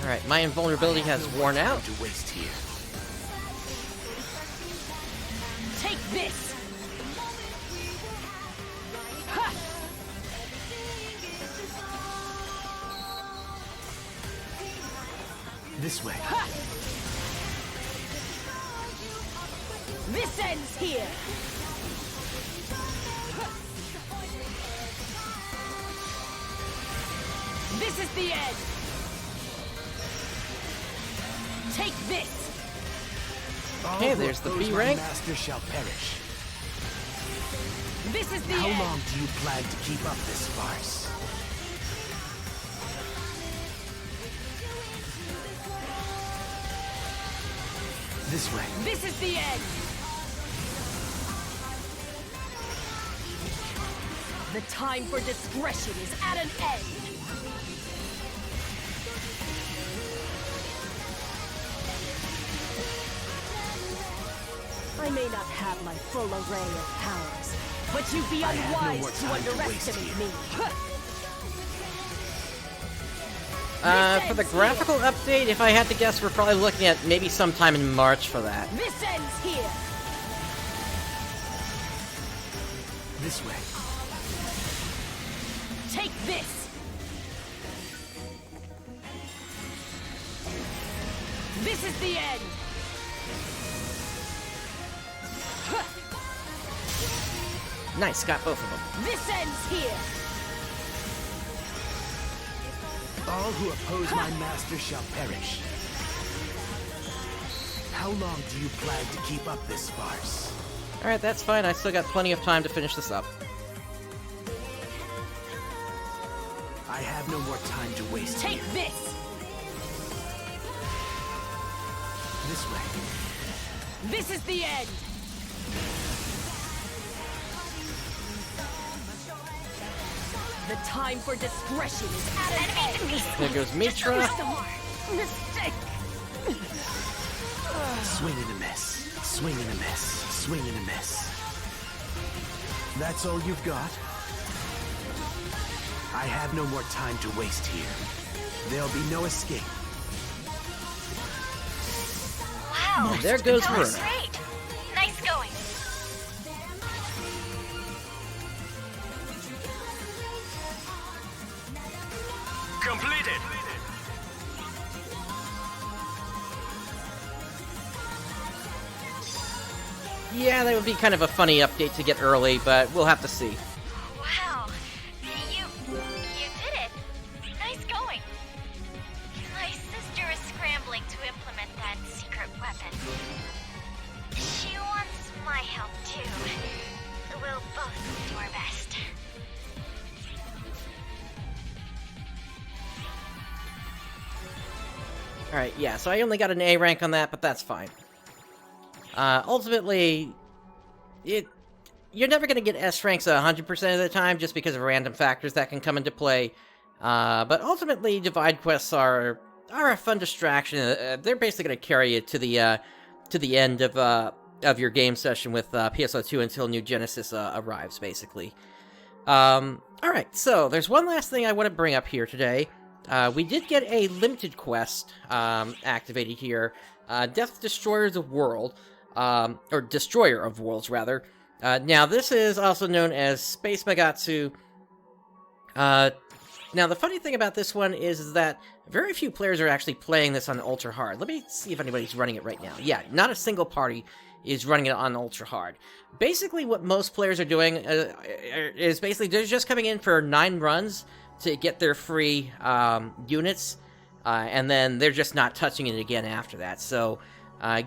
Alright, my invulnerability has worn out. To waste here. Take this! Ha! This way. Ha! This ends here! This is the end! Take this! Okay, there's the B rank. Master shall perish. This is the How end! long do you plan to keep up this farce? This way. This is the end! The time for discretion is at an end! I may not have my full array of powers, but you'd be unwise to underestimate me. For the graphical update, if I had to guess, we're probably looking at maybe sometime in March for that. This ends here! This way. Take this! This is the end! Nice, got both of them. This ends here! All who oppose my master shall perish. How long do you plan to keep up this farce? Alright, that's fine. I still got plenty of time to finish this up. I have no more time to waste. Take here. this! This way. This is the end! The time for discretion is at an end! There goes Mitra. Mistake! Swing and a miss. Swing and a miss. Swing and a miss. That's all you've got? I have no more time to waste here. There'll be no escape. Wow, There goes that was her. great. Nice going. Completed. Yeah, that would be kind of a funny update to get early, but we'll have to see. Wow, you did it. Nice going. My sister is scrambling to implement that secret weapon. She wants my help too. We'll both do our best. Alright, yeah, so I only got an A rank on that, but that's fine. Ultimately, you're never going to get S ranks 100% of the time, just because of random factors that can come into play. But ultimately, Divide Quests are a fun distraction. They're basically going to carry you to the end of your game session with PSO2 until New Genesis arrives, basically. Alright, so there's one last thing I want to bring up here today. We did get a limited quest activated here. Death Destroyer the World, or Destroyer of Worlds, rather. Now, this is also known as Space Magatsu. Now, the funny thing about this one is that very few players are actually playing this on Ultra Hard. Let me see if anybody's running it right now. Yeah, not a single party is running it on Ultra Hard. Basically, what most players are doing is basically they're just coming in for 9 runs to get their free units, and then they're just not touching it again after that. So,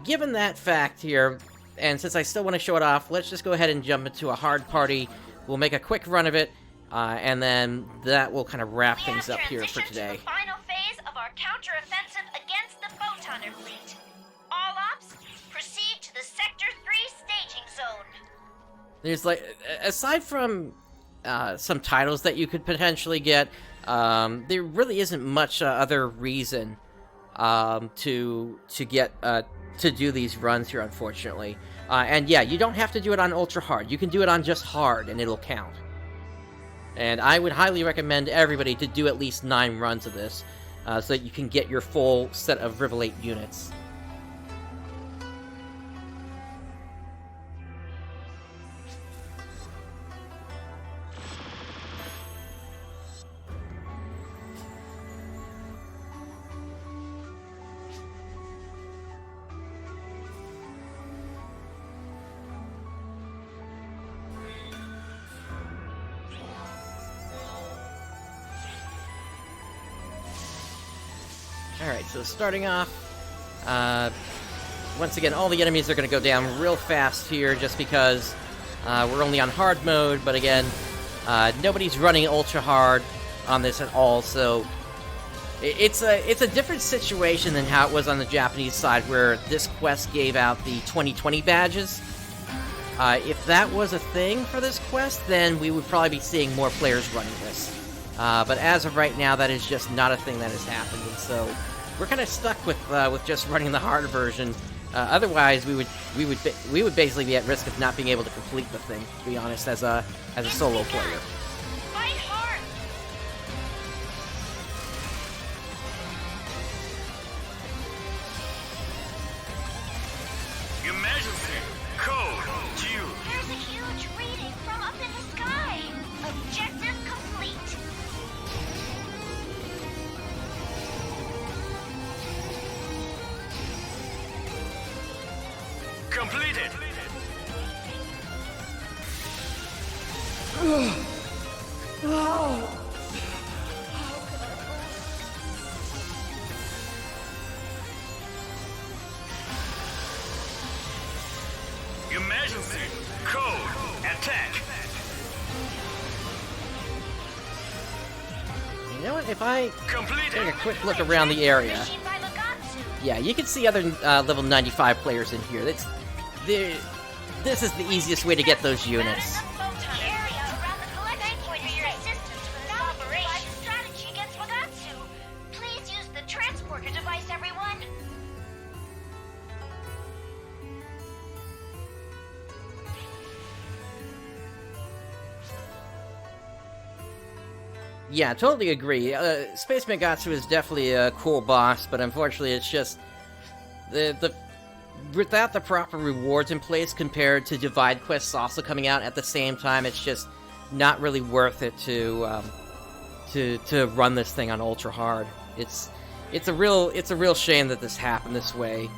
given that fact here, and since I still want to show it off, let's just go ahead and jump into a hard party. We'll make a quick run of it, and then that will kind of wrap things up here for today. To the final phase of our counter-offensive against the Photoner fleet. All ops, proceed to the Sector 3 staging zone. There's, like, aside from some titles that you could potentially get, there really isn't much other reason to do these runs here, unfortunately. And yeah, you don't have to do it on ultra hard. You can do it on just hard, and it'll count. And I would highly recommend everybody to do at least 9 runs of this, so that you can get your full set of Rivalate units. Alright, so starting off, once again, all the enemies are going to go down real fast here, just because we're only on hard mode, but again, nobody's running ultra hard on this at all, so it's a different situation than how it was on the Japanese side, where this quest gave out the 2020 badges. If that was a thing for this quest, then we would probably be seeing more players running this. But as of right now, that is just not a thing that has happened, and so we're kind of stuck with just running the hard version. Otherwise, we would basically be at risk of not being able to complete the thing, to be honest, as a solo player. Fight hard! Emergency! Code Q! There's a huge reading from up in the sky! Objective complete! Completed! Emergency! Code! Attack! You know what, if I Completed! take a quick look around the area, Machine by Magatsu! yeah, you can see other level 95 players in here. This is the easiest way to get those units. The area around the collection point for your assistance for this operation. Strategy against Magatsu! Please use the transporter device, everyone! Yeah, totally agree. Space Magatsu is definitely a cool boss, but unfortunately it's just without the proper rewards in place compared to Divide quests also coming out at the same time, it's just not really worth it to run this thing on ultra hard. It's a real shame that this happened this way.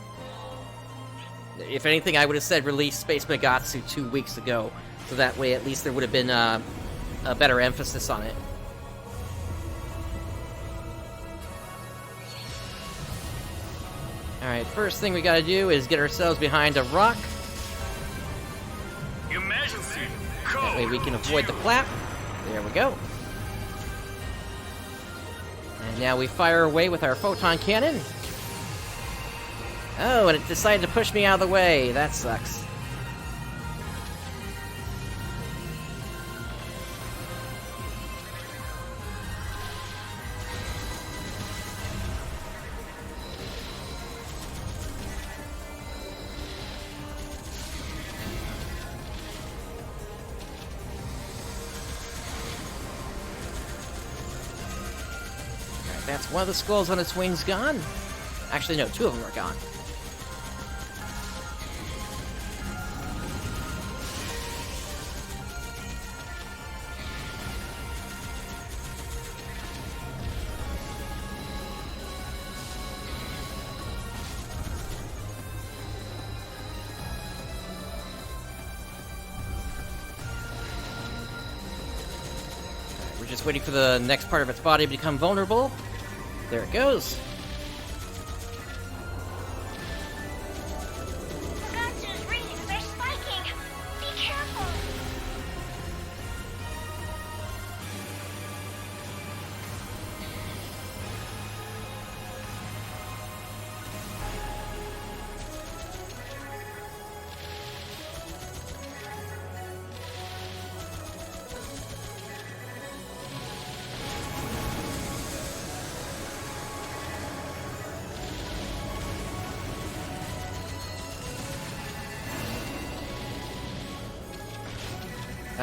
If anything, I would have said release Space Magatsu 2 weeks ago, so that way at least there would have been a better emphasis on it. Alright, first thing we gotta do is get ourselves behind a rock. Emergency! That way we can avoid the flap. There we go. And now we fire away with our photon cannon. Oh, and it decided to push me out of the way. That sucks. That's one of the skulls on its wings gone. Actually, no, 2 of them are gone. We're just waiting for the next part of its body to become vulnerable. There it goes. Magatsu's readings are spiking! Be careful!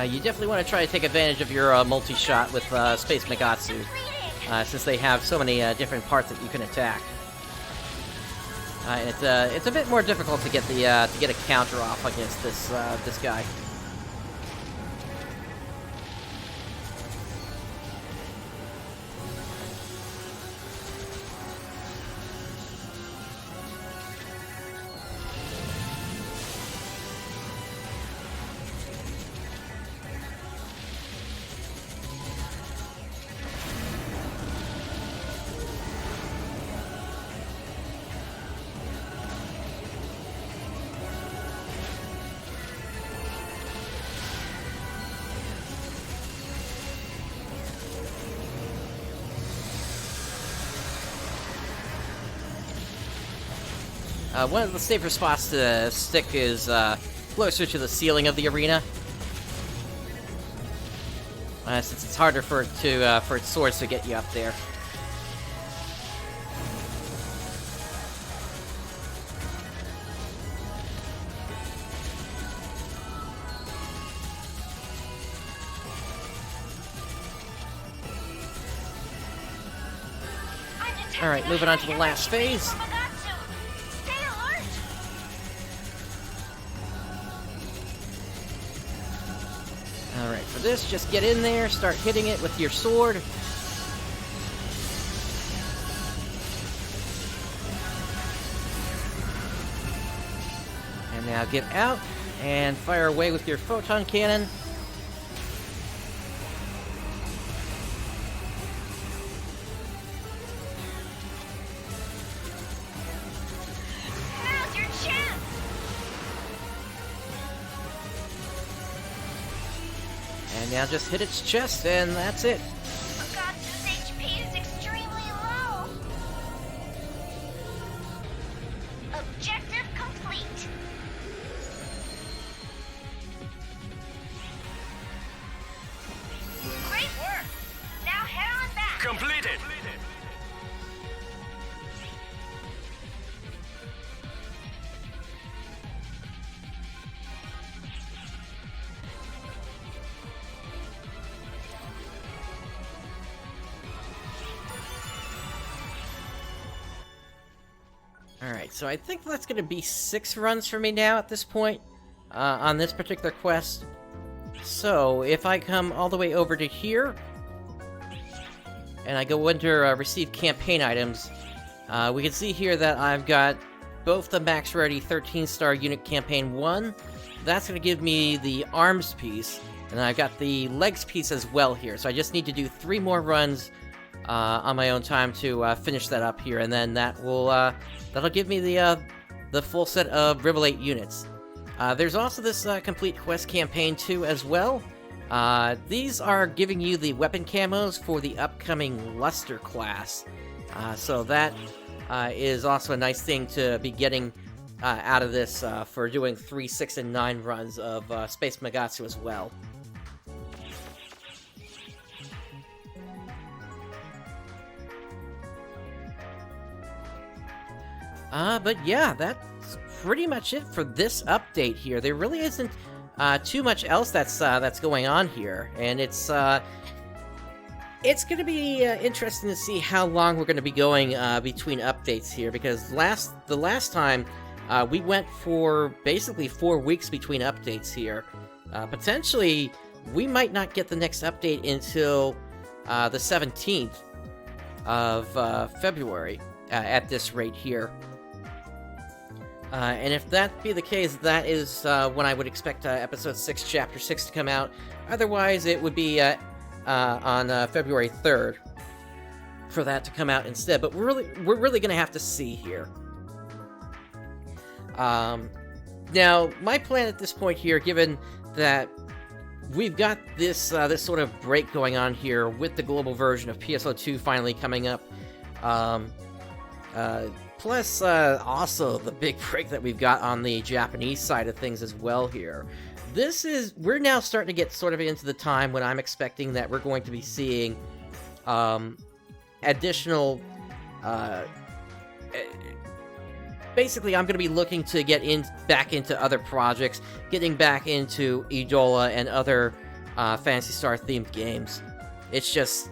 You definitely want to try to take advantage of your multi-shot with Space Magatsu, since they have so many different parts that you can attack. It's a bit more difficult to get a counter off against this guy. One of the safer spots to stick is closer to the ceiling of the arena, since it's harder for its swords to get you up there. All right, moving on to the last phase. Alright, for this, just get in there, start hitting it with your sword. And now get out and fire away with your Photon cannon. Now's your chance! And now just hit its chest, and that's it. Magatsu's HP is extremely low! Objective complete! Great work! Now head on back! Completed! Alright, so I think that's going to be 6 runs for me now at this point, on this particular quest. So, if I come all the way over to here, and I go under Receive Campaign Items, we can see here that I've got both the Max Rarity 13-star Unit Campaign 1, that's going to give me the Arms piece, and I've got the Legs piece as well here, so I just need to do 3 more runs on my own time to finish that up here, and then that will that'll give me the full set of Rivalate units. There's also this complete quest campaign too as well. These are giving you the weapon camos for the upcoming Luster class, so that is also a nice thing to be getting out of this for doing 3, 6, and 9 runs of Space Magatsu as well. But yeah, that's pretty much it for this update here. There really isn't too much else that's going on here, and it's going to be interesting to see how long we're going to be going between updates here, because the last time we went for basically 4 weeks between updates here. Potentially, we might not get the next update until the 17th of February at this rate here. And if that be the case, that is when I would expect Episode 6, Chapter 6 to come out. Otherwise, it would be on February 3rd for that to come out instead. But we're really going to have to see here. Now, my plan at this point here, given that we've got this this sort of break going on here with the global version of PSO2 finally coming up, plus also the big break that we've got on the Japanese side of things as well here. We're now starting to get sort of into the time when I'm expecting that we're going to be seeing additional basically, I'm going to be looking to get back into other projects, getting back into Idola and other Phantasy Star themed games. It's just,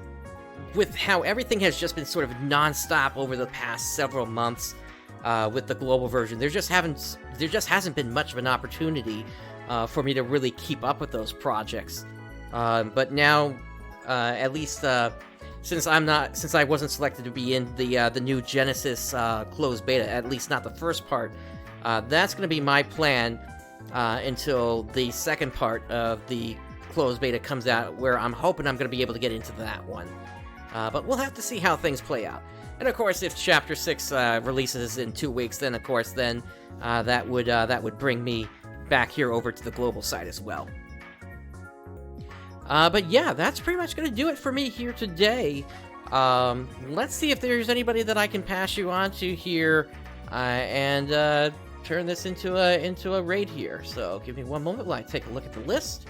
with how everything has just been sort of non-stop over the past several months with the global version, there just hasn't been much of an opportunity for me to really keep up with those projects. But now, at least since I wasn't selected to be in the new Genesis closed beta, at least not the first part, that's going to be my plan until the second part of the closed beta comes out, where I'm hoping I'm going to be able to get into that one. But we'll have to see how things play out. And of course, if Chapter 6 releases in 2 weeks, then of course that would bring me back here over to the global side as well. But yeah, that's pretty much going to do it for me here today. Let's see if there's anybody that I can pass you on to here and turn this into a raid here. So give me one moment while I take a look at the list.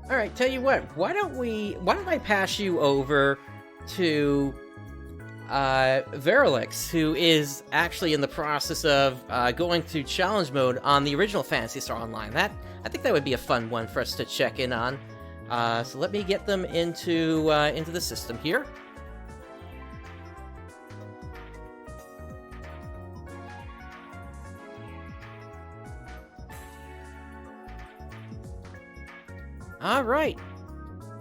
Alright, tell you what, why don't I pass you over to Verilix, who is actually in the process of going through challenge mode on the original Phantasy Star Online. I think that would be a fun one for us to check in on. So let me get them into the system here. Alright,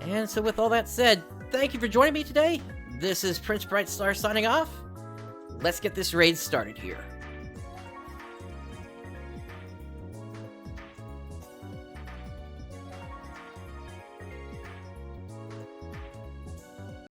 and so with all that said, thank you for joining me today. This is PrinceBrightstar signing off. Let's get this raid started here.